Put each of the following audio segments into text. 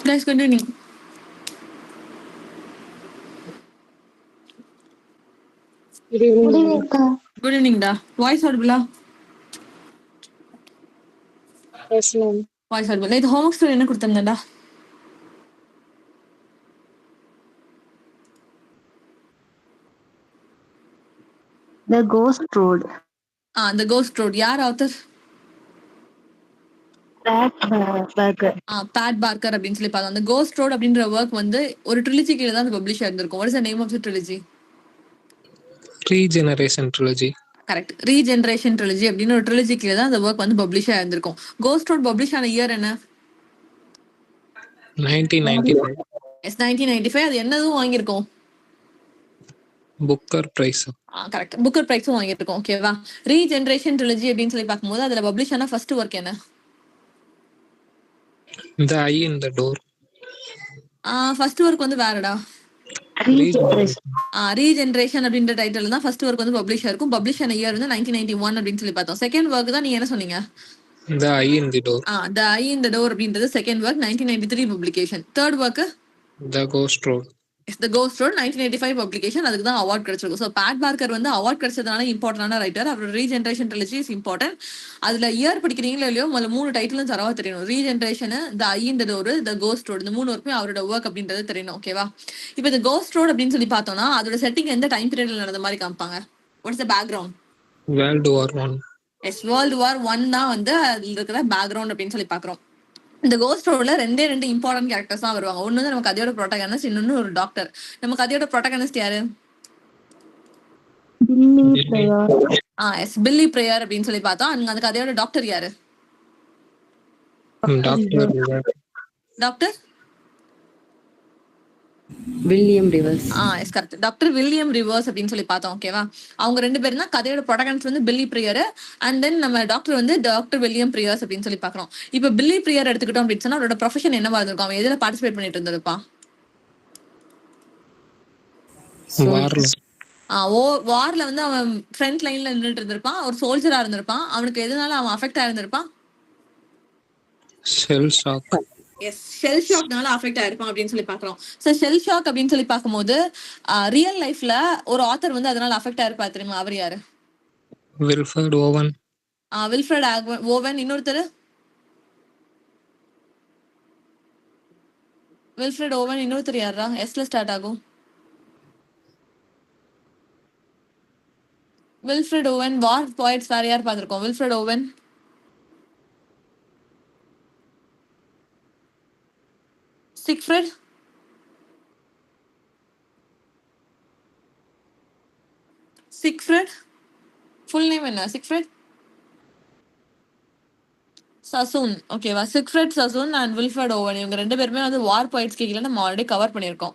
Guys, continue. Good evening. Good evening, da. Voice audible? Yes, ma'am. Voice audible. இது homework story என்ன கொடுத்திருந்தேன்டா? The Ghost Road. The Ghost Road. யார் author? Pat Barker. Pat Barker அப்படின்னு சொல்லி பார்த்தோம். அந்த Ghost Road அப்படின்ற work வந்து ஒரு ட்ரிலஜி கீழே தான் பப்ளிஷ் ஆயிருந்திருக்கும். What is the name of the trilogy? Regeneration trilogy. Correct. Regeneration trilogy அப்படின்னு ஒரு ட்ரிலஜி கீழே தான் அந்த ஒர்க் வந்து பப்ளிஷ் ஆயிருந்திருக்கும். Ghost Road பப்ளிஷ் ஆன இயர் என்ன? 1995. எஸ் 1995. அது என்னதும் வாங்கியிருக்கோம்? Booker prize. கரெக்ட். புக்கர் பிரைஸும் வாங்கியிருக்கோம். ஓகேவா? ரீஜெனரேஷன் ட்ரிலஜி அப்படின்னு சொல்லி பார்க்கும்போது அதுல பப்ளிஷ் ஆன ஃபர்ஸ்ட் ஒர்க் என்ன? The Eye in the Door. First work வந்து வேறடா. ரீஜெனரேஷன் அப்படின்ற டைட்டில் தான் ஃபர்ஸ்ட் ஒர்க் வந்து பப்ளிஷ் ஆயிருக்கும். பப்ளிஷ் ஆன இயர் வந்து 1991 அப்படின்னு சொல்லி பார்த்தோம். செகண்ட் ஒர்க் தான் நீங்க என்ன சொன்னீங்க? The Eye in the Door. The Eye in the Door அப்படின்றது second work, 1993 publication. Third work The Ghost Road. The Ghost Road 1985 publication. அதுக்கு தான் அவார்ட் கிடைச்சிருக்கும். ஸோ பேட் பார்க்கர் வந்து அவார்ட் கிடைச்சதுனால இம்பார்ட்டன்டான ரைட்டர். அவரோட ரீஜெனரேஷன் ட்ரிலஜி இஸ் இம்பார்ட்டன்ட். அதுல year படிக்கிறீங்களோ இல்லையோ முதல்ல 3 டைட்டிலும் தரவா தெரியணும். Regeneration, the eye in the door, the ghost road. இந்த 3 ஒர்க்குமே அவரோட ஒர்க் அப்படின்றது தெரியணும். ஓகேவா? இப்போ இந்த கோஸ்ட் ரோட் அப்படின்னு சொல்லி பார்த்தோம்னா அதோட செட்டிங் எந்த டைம் பீரியட்ல நடந்த மாதிரி காமிப்பாங்க? What's the background? World War I. Yes, world war 1 தான் வந்து அதுல இருக்கிற பேக்ரவுண்ட் அப்படின்னு சொல்லி பாக்குறோம். இந்த கோஸ்ட் ரோட்ல ரெண்டு இம்பார்ட்டன்ட் கேரக்டர்ஸ் தான் வருவாங்க. ஒன்னு வந்து நம்ம கதையோட ப்ரோட்டகனிஸ்ட், இன்னொன்னு ஒரு டாக்டர். நம்ம கதையோட ப்ரோட்டகனிஸ்ட் யாரு? பில்லி பிரேயர் அப்படின்னு சொல்லி பார்த்தோம். அந்த கதையோட டாக்டர் யாரு? Doctor William reverse. Yes correct. Doctor William reverse அப்படின்னு சொல்லி பார்த்தோம். ஓகேவா? அவங்க ரெண்டு பேரும் தான் கதையோட ப்ரோட்டகனிஸ்ட் வந்து பில்லி பிரியர், அண்ட் தென் நம்ம டாக்டர் வந்து டாக்டர் வில்லியம் பிரியர்ஸ் அப்படின்னு சொல்லி பாக்குறோம். இப்ப பில்லி பிரியர் எடுத்துக்கிட்டோம் அப்படின்னு சொன்னா அவரோட ப்ரொஃபஷன் என்னவா இருந்திருக்கும்? அவன் எதுல பார்ட்டிசிபேட் பண்ணிட்டு இருந்திருப்பான்? வார்ல வந்து அவன் ஃப்ரண்ட் லைன்ல நின்றுட்டு இருந்திருப்பான். ஒரு சோல்ஜரா இருந்திருப்பான். அவனுக்கு எதனால அவன் அஃபெக்ட் ஆயிருந்திருப்பான்? Shell shock. எஸ், ஷெல் ஷாக்னால அஃபெக்ட் ஆயிருப்பான் அப்படின்னு சொல்லி பாக்குறோம். சோ ஷெல் ஷாக் அப்படின்னு சொல்லி பார்க்கும்போது ரியல் லைஃப்ல ஒரு ஆத்தர் வந்து அதனால அஃபெக்ட் ஆயிருப்பா தெரியுமா? அவர் யாரு? Wilfred Owen. Wilfred Owen. இன்னொருத்தர் வில்ஃப்ரெட் ஓவன். இன்னொருத்தர் யாரா? எஸ்ல ஸ்டார்ட் ஆகும். Wilfred Owen. வார் பாய்ட்ஸ் வேற யார் பார்த்திருக்கோம்? Wilfred Owen, Siegfried, full name என்ன? Siegfried Sassoon. ஓகேவா? Siegfried Sassoon and Wilfred Owen இவங்க ரெண்டு பேருமே வந்து வார் பாய்ட்ஸ் கீழே நம்ம ஆல்ரெடி கவர் பண்ணியிருக்கோம்.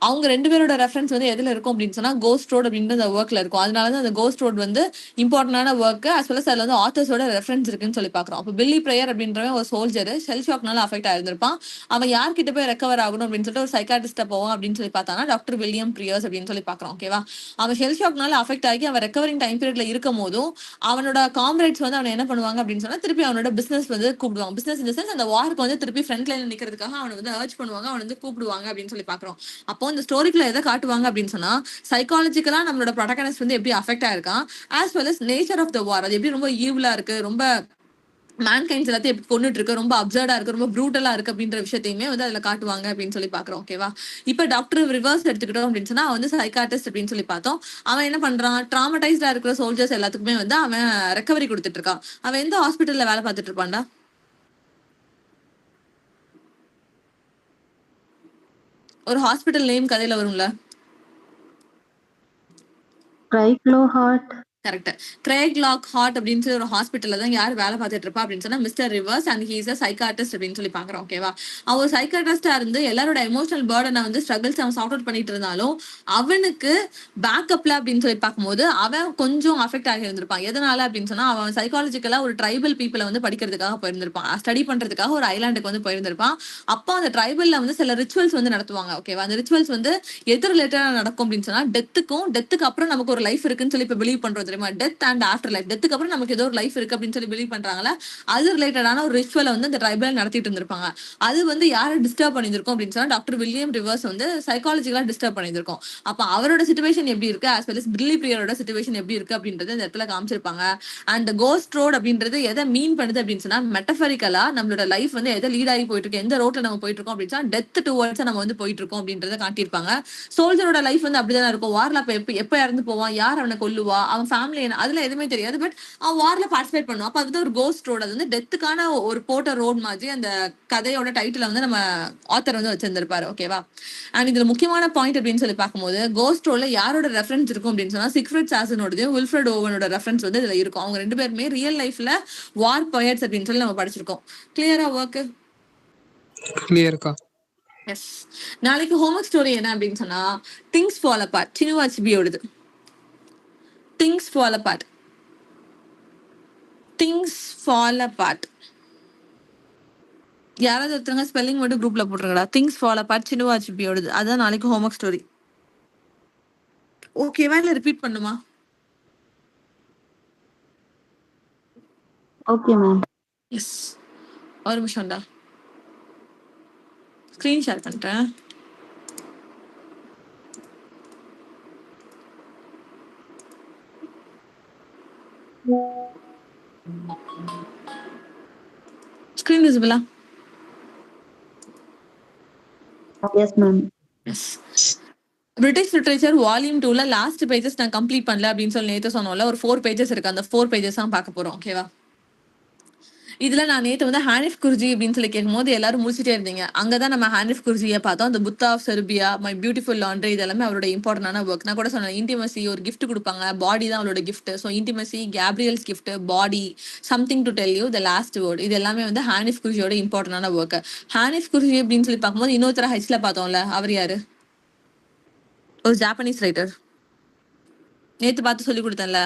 அவங்க ரெண்டு பேரோட ரெஃபரன்ஸ் வந்து எதுல இருக்கும் அப்படின்னு சொன்னா கோஸ்ட் ரோட் அப்படின்ற அந்த ஒர்க்ல இருக்கும். அதனாலதான் அந்த கோஸ்ட் ரோட் வந்து இம்பார்ட்டன்டான ஒர்க். அஸ் வெல் அஸ் அதுல வந்து ஆத்தர்ஸோட ரெஃபரன்ஸ் இருக்குன்னு சொல்லி பாக்குறோம். அப்போ பில்லி பிரேயர் அப்படின்றவன் ஒரு சோல்ஜர், ஷெல் ஷாக்னால அஃபெக்ட் ஆயிருந்திருப்பான். அவன் யார்கிட்ட போய் ரெக்கவர் ஆகணும் அப்படின்னு சொல்லிட்டு ஒரு சைக்காட்டிஸ்ட போவோம் அப்படின்னு சொல்லி பார்த்தானா டாக்டர் வில்லியம் பிரியர்ஸ் அப்படின்னு சொல்லி பாக்குறோம். ஓகேவா? அவன் ஷெல் ஷாக்னால அஃபெக்ட் ஆகி அவன் ரெக்கவரிங் டைம் பீரியட்ல இருக்கும் போதும் அவனோட காம்ரேட்ஸ் வந்து அவனை என்ன பண்ணுவாங்க அப்படின்னு சொன்னா திருப்பி அவனோட பிசினஸ் வந்து கூப்பிடுவாங்க. பிசினஸ் இந்த சென்ஸ் அந்த வார்க்கு வந்து திருப்பி ஃப்ரண்ட் லைன்ல நிக்கிறதுக்காக அவனை வந்து அர்ஜ் பண்ணுவாங்க, அவனை வந்து கூப்பிடுவாங்க அப்படின்னு சொல்லி பாக்குறோம். அப்போ இந்த ஸ்டோரிக்குள்ள எதை காட்டுவாங்க அப்படின்னு சொன்னா சைக்காலஜிக்கலா நம்மளோட ப்ரோட்டகனிஸ்ட் வந்து எப்படி அஃபெக்ட் ஆயிருக்கான், as well as nature of the war. அது எப்படி ரொம்ப ஈவிலா இருக்கு, ரொம்ப மேன்கைண்ட்ஸ் எல்லாத்தையும் எப்படி கொண்டுட்டு இருக்கு, ரொம்ப அப்சர்டா இருக்கு, ரொம்ப ப்ரூட்டலா இருக்கு அப்படின்ற விஷயத்தையுமே வந்து அதுல காட்டுவாங்க அப்படின்னு சொல்லி பாக்குறோம். ஓகேவா? இப்ப டாக்டர் ரிவர்ஸ் எடுத்துக்கிட்டோம் அப்படின்னு சொன்னா அவன் வந்து சைக்காட்டிஸ்ட் அப்படின்னு சொல்லி பார்த்தோம். அவன் என்ன பண்றான்? ட்ராமடைஸ்டா இருக்கிற சோல்ஜர்ஸ் எல்லாத்துக்குமே வந்து அவன் ரெக்கவரி கொடுத்துட்டு இருக்கான். அவன் எந்த ஹாஸ்பிட்டல்ல வேலை பார்த்துட்டு இருப்பான்டா? ஒரு ஹாஸ்பிட்டல் நேம் கதையில வரும்ல? கரெக்ட். கிரேக் லாக் ஹார்ட் அப்படின்னு சொல்லி ஒரு ஹாஸ்பிட்டல்ல தான் யார் வேலை பார்த்துட்டு இருப்பா அப்படின்னு சொன்னா mister reverse, and he is a psychiatrist அப்படின்னு சொல்லி பாக்குறோம். ஓகேவா? அவர் சைக்காட்டிஸ்டா இருந்து எல்லாரோட எமோஷனல் பர்டனை வந்து ஸ்ட்ரகிள்ஸ் அவன் சார்ட் அவுட் பண்ணிட்டு இருந்தாலும் அவனுக்கு பேக்கப்ல அப்படின்னு சொல்லி பார்க்கும்போது அவன் கொஞ்சம் அஃபெக்ட் ஆகி இருந்திருப்பான். எதனால அப்படின்னு சொன்னா அவன் சைக்காலஜிக்கலா ஒரு ட்ரைபல் பீப்புளை வந்து படிக்கிறதுக்காக போயிருந்திருப்பான், ஸ்டடி பண்றதுக்காக ஒரு ஐலாண்டுக்கு வந்து போயிருந்திருப்பான். அப்போ அந்த ட்ரைபல்ல வந்து சில ரிச்சுவல்ஸ் வந்து நடத்துவாங்க. ஓகேவா? அந்த ரிச்சுவல்ஸ் வந்து எது ரிலேட்டடா நடக்கும் அப்படின்னு சொன்னா டெத்துக்கு அப்புறம் நமக்கு ஒரு லைஃப் இருக்குன்னு சொல்லி இப்ப பிலீவ் பண்றது தெரியுமா? Death and afterlife. டெத்துக்கு அப்புறம் நமக்கு ஏதோ ஒரு லைஃப் இருக்கு அப்படின்னு சொல்லி பிலீவ் பண்றாங்களா, அது ரிலேட்டடான ஒரு ரிச்சுவலை வந்து இந்த ட்ரைபல் நடத்திட்டு இருந்திருப்பாங்க. அது வந்து யாரை டிஸ்டர்ப் பண்ணியிருக்கும் அப்படின்னு சொன்னா டாக்டர் வில்லியம் ரிவர்ஸ் வந்து சைக்காலஜிக்கலா டிஸ்டர்ப் பண்ணியிருக்கும். அப்ப அவரோட சிச்சுவேஷன் எப்படி இருக்கு, ஆஸ் வெல் அஸ் பில்லி பிரியரோட சிச்சுவேஷன் எப்படி இருக்கு அப்படின்றது இந்த இடத்துல காமிச்சிருப்பாங்க. அண்ட் கோஸ்ட் ரோட் அப்படின்றது எதை மீன் பண்ணுது அப்படின்னு சொன்னா, மெட்டபரிக்கலா நம்மளோட லைஃப் வந்து எதை லீட் ஆகி போயிட்டு இருக்கு, எந்த ரோட்ல நம்ம போயிட்டு இருக்கோம் அப்படின்னு சொன்னா டெத் டுவர்ட்ஸ் நம்ம வந்து போயிட்டு இருக்கோம் அப்படின்றத காட்டியிருப்பாங்க. சோல்ஜரோட லைஃப் வந்து அப்படிதான் இருக்கும். வார்ல அப்ப எப்ப இறந்து போவான், யார் அவனை கொல்லுவா, அவன் ஃபேமிலி என்ன, அதுல எதுவுமே தெரியாது. பட் அவன் வார்ல பார்ட்டிசிபேட் பண்ணுவான். அப்ப அது ஒரு கோஸ்ட் ரோட். அது வந்து டெத்துக்கான ஒரு போட்ட ரோட் மாதிரி அந்த கதையோட டைட்டில் வந்து நம்ம ஆத்தர் வந்து வச்சிருந்திருப்பாரு. ஓகேவா? அண்ட் இதுல முக்கியமான பாயிண்ட் அப்படின்னு சொல்லி பார்க்கும்போது கோஸ்ட் ரோல்ல யாரோட ரெஃபரன்ஸ் இருக்கும் அப்படின்னு சொன்னா சிக்ஃப்ரெட் சாசனோடதையும் வில்ஃப்ரெட் ஓவனோட ரெஃபரன்ஸ் வந்து இதுல இருக்கும். அவங்க ரெண்டு பேருமே ரியல் லைஃப்ல வார் பயட்ஸ் அப்படின்னு சொல்லி நம்ம படிச்சிருக்கோம். கிளியரா ஒர்க்? கிளியர்க்கா? எஸ். நாளைக்கு ஹோம்ஒர்க் ஸ்டோரி என்ன அப்படின்னு சொன்னா திங்ஸ் ஃபால் அபார்ட். சினுவாச்சிபியோடது. Things fall apart. Things fall apart. யாராவது ஒருத்தவங்க ஸ்பெல்லிங் மட்டும் குரூப்ல போட்டுருங்கடா. திங்ஸ் ஃபால் அபார்ட் சினுவாச்சிபியோடது. அதான் நாளைக்கு ஹோம்ஒர்க் ஸ்டோரி. ஓகேவா இல்ல ரிப்பீட் பண்ணுமா? Okay ma'am. எஸ். ஒரு நிமிஷம்டா, ஸ்கிரீன் ஷேர் பண்ணிட்டேன். ஸ்கிரீன் விசிபிளா? Yes ma'am. Yes. British literature volume 2ல லாஸ்ட் பேஜஸ் நான் கம்ப்ளீட் பண்ணல அப்படின்னு சொல்லி நேற்று சொன்னோம்ல, ஒரு 4 பேஜஸ் இருக்கு. அந்த 4 பேஜஸ் தான் பார்க்க போறோம். ஓகேவா? இதுல நான் நேற்று வந்து ஹானிஃப் குர்ஜி அப்படின்னு சொல்லி கேட்கும்போது எல்லாரும் முடிச்சுட்டே இருந்தீங்க. அங்கதான் நம்ம ஹானிஃப் குர்ஜியை பார்த்தோம். அந்த Buddha of Suburbia, my beautiful laundrette, இது எல்லாமே அவரோட இம்பார்ட்டன்டான ஒர்க். நான் கூட சொன்னேன், இன்டிமசி ஒரு கிஃப்ட் கொடுப்பாங்க, பாடி தான் அவளோட gift. So intimacy, Gabriel's gift, body, something to tell you, the last word, இது எல்லாமே வந்து ஹானிஃப் குர்ஜியோட இம்பார்ட்டன்டான ஒர்க். ஹானிஃப் குர்ஜி அப்படின்னு சொல்லி பார்க்கும்போது இன்னொருத்தர ஹைச்ல பார்த்தோம்ல, அவர் யாரு? ஒரு ஜாப்பனீஸ் ரைட்டர். நேற்று பார்த்து சொல்லி கொடுத்தேன்ல.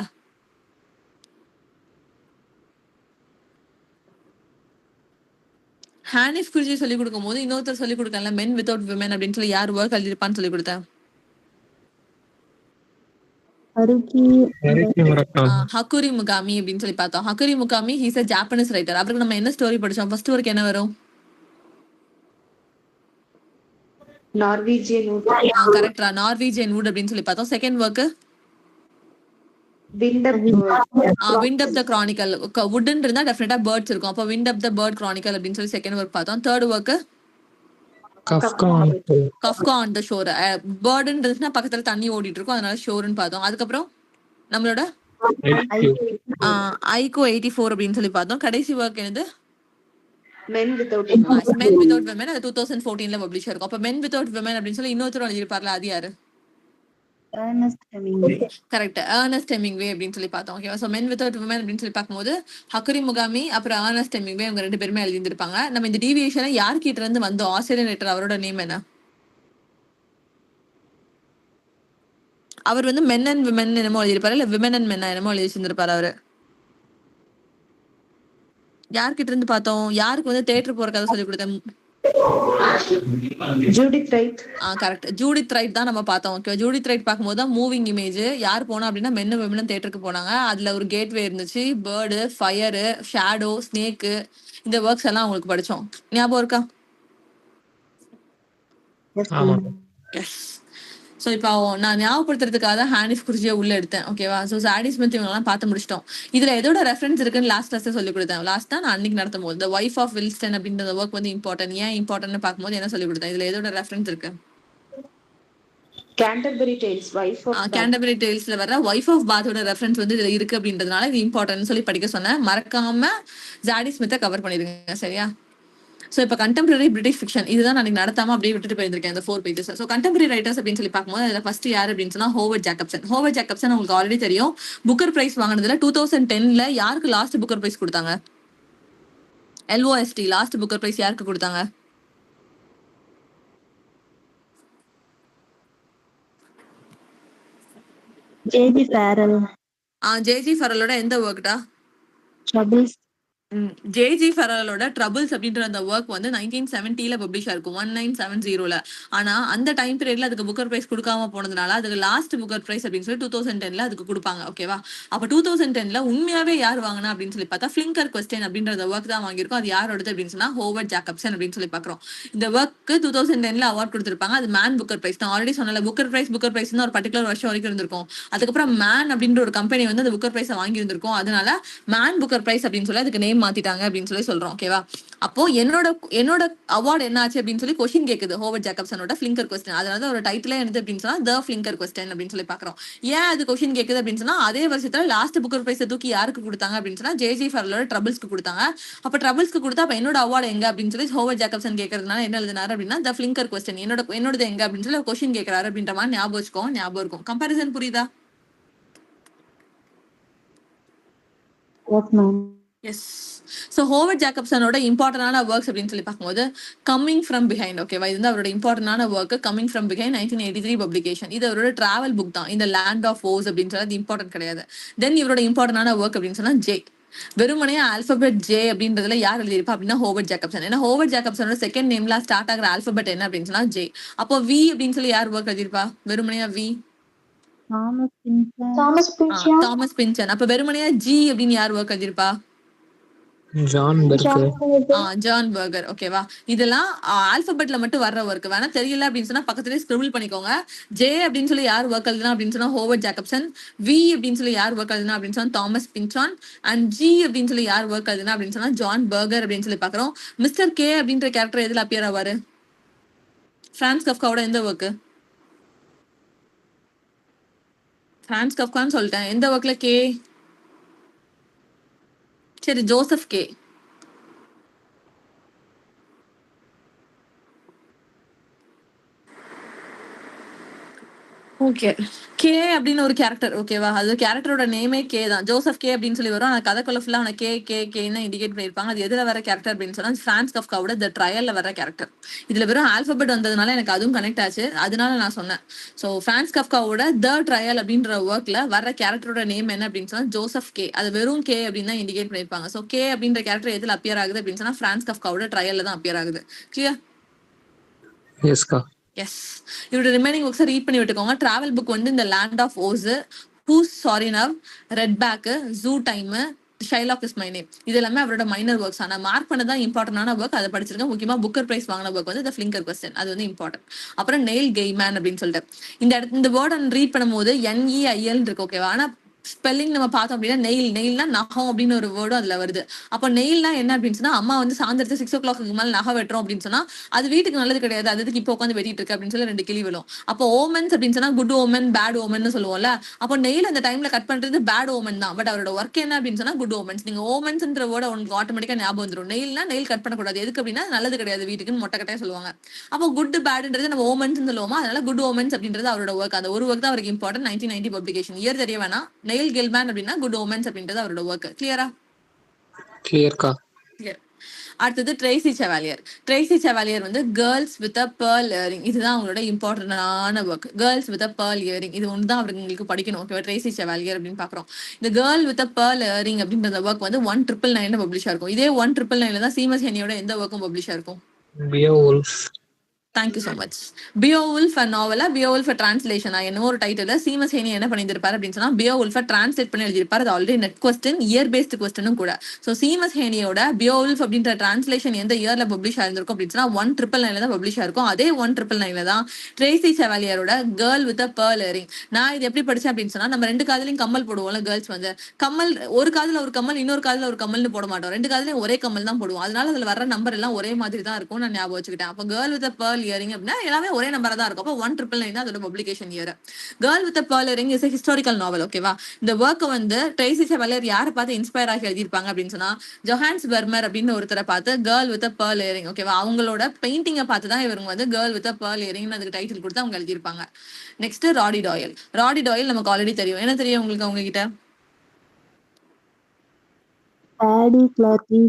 ஹானிஃப் குர்ஜி சொல்லி கொடுக்கும் போது இன்னொருத்தர் சொல்லி கொடுக்கல, மென் வித்வுட் விமன் அப்படின்னு சொல்லி யார் ஒர்க் எழுதிருப்பான்னு சொல்லி கொடுத்தேன். ஹக்குரி முகாமி அப்படின்னு சொல்லி பார்த்தோம். ஹக்குரி Murakami he's a Japanese writer. அவருக்கு நம்ம என்ன ஸ்டோரி படிச்சோம்? ஃபர்ஸ்ட் ஒர்க் என்ன வரும்? Norwegian wood. கரெக்டா, நார்வீஜியன் வுட் அப்படின்னு சொல்லி பார்த்தோம். Second work wind up the chronicle. வுட்ன்னு இருந்தா டெஃபினட்டா பேர்ட்ஸ் இருக்கும். அப்போ wind up the bird chronicle அப்படின்னு சொல்லி செகண்ட் ஒர்க் பார்த்தோம். Third work Kafka on the shore. பேர்டுன்னு இருந்துச்சுன்னா பக்கத்துல தண்ணி ஓடிட்டு இருக்கும், அதனால ஷோர்னு பார்த்தோம். அதுக்கப்புறம் நம்மளோட ஐகோ 84 அப்படின்னு சொல்லி பார்த்தோம். கடைசி ஒர்க் என்னது? மென் வித்வுட் விமன். அது 2014ல பப்ளிஷ் இருக்கும். அப்ப மென் வித்வுட் விமன் அப்படின்னு சொல்லி இன்னொருத்தர் எழுதியிருப்பார்ல, அது யாரு? கரெக்ட், ஏர்னஸ்ட் ஹெமிங்வே அப்படின்னு சொல்லி பார்த்தோம். ஓகேவா? ஸோ மென் வித்வுட் விமன் அப்படின்னு சொல்லி பார்க்கும்போது ஹக்குரி முகாமி அப்புறம் ஏர்னஸ்ட் ஹெமிங்வே இவங்க ரெண்டு பேருமே எழுதியிருப்பாங்க. நம்ம இந்த டீவியேஷனை யார்கிட்ட இருந்து வந்தோம்? Australian writer. அவரோட நேம் என்ன? அவர் வந்து மென் அண்ட் விமன் என்னமோ எழுதியிருப்பாரு, இல்ல விமன் அண்ட் மென் என்னமோ எழுதி வச்சிருந்திருப்பாரு. அவரு யார்கிட்ட இருந்து பார்த்தோம்? யாருக்கு வந்து தியேட்டர் போற கதை சொல்லி கொடுத்தேன்? Judith right. Correct, Judith right தான் நம்ம பார்த்தோம். ஓகே, ஜூடித் ரைட் பார்க்கும்போது தான் மூவிங் இமேஜ் யார் போனா அப்படின்னா மென்னு விமனும் தியேட்டருக்கு போனாங்க. அதுல ஒரு கேட்வே இருந்துச்சு, பேர்டு, ஃபயரு, ஷேடோ, ஸ்னேக்கு, இந்த ஒர்க்ஸ் எல்லாம் உங்களுக்கு படிச்சோம். ஞாபகம் இருக்கா? எஸ். ஸோ இப்போ நான் ஞாபகப்படுத்துறதுக்காக தான் ஹானிஃப் குர்ஜியை உள்ள எடுத்தேன். ஓகேவா? ஸோ சாடி ஸ்மித் இவங்கெல்லாம் பார்த்து முடிச்சிட்டோம். இதுல எதோட ரெஃபரன்ஸ் இருக்குன்னு லாஸ்ட் கிளாஸ் சொல்லி கொடுத்தேன். லாஸ்ட் தான் நான் அன்னைக்கு நடத்தும் போது த வைஃப் ஆஃப் வில்ஸ்டன் அப்படின்ற ஒர்க் வந்து இம்பார்ட்டன்ட். ஏன் இம்பார்ட்டன்ட்னு பார்க்கும்போது என்ன சொல்லி கொடுத்தேன்? இதுல எதோட ரெஃபரன்ஸ் இருக்கு? Canterbury tales, wife of Canterbury டேல்ஸ்ல வர வைஃப் ஆஃப் பாத்தோட ரெஃபரன்ஸ் வந்து இதுல இருக்கு அப்படின்றதுனால இது இம்பார்ட்டன்ட் சொல்லி படிக்க சொன்னேன். மறக்காம ஜாடி ஸ்மித்தை கவர் பண்ணிருங்க. சரியா? ஸோ இப்போ கண்டெம்பரரி பிரிட்டிஷ் ஃபிக்ஷன் இதுதான் நான் நடத்தாம அப்படியே விட்டுட்டு போயிருக்கேன் இந்த 4 பேஜஸ். ஸோ கண்டெம்பரரி ரைட்டர்ஸ் அப்படின்னு சொல்லி பார்க்கும்போது அதில் ஃபர்ஸ்ட் யார் அப்படின்னு சொன்னா ஹோவர்ட் ஜேக்கப்சன். ஹோவர்ட் ஜேக்கப்சன் உங்களுக்கு ஆல்ரெடி தெரியும். புக்கர் பிரைஸ் வாங்கினதுல 2010ல யாருக்கு லாஸ்ட் புக்கர் பிரைஸ் கொடுத்தாங்க? LOST லாஸ்ட் புக்கர் பிரைஸ் யாருக்கு கொடுத்தாங்க? ஜேஜி ஃபேரல். ஜேஜி ஃபெரலோட எந்த ஒர்க்டா? ஜேஜி ஃபெரலோட ட்ரபிள்ஸ் அப்படின்ற அந்த ஒர்க் வந்து 1970 பப்ளிஷ் ஆயிருக்கும் 1970. ஆனா அந்த டைம் பீரியட்ல அதுக்கு புக்கர் பிரைஸ் கொடுக்காம போனதுனால அதுக்கு லாஸ்ட் புக்கர் பிரைஸ் அப்படின்னு சொல்லி 2010 அதுக்கு கொடுப்பாங்க. ஓகேவா? அப்ப 2010 உண்மையாவே யார் வாங்கினா அப்படின்னு சொல்லி பார்த்தா ஃபிளிங்கர் கொஸ்டின் அப்படின்ற ஒர்க் தான் வாங்கியிருக்கும். அது யாரோடது அப்படின்னு சொன்னா ஹோவர்ட் ஜாக்கப்சன் அப்படின்னு சொல்லி பாக்குறோம். இந்த ஒர்க்கு 2010 அவார்ட் கொடுத்திருப்பாங்க. அது மேன் புக்கர் பிரைஸ். நான் ஆல்ரெடி சொன்னல புக்கர் பிரைஸ் ஒரு பர்டிகுலர் வருஷம் வரைக்கும் இருந்திருக்கும். அதுக்கப்புறம் மேன் அப்படின்ற ஒரு கம்பெனி வந்து அந்த புக்கர் பிரைஸ் வாங்கி இருந்திருக்கும். அதனால மேன் புக்கர் பிரைஸ் அப்படின்னு சொல்லி அதுக்கு நேம் மாத்திட்டாங்க அப்படின்னு சொல்லி சொல்றோம். ஓகேவா? அப்போ என்னோட அவார்டு என்ன ஆச்சு அப்படின்னு சொல்லி கொஸ்டின் கேக்குது ஹோவர்ட் ஜாக்கப்சனோட ஃபிளிங்கர் கொஸ்டின். அதனால ஒரு டைட்டிலே என்னது அப்படின்னு சொன்னா த ஃபிளிங்கர் கொஸ்டின் அப்படின்னு சொல்லி பாக்குறோம். ஏன் அது கொஸ்டின் கேக்குது அப்படின்னு சொன்னா அதே வருஷத்துல லாஸ்ட் புக்கர் பிரைஸ் தூக்கி யாருக்கு கொடுத்தாங்க அப்படின்னு சொன்னா ஜேஜி ஃபெரலோட ட்ரபிள்ஸ்க்கு கொடுத்தாங்க. அப்ப ட்ரபிள்ஸ்க்கு கொடுத்தா அப்ப என்னோட அவார்டு எங்க அப்படின்னு சொல்லி ஹோவர்ட் ஜாக்கப்சன் கேட்கறதுனால என்ன எழுதினாரு அப்படின்னா த ஃபிளிங்கர் கொஸ்டின் என்னோடது எங்க அப்படின்னு சொல்லி கொஸ்டின் கேட்கறாரு அப்படின்ற மாதிரி ஞாபகம் இருக்கும். கம்பாரிசன் புரியுதா? Yes, ma'am. Yes. So Howard ஜாக்கப்சனோட இம்பார்ட்டன்டான ஒர்க்ஸ் அப்படின்னு சொல்லி பார்க்கும்போது கம்மிங் ஃப்ரம் பிஹைண்ட். ஓகேவா? இது வந்து அவரோட இம்பார்ட்டன்டான work. Coming from behind 1983 publication. இது அவரோட டிராவல் புக் தான். இந்த லேண்ட் ஆஃப் ஓஸ் அப்படின்னு சொல்லி இம்பார்ட்டன்ட் கிடையாது. தென் இவரோட இம்பார்ட்டன்டான ஒர்க் அப்படின்னு சொன்னா ஜே. வெறுமனே ஆல்பபெட் ஜே அப்படின்றதுல யார் எழுதியிருப்பா அப்படின்னா ஹோவர்ட் ஜாக்கப்சன். ஏன்னா ஹோவர்ட் ஜாக்கப்சனோட செகண்ட் நேம்ல ஸ்டார்ட் ஆகிற ஆல்பபெட் என்ன அப்படின்னு சொன்னா ஜே. அப்போ வி அப்படின்னு சொல்லி யார் ஒர்க் எழுதியிருப்பா? வெறுமனையா வி தாமஸ் பின்சன். அப்ப வெறுமனையா ஜி அப்படின்னு யார் ஒர்க் எழுதியிருப்பா? John burger. ஓகேவா? இதெல்லாம் ஆல்பபெட்ல மட்டும் வர்ற ஒர்க். வேணா தெரியல அப்படின்னு சொன்னா பக்கத்துலயே ஸ்கிரிபிள் பண்ணிக்கோங்க. ஜே அப்படின்னு சொல்லி யார் ஒர்க் எழுதுனா அப்படின்னு சொன்னா ஹோவர்ட் ஜாக்கப்சன். வி அப்படின்னு சொல்லி யார் ஒர்க் எழுதுனா அப்படின்னு சொன்னா தாமஸ் பின்சான். அண்ட் ஜி அப்படின்னு சொல்லி யார் ஒர்க் எழுதுனா அப்படின்னு சொன்னா ஜான் பர்கர் அப்படின்னு சொல்லி பாக்குறோம். மிஸ்டர் கே அப்படின்ற கேரக்டர் எதுல அப்பியர் ஆவாரு? பிரான்ஸ் கஃப்காவோட எந்த ஒர்க்? பிரான்ஸ் கஃப்கான்னு சொல்லிட்டேன். எந்த ஒர்க்ல கே? சரி, ஜோசப் கே. ஓகே. கே அப்படின்னு ஒரு கேரக்டர். ஓகேவா? அது கேரக்டரோட நேமே கே தான். ஜோசப் கே அப்படின்னு சொல்லி வரும். ஆனா கதைக்குள்ள ஃபுல்லா அவனை கே கே கேன்னு இண்டிகேட் பண்ணிருப்பாங்க. அது எதுல வர கேரக்டர் அப்படின்னு சொன்னா பிரான்ஸ் கஃப்காவோட த ட்ரையல்ல வர கேரக்டர். இதுல வெறும் ஆல்பபெட் வந்ததுனால எனக்கு அதுவும் கனெக்ட் ஆச்சு. அதனால நான் சொன்னேன். ஸோ பிரான்ஸ் கஃப்காவோட த ட்ரையல் அப்படின்ற ஒர்க்ல வர கேரக்டரோட நேம் என்ன அப்படின்னு சொன்னா ஜோசப் கே. அது வெறும் கே அப்படின்னு தான் இண்டிகேட் பண்ணிருப்பாங்க. ஸோ கே அப்படின்ற கேரக்டர் எதுல அப்பியர் ஆகுது அப்படின்னு சொன்னா பிரான்ஸ் கஃப்காவோட ட்ரையல்ல தான் அப்பியர் ஆகுது. கிளியர்? எஸ்கா. எஸ். இவரோட ரிமைனிங் புக்ஸை ரீட் பண்ணி விட்டுக்கோங்க. டிராவல் புக் வந்து இந்த land of Oz, who's sorry now, Redback, zoo time, Shylock is my name. இது எல்லாமே அவரோட மைனர் ஒர்க்ஸ். ஆனா மார்க் பண்ணதான் இம்பார்ட்டன்டான ஒர்க். அதை படிச்சிருக்கேன். முக்கியமா புக்கர் பிரைஸ் வாங்கின ஒர்க் வந்து த ஃபிளிங்கர் கொஸ்டின். அது வந்து இம்பார்ட்டன்ட். அப்புறம் நெயில் கெய்மேன் அப்படின்னு சொல்லிட்டு இந்த வேர்ட் ரீட் பண்ணும்போது NEIL இருக்கு. ஓகேவா? ஆனா ஸ்பெல்லிங் நம்ம பார்த்தோம் அப்படின்னா நெயில்னா நகம் அப்படின்னு ஒரு வேர்டும் அதுல வருது. அப்போ நெயில்னா என்ன அப்படின்னு சொன்னா அம்மா வந்து சாயந்தரத்து 6 o'clock மேல நகை வெட்டுறோம் அப்படின்னு சொன்னா அது வீட்டுக்கு நல்லது கிடையாது. அதுக்கு இப்போ உட்காந்து வெட்டிட்டு இருக்கு அப்படின்னு சொல்லி 2 கிளி விழும். அப்போ ஓமன்ஸ் அப்படின்னு சொன்னா குட் ஓமன் பேட் ஓமன் சொல்லுவோம்ல. அப்போ நெயில் அந்த டைம்ல கட் பண்றது பேட் ஓமன் தான். பட் அவரோட ஒர்க் என்ன அப்படின்னு சொன்னா குட் ஓமன்ஸ். நீங்க ஓமன்ஸ்ன்ற வேர்ட உங்களுக்கு ஆட்டோமேட்டிக்கா ஞாபகம் வந்துடும். நெயில்னா நெயில் கட் பண்ணக்கூடாது. எதுக்கு அப்படின்னா நல்லது கிடையாது வீட்டுக்குன்னு மொட்டை கட்டையா சொல்லுவாங்க. அப்போ குட் பேட்ன்றது நம்ம ஓமன்ஸ் சொல்லுவோமா. அதனால குட் ஓமன்ஸ் அப்படின்றது அவரோட ஒர்க். அந்த ஒரு ஒர்க் தான் அவருக்கு இம்பார்ட்டன்ட். 1990 பப்ளிகேஷன். இயர் தெரிய வேணா. நெயில் கெல்மேன் அப்படின்னா குட் ஓமன்ஸ் அப்படின்றது அவரோட ஒர்க். கிளியரா? கிளியர்க்கா. அடுத்தது ட்ரேசி செவாலியர் வந்து girls with a pearl earring. இதுதான் அவங்களோட இம்பார்ட்டன்டான work. Girls with a pearl earring. இது ஒன்று தான் அவங்களுக்கு படிக்கணும். ஓகேவா? ட்ரேசி செவாலியர் அப்படின்னு பாக்குறோம். இந்த girl with a pearl earring அப்படின்ற ஒர்க் வந்து 1999 பப்ளிஷ் ஆயிருக்கும். இதே 1999 தான் சீமஸ் ஹெனியோட எந்த ஒர்க்கும் பப்ளிஷ் ஆயிருக்கும்? Beowulf. Thank you so much. Beowulf நாவலா பியோவுல்ஃப் டிரான்ஸ்லேஷனா என்னமோ ஒரு டைட்டில் சீமஸ் ஹெனி என்ன பண்ணியிருப்பாரு அப்படின்னு சொன்னா பியோவுல்ஃப் டிரான்ஸ்லேட் பண்ணி எழுதியிருப்பாரு. அது already NET question, year past கொஸ்டினும் கூட. ஸோ சீமஸ் ஹெனியோட பியோவுல்ஃப் அப்படின்ற டிரான்ஸ்லேஷன் எந்த இயர்ல பப்ளிஷ் ஆயிருந்திருக்கும் அப்படின்னு சொன்னா 1999 தான் பப்ளிஷ் ஆயிருக்கும். அதே 1999 தான் ட்ரேசி செவாலியரோட girl with a pearl earring. நான் இது எப்படி படிச்சேன் அப்படின்னு சொன்னா நம்ம 2 காதுலையும் கம்மல் போடுவோம்ல. கேர்ள்ஸ் வந்து கம்மல் ஒரு காதுல ஒரு கம்மல் இன்னொரு காதுல ஒரு கம்மல்னு போட மாட்டோம். 2 காதுலையும் ஒரே கம்மல் தான் போடுவோம். அதனால அதுல வர நம்பர் எல்லாம் ஒரே மாதிரி தான் இருக்கும். நான் ஞாபகம் வச்சுக்கிட்டேன். அப்போ girl with a pearl earring அப்படின்னா எல்லாமே ஒரே நம்பரா தான் இருக்கும். அப்போ 1999 தான் அதோட publication year. Girl with a pearl earring is a historical novel. ஓகேவா? இந்த ஒர்க் வந்து ட்ரேசி செவாலியர் யாரை பார்த்து இன்ஸ்பயர் ஆகி எழுதியிருப்பாங்க அப்படின்னு சொன்னா ஜொஹான்ஸ் வெர்மர் அப்படின்னு ஒருத்தரை பார்த்து girl with a pearl earring. ஓகேவா? அவங்களோட பெயிண்டிங்கை பார்த்து தான் இவங்க வந்து girl with a pearl earring அதுக்கு டைட்டில் கொடுத்து அவங்க எழுதியிருப்பாங்க. நெக்ஸ்ட் ராடி டாயல் நமக்கு ஆல்ரெடி தெரியும். என்ன தெரியும் உங்களுக்கு அவங்க கிட்ட? Paddy Clarke.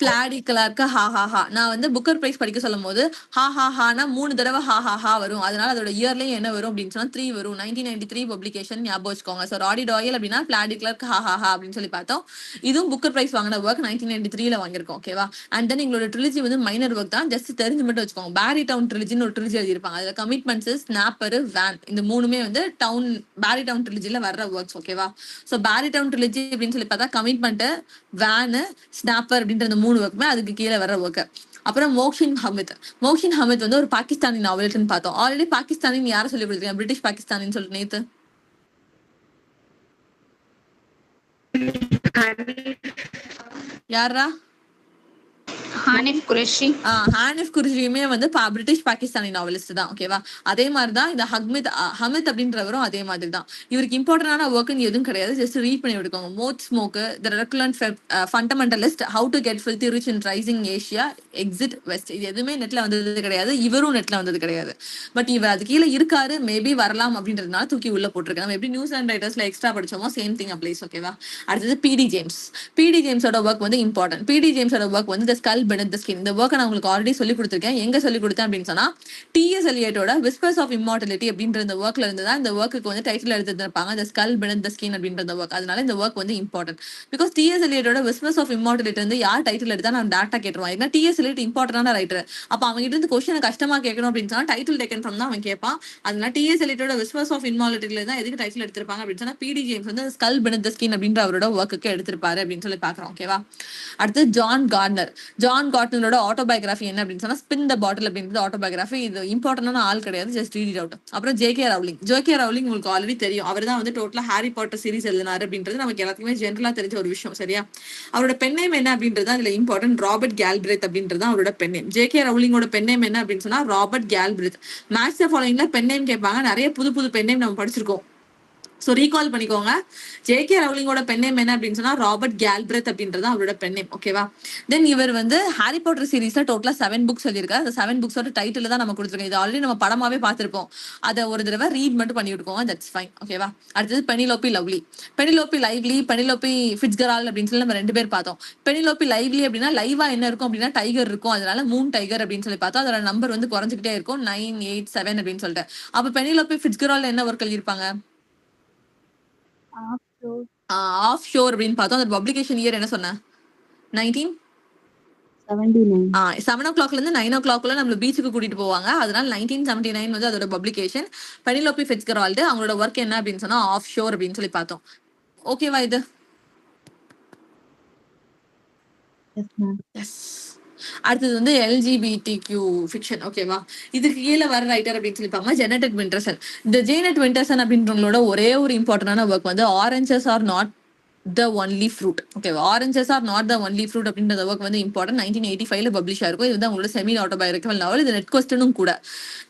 பிளாடி கிளார்க்கு ஹா ஹா ஹா. நான் வந்து புக்கர் பிரைஸ் படிக்க சொல்லும் போது ஹா ஹா ஹானா 3 தடவை ஹா ஹா ஹா வரும். அதனால அதோட இயர்லயும் என்ன வரும் அப்படின்னு சொன்னா 3 வரும். 1993 பப்ளிகேஷன் ஞாபகம் வச்சுக்கோங்க. ஸோ ராடி டாயல் அப்படின்னா பிளாடி கிளார்க் ஹா ஹா ஹா அப்படின்னு சொல்லி பார்த்தோம். இதுவும் புக்கர் பிரைஸ் வாங்கின ஒர்க் 1993ல வாங்கியிருக்கோம். ஓகேவா. அண்ட் தென் எங்களோட ட்ரிலிஜி வந்து மைனர் ஒர்க் தான், ஜஸ்ட் தெரிஞ்சு மட்டும் வச்சுக்கோங்க. பேரி டவுன் ட்ரிலிஜின்னு ஒரு ட்ரிலிஜி எழுதியிருப்பாங்க. அதுல கமிட்மெண்ட்ஸ், ஸ்னாப்பர், வேன் இந்த மூணுமே வந்து பேரி டவுன் ட்ரிலிஜில வர்ற ஒர்க்ஸ். ஓகேவா. ஸோ பேரி டவுன் ட்ரிலிஜி அப்படின்னு சொல்லி பார்த்தா கமிட்மெண்ட், வேனு, ஸ்னாப்பர் அப்படின்ற அந்த 3 ஒர்க்குமே அதுக்கு கீழே வர ஒர்க்கு. அப்புறம் மோக்ஷின் ஹமித். மோக்ஷின் ஹமித் வந்து ஒரு பாகிஸ்தானி நாவல்ஸ்ன்னு பார்த்தோம். ஆல்ரெடி பாகிஸ்தானின்னு யாரை சொல்லி கொடுத்துருக்கேன்? பிரிட்டிஷ் பாகிஸ்தானின்னு சொல்லிட்டு நேத்து யாரா? ஹானிஃப் குரேஷி. ஹானிஃப் குரேஷியுமே வந்து பிரிட்டிஷ் பாகிஸ்தானி நாவலிஸ்ட் தான். ஓகேவா. அதே மாதிரி தான் இந்த ஹமித் அப்படின்றவரும் அதே மாதிரி தான். இவருக்கு இம்பார்ட்டன்டான ஒர்க்குன்னு எதுவும் கிடையாது, ஜஸ்ட் ரீட் பண்ணி விடுக்கோங்க. Moth smoke, the reluctant fundamentalist, how to get filthy rich in rising Asia, exit west. இது எதுவுமே நெட்ல வந்தது கிடையாது, இவரும் நெட்ல வந்தது கிடையாது. பட் இவர் அது கீழே இருக்காரு, மேபி வரலாம் அப்படின்றதுனால தூக்கி உள்ள போட்டிருக்கேன். நம்ம எப்படி நியூஸ் அண்ட் ரைட்டர்ஸ்ல எக்ஸ்ட்ரா படிச்சோமோ சேம் திங் அப்ளைஸ். ஓகேவா. அடுத்தது பிடி ஜேம்ஸ். பிடி ஜேம்ஸோட ஒர்க் வந்து இம்பார்ட்டன்ட். பிடி ஜேம்ஸோட ஒர்க் வந்து த ஸ்கல் பெனெத் த ஸ்கின். இந்த ஒர்க்கை நான் உங்களுக்கு ஆல்ரெடி சொல்லி கொடுத்துருக்கேன். எங்க சொல்லி கொடுத்தேன் அப்படின்னு சொன்னா டிஎஸ் எலியட்டோட விஸ்பர்ஸ் ஆஃப் இம்மார்டலிட்டி அப்படின்ற இந்த ஒர்க்ல இருந்து தான் இந்த ஒர்க்குக்கு வந்து டைட்டில் எடுத்துருப்பாங்க, the skull beneath the skin அப்படின்ற இந்த ஒர்க். அதனால இந்த ஒர்க் வந்து இம்பார்ட்டன்ட். பிகாஸ் டிஎஸ் எலியட்டோட விஸ்பர்ஸ் ஆஃப் இம்மார்டலிட்டி வந்து யார் டைட்டில் எடுத்தா நான் டேரக்டா கேட்டுருவான். ஏன்னா டிஎஸ் எலியட் இம்பார்ட்டன்டான ரைட்டர். அப்ப அவங்க கிட்ட இருந்து கொஸ்டின் கஷ்டமா கேட்கணும் அப்படின்னு சொன்னா டைட்டில் டேக்கன் ஃப்ரம் தான் அவன் கேட்பான். அதனால டிஎஸ் எலியட்டோட விஸ்பர்ஸ் ஆஃப் இம்மார்டலிட்டில தான் எதுக்கு டைட்டில் எடுத்திருப்பாங்க அப்படின்னு சொன்னா பிடி ஜேம்ஸ் வந்து ஸ்கல் பெனெத் த ஸ்கின் அப்படின்ற அவரோட ஒர்க்குக்கு எடுத்திருப்பாரு அப்படின்னு சொல்லி பாக்குறோம். ஓகேவா. அடுத்து ஜான் கார்ட்னர். ஜான் கார்ட்னரோட ஆட்டோபயோகிராஃபி என்ன அப்படின்னு சொன்னா ஸ்பின் த பாட்டில் அப்படின்றது ஆட்டோபயோகிராஃபி. இது இம்பார்ட்டன்டான ஆள் கிடையாது, ஜஸ்ட் ரீட் இட் அவுட். அப்புறம் ஜேகே ரவுலிங். ஜேகே ரவுலிங் உங்களுக்கு ஆல்ரெடி தெரியும். அவர் தான் வந்து டோட்டலா ஹாரி பாட்டர் சீரிஸ் எழுதினாரு அப்படின்றது நமக்கு எல்லாத்துக்குமே ஜென்ரலா தெரிஞ்ச ஒரு விஷயம். சரியா. அவரோட பெண்ணேம் என்ன அப்படின்றது அதுல இம்பார்ட்டன்ட். ராபர்ட் கேல்பிரெத் அப்படின்றது அவரோட பெண்ணேம். ஜேகே ரவுலிங்கோட பெண்ணேம் என்ன அப்படின்னு சொன்னா ராபர்ட் கேல்பிரெத். மேட்ச் த ஃபாலோயிங்ல பெண்ணேம் கேட்பாங்க. நிறைய புது புது பெண்ணேம் நம்ம படிச்சிருக்கோம். ஸோ ரீகால் பண்ணிக்கோங்க. ஜேகே ரவுலிங்கோட பெண்ணேம் என்ன அப்படின்னு சொன்னா ராபர்ட் கேல்பிரெத் அப்படின்றது அவரோட பெண்ணேம். ஓகேவா. தென் இவர் வந்து ஹாரி பாட்டர் சீரீஸ்ல டோட்டலா 7 புக்ஸ் எழுதியிருக்காரு. அந்த 7 புக்ஸோட டைட்டில் தான் நம்ம கொடுத்துருக்கோம். இது ஆல்ரெடி நம்ம படமாவே பார்த்திருப்போம். அதை ஒரு தடவை ரீட் மட்டும் பண்ணி விட்டுக்கோங்க, தட்ஸ் ஃபைன். ஓகேவா. அடுத்தது பெனிலோபி லவ்லி. பெனிலோபி லைவ்லி, பெனிலோபி ஃபிட்ஸ்கெரால்ட் அப்படின்னு சொல்லி நம்ம 2 பேர் பார்த்தோம். பெனிலோபி லைவ்லி அப்படின்னா லைவா என்ன இருக்கும் அப்படின்னா டைகர் இருக்கும். அதனால மூன் டைகர் அப்படின்னு சொல்லி பார்த்தோம். அதோட நம்பர் வந்து குறைஞ்சிக்கிட்டே இருக்கும், 9, 8, 7 அப்படின்னு சொல்லிட்டு. அப்ப பெனிலோபி ஃபிட்ஸ்கெரால்ட் என்ன ஒர்க் எழுதியிருப்பாங்க? ஆஃப் ஷோர் அப்படின்னு பார்த்தோம். அந்த பப்ளிகேஷன் இயர் என்ன சொன்ன? 79. 7 o'clock இருந்து 9 o'clock நம்ம பீச்சுக்கு கூட்டிட்டு போவாங்க. அதனால 1979 வந்து அதோட பப்ளிகேஷன். பெனிலோபி ஃபிட்ஸ்கெரால்ட் அவங்களோட ஒர்க் என்ன அப்படின்னு சொன்னா ஆஃப் ஷோர் அப்படின்னு சொல்லி பார்த்தோம். ஓகேவா. இது Yes, ma'am. அடுத்தது வந்து எல்ஜிபிடிக்யூ ஃபிக்ஷன். ஓகேவா. இதுக்கு கீழே வர ரைட்டர் அப்படின்னு சொல்லி பார்ப்பாங்க ஜெனட் விண்டர்சன். இந்த ஜெனட் விண்டர்சன் அப்படின்றவங்களோட ஒரே ஒரு இம்பார்ட்டன்டான ஒர்க் வந்து oranges R not the only fruit. Okay, oranges are not the only fruit அப்படின்ற ஒர்க் வந்து இம்பார்ட்டன்ட். 1985ல பப்ளிஷ் ஆயிருக்கும். இது வந்து உங்களோட செமி ஆட்டோபயோகிராபிக்கல் நாவல். இது நெட் கொஸ்டினும் கூட.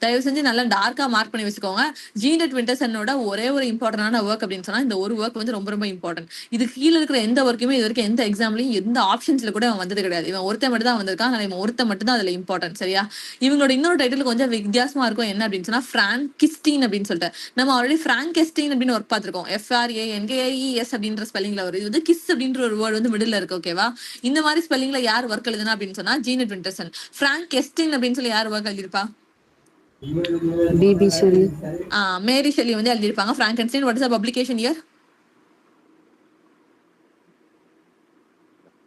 தயவு செஞ்சு நல்லா டார்க்கா மார்க் பண்ணி வச்சுக்கோங்க. ஜெனட் விண்டர்சனோட ஒரே ஒரு இம்பார்ட்டன்டான ஒர்க் அப்படின்னு சொன்னா இந்த ஒரு ஒர்க் வந்து ரொம்ப ரொம்ப இம்பார்ட்டன்ட். இது கீழே இருக்கிற எந்த ஒர்க்குமே இது வரைக்கும் எந்த எக்ஸாம்லயும் எந்த ஆப்ஷன்ஸ்ல கூட அவன் வந்தது கிடையாது. இவன் ஒருத்த மட்டும் தான் வந்திருக்கான். இவன் ஒருத்த மட்டும் தான் அதுல இம்பார்ட்டன்ட். சரியா. இவங்களோட இன்னொரு டைட்டில் கொஞ்சம் வித்தியாசமா இருக்கும். என்ன அப்படின்னு சொன்னா பிராங்கிஸ்டீன் அப்படின்னு சொல்லிட்டு. நம்ம ஆல்ரெடி பிராங்கெஸ்டீன் அப்படின்னு ஒர்க் பார்த்திருக்கோம். FRANKIES அப்படின்ற ஸ்பெல்லிங்ல வருது. இது வந்து கிஸ் அப்படின்ற ஒரு வேர்ட் வந்து மிடில் இருக்கு. ஓகேவா. இந்த மாதிரி ஸ்பெல்லிங்ல யார் ஒர்க் எழுதுனா அப்படின்னு சொன்னா ஜெனட் விண்டர்சன். பிராங்கெஸ்டீன் அப்படின்னு சொல்லி யார் ஒர்க் எழுதிருப்பா? BB Shelley. மேரி ஷெல்லி வந்து எழுதிருப்பாங்க. Frankenstein. What is the publication year?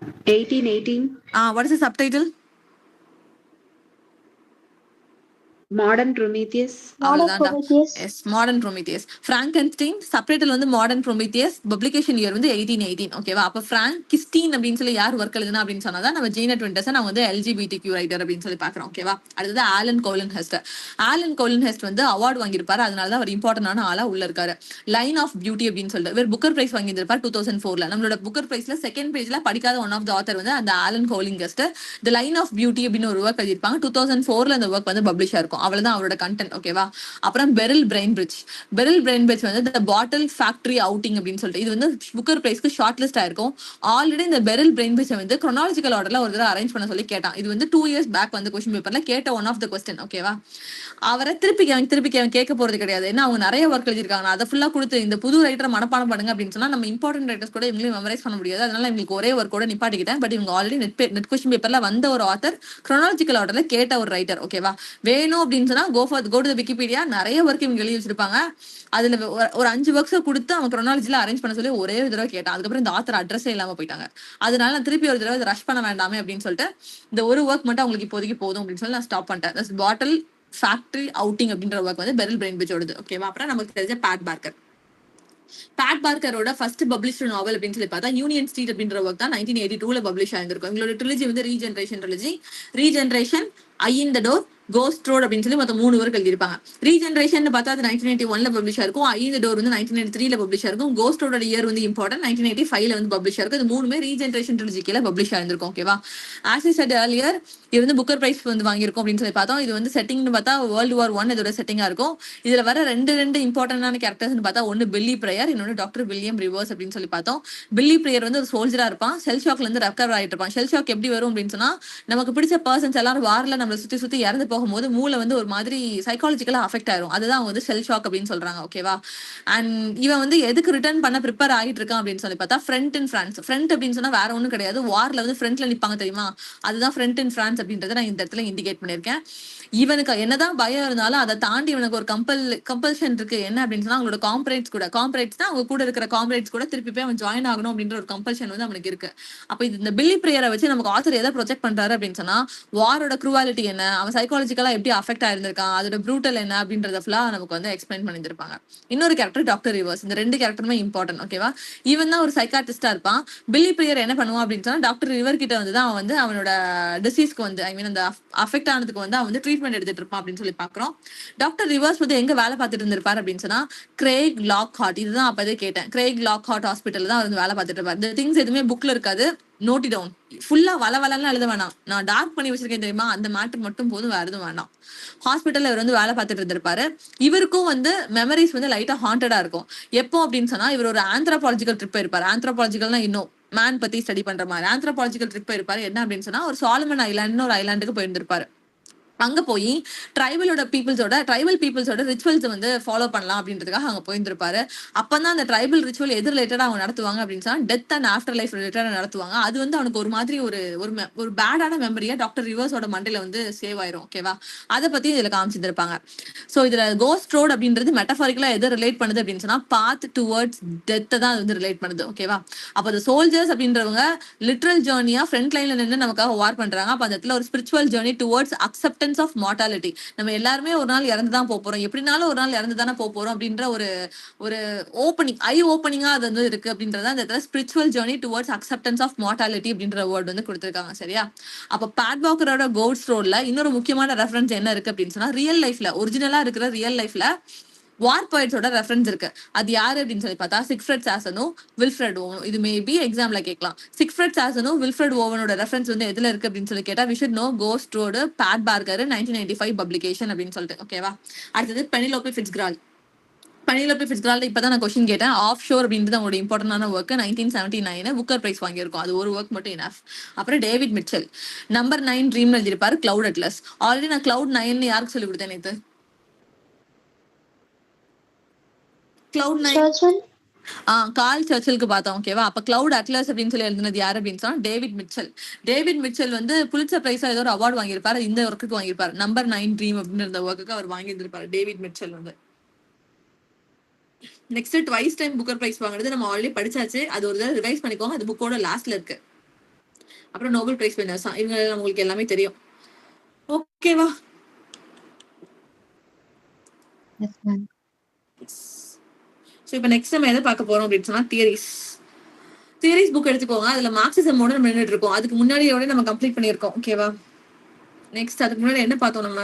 1818. What is the subtitle? Modern Prometheus. Yes, Modern Prometheus. Frankenstein subtitle வந்து Modern Prometheus. Publication year வந்து 1818. ஓகேவா. அப்ப Frankenstein அப்படின்னு சொல்லி யார் ஒர்க் எழுதுனா அப்படின்னு சொன்னாதான் நம்ம ஜெனட் விண்டர்சன் அவங்க வந்து LGBTQ ரைட்டர் அப்படின்னு சொல்லி பாக்குறோம். ஓகேவா. அடுத்தது ஆலன் கோலின் ஹெஸ்ட். ஆலன் கோலின் ஹெஸ்ட் வந்து அவார்டு வாங்கியிருப்பாரு. அதனாலதான் அவர் இம்பார்ட்டன்டான ஆளா உள்ள இருக்காரு. லைன் ஆஃப் பியூட்டி அப்படின்னு சொல்லிட்டு இவர் புக்கர் பிரைஸ் வாங்கியிருப்பார் 2004ல. நம்மளோட புக்கர் பிரைஸ்ல செகண்ட் பேஜ்ல படிக்காத ஒன் ஆஃப் த ஆத்தர் வந்து அந்த Alan Hollinghurst. The line of beauty அப்படின்னு ஒரு ஒர்க் எழுதியிருப்பாங்க. 2004ல அந்த ஒர்க் வந்து பப்ளிஷ் ஆயிருக்கும். இருக்கும். அவ்வளவுதான் அவரோட கண்டென்ட். ஓகேவா? அப்புறம் Beryl Bainbridge. Beryl Bainbridge வந்து த பாட்டில் ஃபேக்டரி அவுட்டிங் அப்படின்னு சொல்லிட்டு இது வந்து புக்கர் பிரைஸ்க்கு ஷார்ட் லிஸ்ட் ஆயிருக்கும். ஆல்ரெடி இந்த பெரில் பிரெயின் பிரிட்ஜ் வந்து chronological ஆர்டர்ல ஒரு தடவை அரேஞ்ச் பண்ண சொல்லி கேட்டான். இது வந்து 2 years பேக் வந்து கொஸ்டின் பேப்பர்ல கேட்ட ஒன் ஆஃப் த கொஸ்டின். ஓகேவா? அவரை திருப்பி கேட்க போறது கிடையாது. ஏன்னா அவங்க நிறைய ஒர்க் எழுதிருக்காங்க. அதை ஃபுல்லா கொடுத்து இந்த புது ரைட்டரை மனப்பாடம் பண்ணுங்க அப்படின்னு சொன்னா நம்ம இம்பார்ட்டன்ட் ரைட்டர்ஸ் கூட இவங்களையும் மெமரைஸ் பண்ண முடியாது. அதனால இவங்களுக்கு ஒரே ஒர்க் கூட நிப்பாட்டிக்கிட்டேன். பட் இவங்க ஆல்ரெடி நெட் கொஸ்டின் பேப்பர்ல வந்த ஒரு ஆத்தர், chronological ஆர்டர்ல கேட்ட ஒரு ரைட்டர். ஓகேவா? வேணும் அப்படின்னு சொன்னா கோ டு விக்கிபீடியா. நிறைய ஒர்க் இவங்க எழுதி வச்சிருப்பாங்க. அதுல ஒரு 5 ஒர்க்ஸை கொடுத்து அவன் chronologyல அரேஞ்ச் பண்ண சொல்லி ஒரே ஒரு தடவை கேட்டான். அதுக்கப்புறம் இந்த ஆத்தர் அட்ரஸே இல்லாம போயிட்டாங்க. அதனால நான் திருப்பி ஒரு தடவை ரஷ் பண்ண வேண்டாமே அப்படின்னு சொல்லிட்டு இந்த ஒரு ஒர்க் மட்டும் அவங்களுக்கு இப்போதைக்கு போதும் அப்படின்னு சொல்லி நான் ஸ்டாப் பண்ணிட்டேன். பாட்டில் ஃபேக்டரி அவுட்டிங் அப்படின்ற ஒர்க் வந்து பெரில் பிரெயின் பிரிட்ஜோடது. ஓகேவா? அப்புறம் நமக்கு தெரிஞ்ச பேட் பார்க்கர். பேட் பார்க்கரோட ஃபர்ஸ்ட் பப்ளிஷ்டு நாவல் அப்படின்னு சொல்லி பார்த்தா யூனியன் ஸ்ட்ரீட் அப்படின்ற ஒர்க் தான் 1982ல பப்ளிஷ் ஆயிருக்கும். எங்களோட ட்ரிலஜி வந்து regeneration, eye in the door, ghost road அப்படின்னு சொல்லி மொத்தம் 3 ஒர்க் எழுதிருப்பாங்க. ரீஜென்ரேஷன் பார்த்தா அது 1981ல பப்ளிஷ் ஆயிருக்கும். ஐ இன் த டோர் வந்து 1983ல பப்ளிஷ் ஆயிருக்கும். கோஸ்ட் ரோட இயர் வந்து இம்பார்ட்டன்ட், 1985ல வந்து பப்ளிஷ் ஆயிருக்கும். இது மூணுமே ரீஜென்ரேஷன் ட்ரிலஜில பப்ளிஷ் ஆயிருக்கும். ஓகேவா? ஆஸ் ஐ செட் earlier இது வந்து புக்கர் பிரைஸ் வந்து வாங்கியிருக்கும் அப்படின்னு சொல்லி பார்த்தோம். இது வந்து செட்டிங்னு பார்த்தா World War I இதோட செட்டிங்கா இருக்கும். இதுல வர ரெண்டு இம்பார்ட்டன்டான கேரக்டர்ஸ்னு பார்த்தா ஒன்னு பில்லி பிரேயர், இன்னொன்னு டாக்டர் வில்லியம் ரிவர்ஸ் அப்படின்னு சொல்லி பார்த்தோம். பில்லி பிரேயர் வந்து ஒரு சோல்ஜரா இருப்பான். ஷெல் ஷாக்ல இருந்து ரெக்கவர் ஆயிட்டு இருப்பான். ஷெல் ஷாக் எப்படி வரும் அப்படின்னு சொன்னா நமக்கு பிடிச்ச பர்சன்ஸ் எல்லாரும் வார்ல நம்மளை சுத்தி இறந்து போகும்போது மூளை வந்து ஒரு மாதிரி சைக்காலஜிக்கலா அஃபெக்ட் ஆயிரும். அதுதான் அவங்க வந்து ஷெல் ஷாக் அப்படின்னு சொல்றாங்க. ஓகேவா? அண்ட் இவன் வந்து எதுக்கு ரிட்டர்ன் பண்ண ப்ரிப்பேர் ஆகிட்டு இருக்கான் அப்படின்னு சொல்லி பார்த்தா ஃப்ரண்ட் இன் பிரான்ஸ். ஃப்ரண்ட் அப்படின்னு சொன்னா வேற ஒன்றும் கிடையாது. வார்ல வந்து ஃப்ரண்ட்ல நிப்பாங்க தெரியுமா? அதுதான் ஃப்ரண்ட் இன் பிரான்ஸ் அப்படின்றத நான் இந்த இடத்துல இண்டிகேட் பண்ணியிருக்கேன். இவனுக்கு என்னதான் பயம் இருந்தாலும் அதை தாண்டி இவனுக்கு ஒரு கம்பல்ஷன் இருக்கு. என்ன அப்படின்னு சொன்னா அவங்களோட காம்பரேட்ஸ் தான் அவங்க கூட இருக்கிற காம்பரேட்ஸ் கூட திருப்பி போய் அவன் ஜாயின் ஆகணும் அப்படின்ற ஒரு கம்பல்ஷன் வந்து அவனுக்கு இருக்கு. அப்ப இந்த பில்லி பிரேயரை வச்சு நமக்கு ஆத்தர் எதை ப்ரொஜெக்ட் பண்றாரு அப்படின்னு சொன்னா வாரோட க்ரூவாலிட்டி என்ன, அவன் சைக்காலஜிக்கலா எப்படி அஃபெக்ட் ஆயிருந்திருக்கான், அதோட ப்ரூட்டல் என்ன அப்படின்றத ஃபுல்லா நமக்கு வந்து எக்ஸ்பிளைன் பண்ணியிருப்பாங்க. இன்னொரு கேரக்டர் டாக்டர் ரிவர்ஸ். இந்த 2 கேரக்டருமே இம்பார்ட்டன்ட். ஓகேவா? இவன் தான் ஒரு சைக்காட்டிஸ்டா இருப்பான். பில்லி பிரேயர் என்ன பண்ணுவான் அப்படின்னு சொன்னா டாக்டர் ரிவர் கிட்ட வந்து தான் அவன் வந்து அவனோட டிசீஸ்க்கு வந்து ஐ மீன் அந்த அஃபெக்ட் ஆனதுக்கு வந்து அவன் வந்து ட்ரீட்மெண்ட் எடுத்துட்டு இருப்பான் அப்படின்னு சொல்லி பாக்குறோம். டாக்டர் ரிவர்ஸ் வந்து எங்க வேலை பார்த்துட்டு இருந்திருப்பாரு அப்படின்னு சொன்னா கிரேக் லாக்ஹார்ட். இதுதான் அப்பதே கேட்டேன். கிரேக் லாக்ஹார்ட் ஹாஸ்பிட்டல் தான் வந்து வேலை பார்த்துட்டு இருப்பாரு. இந்த திங்ஸ் எதுவுமே புக்ல இருக்காது. Note it down. ஃபுல்லா வளவலன்னு எழுத வேணாம். நான் டார்க் பண்ணி வச்சிருக்கேன் தெரியுமா? அந்த மேட்டர் மட்டும் போதும், வேற எதுவும் வேண்டாம். ஹாஸ்பிட்டல்ல இவர் வந்து வேலை பார்த்துட்டு இருந்திருப்பாரு. இவருக்கும் வந்து மெமரிஸ் வந்து லைட்டா ஹாண்டடா இருக்கும். எப்போ அப்படின்னு சொன்னா இவர் ஒரு ஆந்த்ரோபாலஜிக்கல் ட்ரிப் போயிருப்பாரு. ஆந்த்ரோபாலஜிக்கல்னா இன்னும் மேன் பத்தி ஸ்டடி பண்ற மாதிரி ஆந்த்ரோபாலஜிக்கல் ட்ரிப் போயிருப்பாரு. என்ன அப்படின்னு சொன்னா ஒரு சாலமன் ஐலாண்ட்னு ஒரு ஐலாண்டுக்கு போயிருந்திருப்பாரு. அங்க போய் ட்ரைபல் பீப்புள்ஸோட ரிச்சுவல்ஸ் வந்து ஃபாலோ பண்ணலாம் அப்படின்றதுக்காக அங்க போயிருந்திருப்பாரு. அப்பதான் அந்த ட்ரைபல் ரிச்சுவல் எது ரிலேட்டடா அவங்க நடத்துவாங்க அப்படின்னு சொன்னா டெத் அண்ட் ஆஃப்டர் லைஃப் ரிலேட்டடா நடத்துவாங்க. அது வந்து அவனுக்கு ஒரு மாதிரி ஒரு பேடான மெமரியா டாக்டர் ரிவர்ஸோட மண்டையில வந்து சேவ் ஆயிரும். ஓகேவா? அதை பத்தி இதுல காமிச்சிருப்பாங்க. சோ இதுல கோஸ்ட் ரோட் அப்படின்றது மெட்டபாரிக்கலா எதை ரிலேட் பண்ணுது அப்படின்னு சொன்னா பாத் டுவர்ட்ஸ் டெத்தை தான் அது வந்து ரிலேட் பண்ணுது. ஓகேவா? அப்ப அந்த சோல்ஜர்ஸ் அப்படின்றவங்க லிட்ரல் ஜேர்னியா ஃப்ரண்ட் லைன்ல நின்று நமக்காக வார் பண்றாங்க. அப்ப அந்த இடத்துல ஒரு spiritual journey towards acceptance of mortality. நம்ம எல்லாருமே ஒரு நாள் இறந்துதான் போறோம், எப்படினாலும் ஒரு நாள் இறந்துதானே போறோம் அப்படின்ற ஒரு ஓப்பனிங்கா அது வந்து இருக்கு அப்படின்றத அந்த இடத்துல spiritual journey towards acceptance of mortality அப்படின்ற வேர்ட் வந்து கொடுத்திருக்காங்க. சரியா? அப்ப பேட் வாக்கரோட கோஸ்ட் ரோட்ல இன்னொரு முக்கியமான ரெஃபரன்ஸ் என்ன இருக்கு அப்படின்னு சொன்னா ரியல் லைஃப்ல ஒரிஜினலா இருக்கிற ரியல் லைஃப்ல வார் பாய்ட்ஸோட ரெஃபரன்ஸ் இருக்கு. அது யாரு அப்படின்னு சொல்லி பார்த்தா சிக்ஃப்ரெட் சாசனும் வில்ஃப்ரெட் ஓவனும். இது மேபி எக்ஸாம்ல கேட்கலாம். சிக்ஃப்ரெட் சாசனும் வில்ஃப்ரெட் ஓவனோட ரெஃபரன்ஸ் வந்து எதுல இருக்கு அப்படின்னு சொல்லி கேட்டா we should know ghost road Pat Barker 1995 publication அப்படின்னு சொல்லிட்டு. ஓகேவா? அடுத்தது பெனிலோபி ஃபிட்ஸ்கிரால். இப்பதான் நான் கொஸ்டின் கேட்டேன். ஆஃப் ஷோர் அப்படின்றது அவங்களோட இம்பார்ட்டன்டான ஒர்க். 1979 Booker price வாங்கியிருக்கும். அது ஒரு ஒர்க் மட்டும் இனஃப். அப்புறம் டேவிட் மிச்சல் நம்பர் 9 ட்ரீம் எழுதியிருப்பாரு. Cloud atlas. ஆல்ரெடி நான் கிளவுட் 9 யாருக்கு சொல்லி கொடுத்தேன் நேத்து? கிளவுட் 9 கால் சர்ச்சிலுக்கு பார்த்தோம். ஓகேவா? அப்ப கிளவுட் அட்லஸ் அப்படின்னு சொல்லி எழுதுனது யாரு அப்படின்னு சொன்னா டேவிட் மிச்சல் வந்து புலிட்சர் பிரைஸா ஏதோ ஒரு அவார்டு வாங்கியிருப்பாரு. இந்த ஒர்க்குக்கு வாங்கியிருப்பாரு. நம்பர் 9 ட்ரீம் அப்படின்ற ஒர்க்குக்கு அவர் வாங்கியிருந்திருப்பாரு டேவிட் மிச்சல் வந்து. Next twice time Booker prize வாங்குறது நம்ம ஆல்ரெடி படிச்சாச்சு. அது ஒரு தடவை ரிவைஸ் பண்ணிக்கோங்க. அது புக்கோட லாஸ்ட்ல இருக்கு. அப்புறம் நோபல் பிரைஸ் வின்னர்ஸ் இவங்க உங்களுக்கு எல்லாமே தெரியும். ஓகேவா? Yes, ma'am. ஸோ இப்போ நெக்ஸ்ட் நம்ம எதை பார்க்க போறோம் அப்படின்னு சொன்னா தியரிஸ் புக் எடுத்துக்கோங்க. அதுல மார்க்சிசமோட நம்ம நின்றுட்டு இருக்கோம். அதுக்கு முன்னாடியோட நம்ம கம்ப்ளீட் பண்ணியிருக்கோம். ஓகேவா? நெக்ஸ்ட் அதுக்கு முன்னாடி என்ன பார்த்தோம்? நம்ம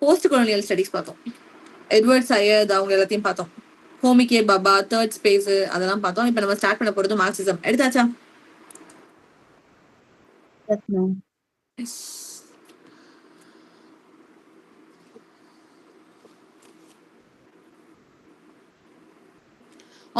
போஸ்ட் கொலோனியல் ஸ்டடிஸ் பார்த்தோம். எட்வர்ட் சையத் அவங்க எல்லாத்தையும் பார்த்தோம். Homi K Baba, third space அதெல்லாம் பார்த்தோம். இப்போ நம்ம ஸ்டார்ட் பண்ண போறது மார்க்சிசம். எடுத்தாச்சா? Yes, ma'am.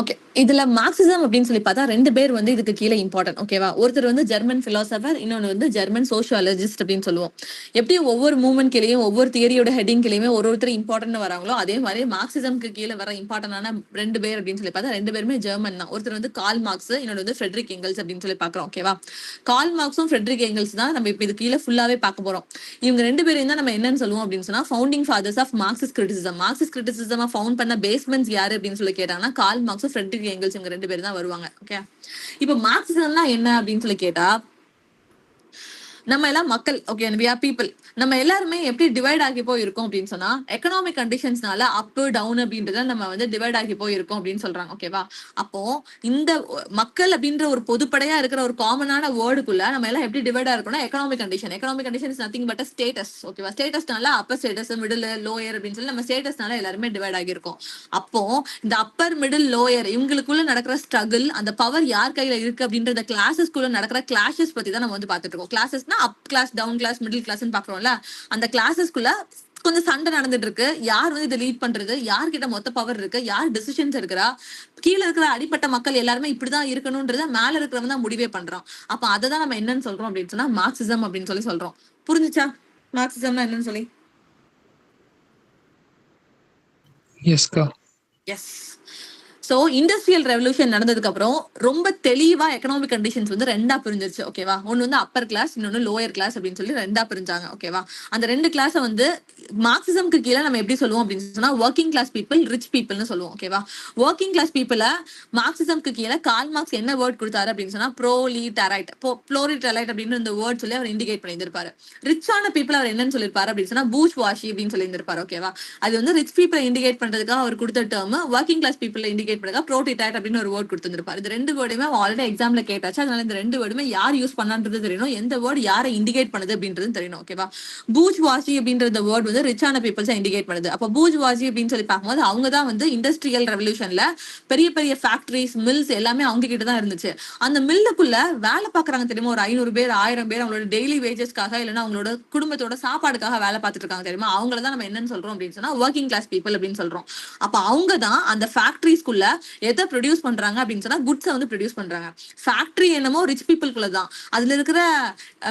ஓகே, இதுல மார்க்சிசம் அப்படின்னு சொல்லி பார்த்தா ரெண்டு பேர் வந்து இதுக்கு கீழே இம்பார்ட்டன்ட். ஓகேவா, ஒருத்தர் வந்து ஜெர்மன் பிலாசபர், இன்னொன்று வந்து ஜெர்மன் சோஷியாலஜிஸ்ட் அப்படின்னு சொல்லுவோம். எப்படி ஒவ்வொரு மூவ்மெண்ட் கீழேயும் ஒவ்வொரு தியரியோட ஹெட்டிங் கீழேயுமே ஒருத்தர் இம்பார்ட்டன்ட் வராங்களோ, அதே மாதிரி மார்க்சிசம்க்கு கீழே வர இம்பார்ட்டன்டான ரெண்டு பேர் அப்படின்னு சொல்லி பார்த்தா ரெண்டு பேருமே ஜெர்மன் தான். ஒருத்தர் வந்து கால் மார்க்ஸ், இன்னொன்று வந்து ஃப்ரெட்ரிக் எங்கல்ஸ் அப்படின்னு சொல்லி பார்க்குறோம். ஓகேவா, கால் மார்க்ஸும் ஃப்ரெட்ரிக் எங்கல்ஸ் தான் நம்ம இப்போ இது கீழே ஃபுல்லாவே பார்க்க போறோம். இவங்க ரெண்டு பேரையும் தான் நம்ம என்னன்னு சொல்லுவோம் அப்படின்னு சொன்னா founding fathers of Marxist criticism. Marxist criticism found பண்ண பேஸ்மெண்ட்ஸ் யாரு அப்படின்னு சொல்லி கேட்டாங்கன்னா கால் மார்க்ஸ், ஃப்ரெட்ரிக் எங்கல்ஸ், இவங்க ரெண்டு பேரும் தான் வருவாங்க. ஓகே, இப்போ மார்க்சிசம்னா என்ன அப்படின்னு சொல்லி கேட்டா, நம்ம எல்லாம் மக்கள், ஓகே, we are people. நம்ம எல்லாருமே எப்படி டிவைட் ஆகி போயிருக்கோம் அப்படின்னு சொன்னா எக்கனாமிக் கண்டிஷன்ஸ்னால அப் டவுன் அப்படின்றத நம்ம வந்து டிவைட் ஆகி போயிருக்கோம் அப்படின்னு சொல்றாங்க. ஓகேவா, அப்போ இந்த மக்கள் அப்படின்ற ஒரு பொதுப்படையா இருக்கிற ஒரு காமனான வேர்டுக்குள்ள நம்ம எல்லாம் எப்படி டிவைடா இருக்கோம்னா economic condition. Economic condition is nothing but status. ஓகேவா, ஸ்டேட்டஸ்னால அப்பர் ஸ்டேட்டஸ், மிடில், லோயர் அப்படின்னு சொல்லி நம்ம ஸ்டேட்டஸ்னால எல்லாருமே டிவைட் ஆகியிருக்கோம். அப்போ இந்த அப்பர், மிடில், லோயர் இவங்களுக்குள்ள நடக்கிற ஸ்ட்ரகிள், அந்த பவர் யார் கையில இருக்கு அப்படின்ற கிளாஸஸ்குள்ள நடக்கிற கிளாஷஸ் பத்தி தான் நம்ம வந்து பாத்துட்டு இருக்கோம். கிளாஸஸ்னா up class, down class, middle class பாக்குறோம்ல, அந்த கிளாஸஸ்குள்ள கொஞ்சம் சண்டை நடந்துட்டு இருக்கு. யார் வந்து இதை லீட் பண்றது, யார்கிட்ட மொத்த பவர் இருக்கு, யார் டிசிஷன்ஸ் இருக்கிறா, கீழே இருக்கிற அடிப்பட்ட மக்கள் எல்லாருமே இப்படிதான் இருக்கணும்ன்றத மேல இருக்கிறவங்க தான் முடிவே பண்றோம். அப்ப அதை தான் நம்ம என்னன்னு சொல்றோம் அப்படின்னு சொன்னா மார்க்சிசம் அப்படின்னு சொல்லி சொல்றோம். புரிஞ்சுச்சா மார்க்சிசம்னா என்னன்னு சொல்லி? எஸ்கா. எஸ். ஸோ இண்டஸ்ட்ரியல் ரெவல்யூஷன் நடந்ததுக்கு அப்புறம் ரொம்ப தெளிவா எக்கனாமிக் கண்டிஷன்ஸ் வந்து ரெண்டா பிரிஞ்சிருச்சு. ஓகேவா, ஒன்னு வந்து அப்பர் கிளாஸ், இன்னொன்னு லோயர் கிளாஸ் அப்படின்னு சொல்லி ரெண்டா பிரிஞ்சாங்க. ஓகேவா, அந்த ரெண்டு கிளாஸை வந்து மார்க்சிசம்க்கு கீழே நம்ம எப்படி சொல்லுவோம் அப்படின்னு சொன்னா ஒர்க்கிங் கிளாஸ் பீப்புள், ரிச் பீப்புள்னு சொல்லுவோம். ஓகேவா, ஒர்க்கிங் கிளாஸ் பீப்புள மார்க்சிசம்க்கு கீழே கால் மார்க்ஸ் என்ன வேர்ட் கொடுத்தாரு அப்படின்னு சொன்னா ப்ரோலிட்டரைட். ப்ரோலிட்டரைட் அப்படின்னு இந்த வேர்ட் சொல்லி அவர் இண்டிகேட் பண்ணியிருப்பாரு. ரிச்சான பீப்புள் அவர் என்னன்னு சொல்லியிருப்பாரு அப்படின்னு சொன்னா பூர்ஜ்வாஷி அப்படின்னு சொல்லி இருந்திருப்பாரு. ஓகேவா, அது வந்து ரிச் பீப்புளை இண்டிகேட் பண்றதுக்காக அவர் கொடுத்த டேர்ம். ஒர்க்கிங் கிளாஸ் பீப்புளை இண்டிகேட் ப்ரோலிட்டரைட் அப்படின்னு ஒரு வேர்ட் கொடுத்திருப்பாரு. இது ரெண்டு வேர்டுமே ஆல்ரெடி எக்ஸாம்ல கேட்டாச்சு. அதனால இந்த ரெண்டு வேர்டுமே யார் யூஸ் பண்ணான்றது தெரியணும், எந்த வேர்டு யாரை இண்டிகேட் பண்ணுது அப்படின்றது தெரியணும். ஓகேவா, பூர்ஜ்வாஷி அப்படின்ற வேர்ட் வந்து ரிச்சான பீப்புள்ஸ் இண்டிகேட் பண்ணுது. அப்போ பூர்ஜ்வாஷி அப்படின்னு சொல்லி பார்க்கும்போது அவங்க தான் வந்து இண்டஸ்ட்ரியல் ரெவல்யூஷன்ல பெரிய பெரிய ஃபேக்டரிஸ், மில்ஸ் எல்லாமே அவங்க கிட்ட தான் இருந்துச்சு. அந்த மில்லுக்குள்ள வேலை பாக்குறாங்க தெரியுமா, ஒரு 500 பேர், 1000 பேர் அவங்களோட டெய்லி வேஜஸ்க்காக இல்லைன்னா அவங்களோட குடும்பத்தோட சாப்பாடுக்காக வேலை பார்த்துட்டு இருக்காங்க தெரியுமா, அவங்கள தான் நம்ம என்னன்னு சொல்றோம் அப்படின்னு சொன்னா ஒர்க்கிங் கிளாஸ் பீப்புள் அப்படின்னு சொல்றோம். அப்ப அவங்க தான் அந்த ஃபேக்டரிஸ்குள்ள எதை ப்ரொடியூஸ் பண்றாங்க அப்படின்னு சொன்னா குட்ஸை வந்து ப்ரொடியூஸ் பண்றாங்க. ஃபேக்டரி என்னமோ ரிச் பீப்புள்குள்ள தான், அதுல இருக்கிற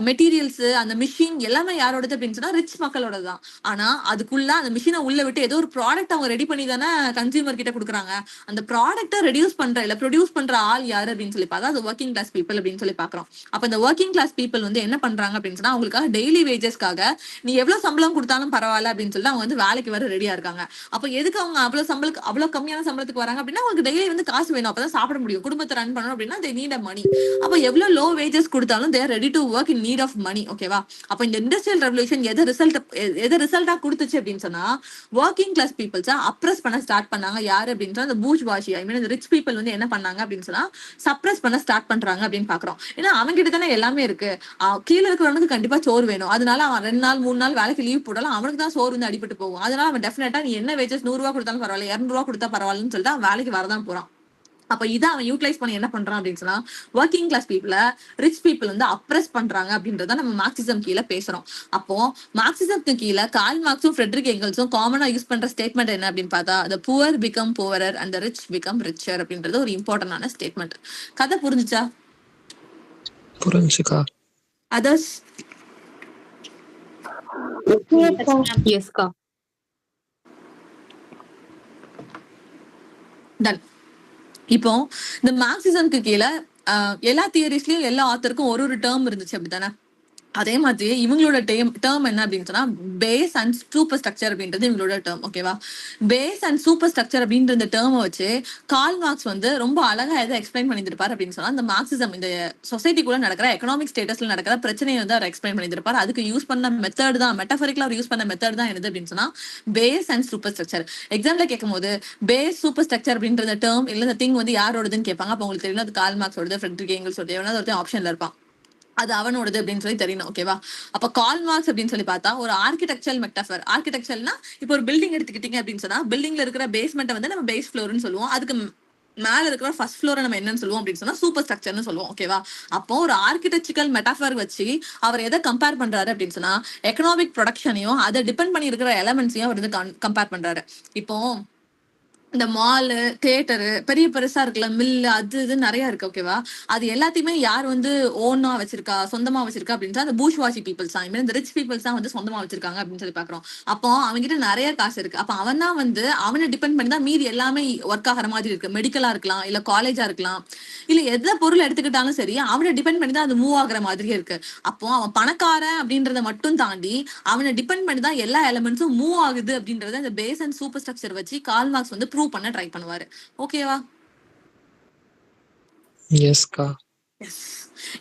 மெட்டீரியல்ஸ், அந்த மிஷின் எல்லாமே யாரோடது அப்படின்னு சொன்னா ரிச் மக்களோட தான். ஆனா அதுக்குள்ள அந்த மிஷினை உள்ள விட்டு ஏதோ ஒரு ப்ராடக்ட் அவங்க ரெடி பண்ணி தானே கன்சியூமர் கிட்ட கொடுக்குறாங்க. அந்த ப்ராடக்ட்டை ரெடியூஸ் பண்ற இல்ல ப்ரொடியூஸ் பண்ற ஆள் யாரு அப்படின்னு சொல்லி பார்த்தா அது ஒர்க்கிங் கிளாஸ் பீப்புள் அப்படின்னு சொல்லி பாக்குறோம். அப்ப இந்த ஒர்க்கிங் கிளாஸ் பீப்புள் வந்து என்ன பண்றாங்க அப்படின்னு சொன்னா அவங்களுக்காக டெய்லி வேஜஸ்க்காக நீ எவ்வளவு சம்பளம் கொடுத்தாலும் பரவாயில்ல அப்படின்னு சொல்லி அவங்க வந்து வேலைக்கு வர ரெடியா இருக்காங்க. அப்ப எதுக்கு அவங்க அவ்வளவு கம்மியான சம்பளத்துக்கு வராங்க அப்படின்னா அவங்களுக்கு டெய்லி வந்து காசு வேணும், அப்பதான் சாப்பிட முடியும், குடும்பத்தை ரன் பண்ணணும் அப்படின்னா they need a money. அப்ப எவ்வளவு லோ வேஜஸ் கொடுத்தாலும் they are ready to work in need of money. ஓகேவா, அப்ப இந்த இண்டஸ்ட்ரியல் ரெவல்யூஷன் எதை ரிசல்ட்டா கொடுத்துச்சு அப்படின்னு சொன்னா ஒர்க்கிங் கிளாஸ் பீப்புள்ஸ் அப்ரஸ் பண்ண ஸ்டார்ட் பண்ணாங்க. யாரு அப்படின்னு சொன்னா பூர்ஜ்வாஷி, ஐ மீன் ரிச் பீப்புள் வந்து என்ன பண்ணாங்க அப்படின்னு சொன்னா சப்ரஸ் பண்ண ஸ்டார்ட் பண்றாங்க அப்படின்னு பாக்குறோம். ஏன்னா அவங்க கிட்ட தானே எல்லாமே இருக்கு. கீழே இருக்கிறவனுக்கு கண்டிப்பா சோறு வேணும், அதனால அவன் 2 நாள் 3 நாள் வேலைக்கு லீவ் போடலாம், அவனுக்கு தான் சோறு வந்து அடிபட்டு போகும். அதனால அவன் டெஃபினட்டா நீ என்ன வேஜஸ் 100 ரூபா கொடுத்தாலும் பரவாயில்ல, 200 ரூபா கொடுத்தா பரவாயில்லன்னு சொல்லிட்டு அவன் வேலைக்கு வரதான் போறான். அப்ப இதை அவன் யூட்டிலைஸ் பண்ணி என்ன பண்றான் அப்படின்னு சொன்னா ஒர்க்கிங் கிளாஸ் பீப்புள ரிச் பீப்புள் வந்து அப்ரஸ் பண்றாங்க அப்படின்றத நம்ம மார்க்சிசம் கீழே பேசுறோம். அப்போ மார்க்சிசம்க்கு கீழே கால் மார்க்ஸும் ஃப்ரெட்ரிக் எங்கல்ஸும் காமனா யூஸ் பண்ற ஸ்டேட்மெண்ட் என்ன அப்படின்னு பார்த்தா the poor become poorer and the rich become richer அப்படின்றது ஒரு இம்பார்ட்டன்டான ஸ்டேட்மெண்ட். கதை புரிஞ்சுச்சா? புரிஞ்சுக்கா. அதர்ஸ்? எஸ்கா. டன். இப்போ இந்த மார்க்சிசம்க்கு கீழே எல்லா தியரிஸ்லயும் எல்லா ஆத்தருக்கும் ஒரு டேர்ம் இருந்துச்சு அப்படித்தானே? அதே மாதிரி இவங்களோட டேர்ம் என்ன அப்படின்னு சொன்னா பேஸ் அண்ட் சூப்பர் ஸ்ட்ரக்சர் அப்படின்றது இவங்களோட டேர்ம். ஓகேவா, பேஸ் அண்ட் சூப்பர் ஸ்ட்ரக்சர் அப்படின்ற இந்த டேர்மை வச்சு கால் மார்க்ஸ் வந்து ரொம்ப அழகா எதை எக்ஸ்பிளைன் பண்ணியிருப்பார் அப்படின்னு சொன்னா இந்த மார்க்சிசம் இந்த சொசைட்டிக்குள்ள நடக்கிற எக்கனாமிக் ஸ்டேட்டஸ்ல நடக்கிற பிரச்சனையை வந்து அவர் எக்ஸ்பிளைன் பண்ணியிருப்பார். அதுக்கு யூஸ் பண்ண மெத்தட் தான், மெட்டாஃபரிக்கலா அவர் யூஸ் பண்ண மெத்தட் தான் என்னது அப்படின்னு சொன்னா பேஸ் அண்ட் சூப்பர் ஸ்ட்ரக்சர். எக்ஸாம்ல கேட்கும் போது பேஸ் சூப்பர் ஸ்ட்ரக்சர் அப்படின்ற டேர்ம் இல்ல இந்த திங் வந்து யாரோடதுன்னு கேட்பாங்க. அப்ப உங்களுக்கு தெரியும் அது கால் மார்க்ஸோட, ஃப்ரெட்ரிக் எங்கல்ஸோட, எவனாவது ஒருத்தன் ஆப்ஷன்ல இருப்பான், அது அவனோடது அப்படின்னு சொல்லி தெரியணும். ஓகேவா, அப்ப கால் மார்க்ஸ் அப்படின்னு சொல்லி பார்த்தா ஒரு ஆர்கிடெக்சரல் மெட்டாஃபர். ஆர்கிடெக்சர்னா இப்போ ஒரு பில்டிங் எடுத்துக்கிட்டீங்க அப்படின்னு சொன்னா பில்டிங்ல இருக்கிற பேஸ்மெண்ட்டை வந்து நம்ம பேஸ் ஃப்ளோர்னு சொல்லுவோம், அதுக்கு மேல இருக்கிற ஃபர்ஸ்ட் ஃப்ளோரை நம்ம என்னன்னு சொல்லுவோம் அப்படின்னு சொன்னா சூப்பர் ஸ்ட்ரக்சர்னு சொல்லுவோம். ஓகேவா, அப்போ ஒரு ஆர்கிடெக்சரல் மெட்டாஃபர் வச்சு அவர் எதை கம்பேர் பண்றாரு அப்படின்னு சொன்னா எக்கனாமிக் ப்ரொடக்ஷனையும் அதை டிபெண்ட் பண்ணி இருக்கிற எலமெண்ட்ஸையும் அவர் வந்து கம்பேர் பண்றாரு. இப்போ இந்த மாலு, தியேட்டரு, பெரிய பெருசா இருக்குல்ல, மில்லு அது இது நிறைய இருக்கு. ஓகேவா? அது எல்லாத்தையுமே யார் வந்து ஓனா வச்சிருக்கா, சொந்தமா வச்சிருக்கா அப்படின்னு அந்த பூஷ்வாசி பீப்புள்ஸ் தான், இந்த ரிச் பீப்புள்ஸ் தான் வந்து சொந்தமா வச்சிருக்காங்க அப்படின்னு சொல்லி பாக்குறோம். அப்போ அவன்கிட்ட நிறைய காசு இருக்கு. அப்ப அவன் தான் வந்து அவனை டிபெண்ட் பண்ணி தான் மீதி எல்லாமே ஒர்க் ஆகிற மாதிரி இருக்கு. மெடிக்கலா இருக்கலாம், இல்ல காலேஜா இருக்கலாம், இல்ல எந்த பொருள் எடுத்துக்கிட்டாலும் சரி அவனை டிபெண்ட் பண்ணி தான் அது மூவ் ஆகுற மாதிரியே இருக்கு. அப்போ அவன் பணக்காரன் அப்படின்றத மட்டும் தாண்டி அவனை டிபெண்ட் பண்ணி தான் எல்லா எலிமெண்ட்ஸும் மூவ் ஆகுது அப்படின்றத இந்த பேஸ் அண்ட் சூப்பர் ஸ்ட்ரக்சர் வச்சு கார்ல் மார்க்ஸ் வந்து ப்ரூவ் பண்ண ட்ரை பண்ணுவாரு. ஓகேவா? Yes, ka.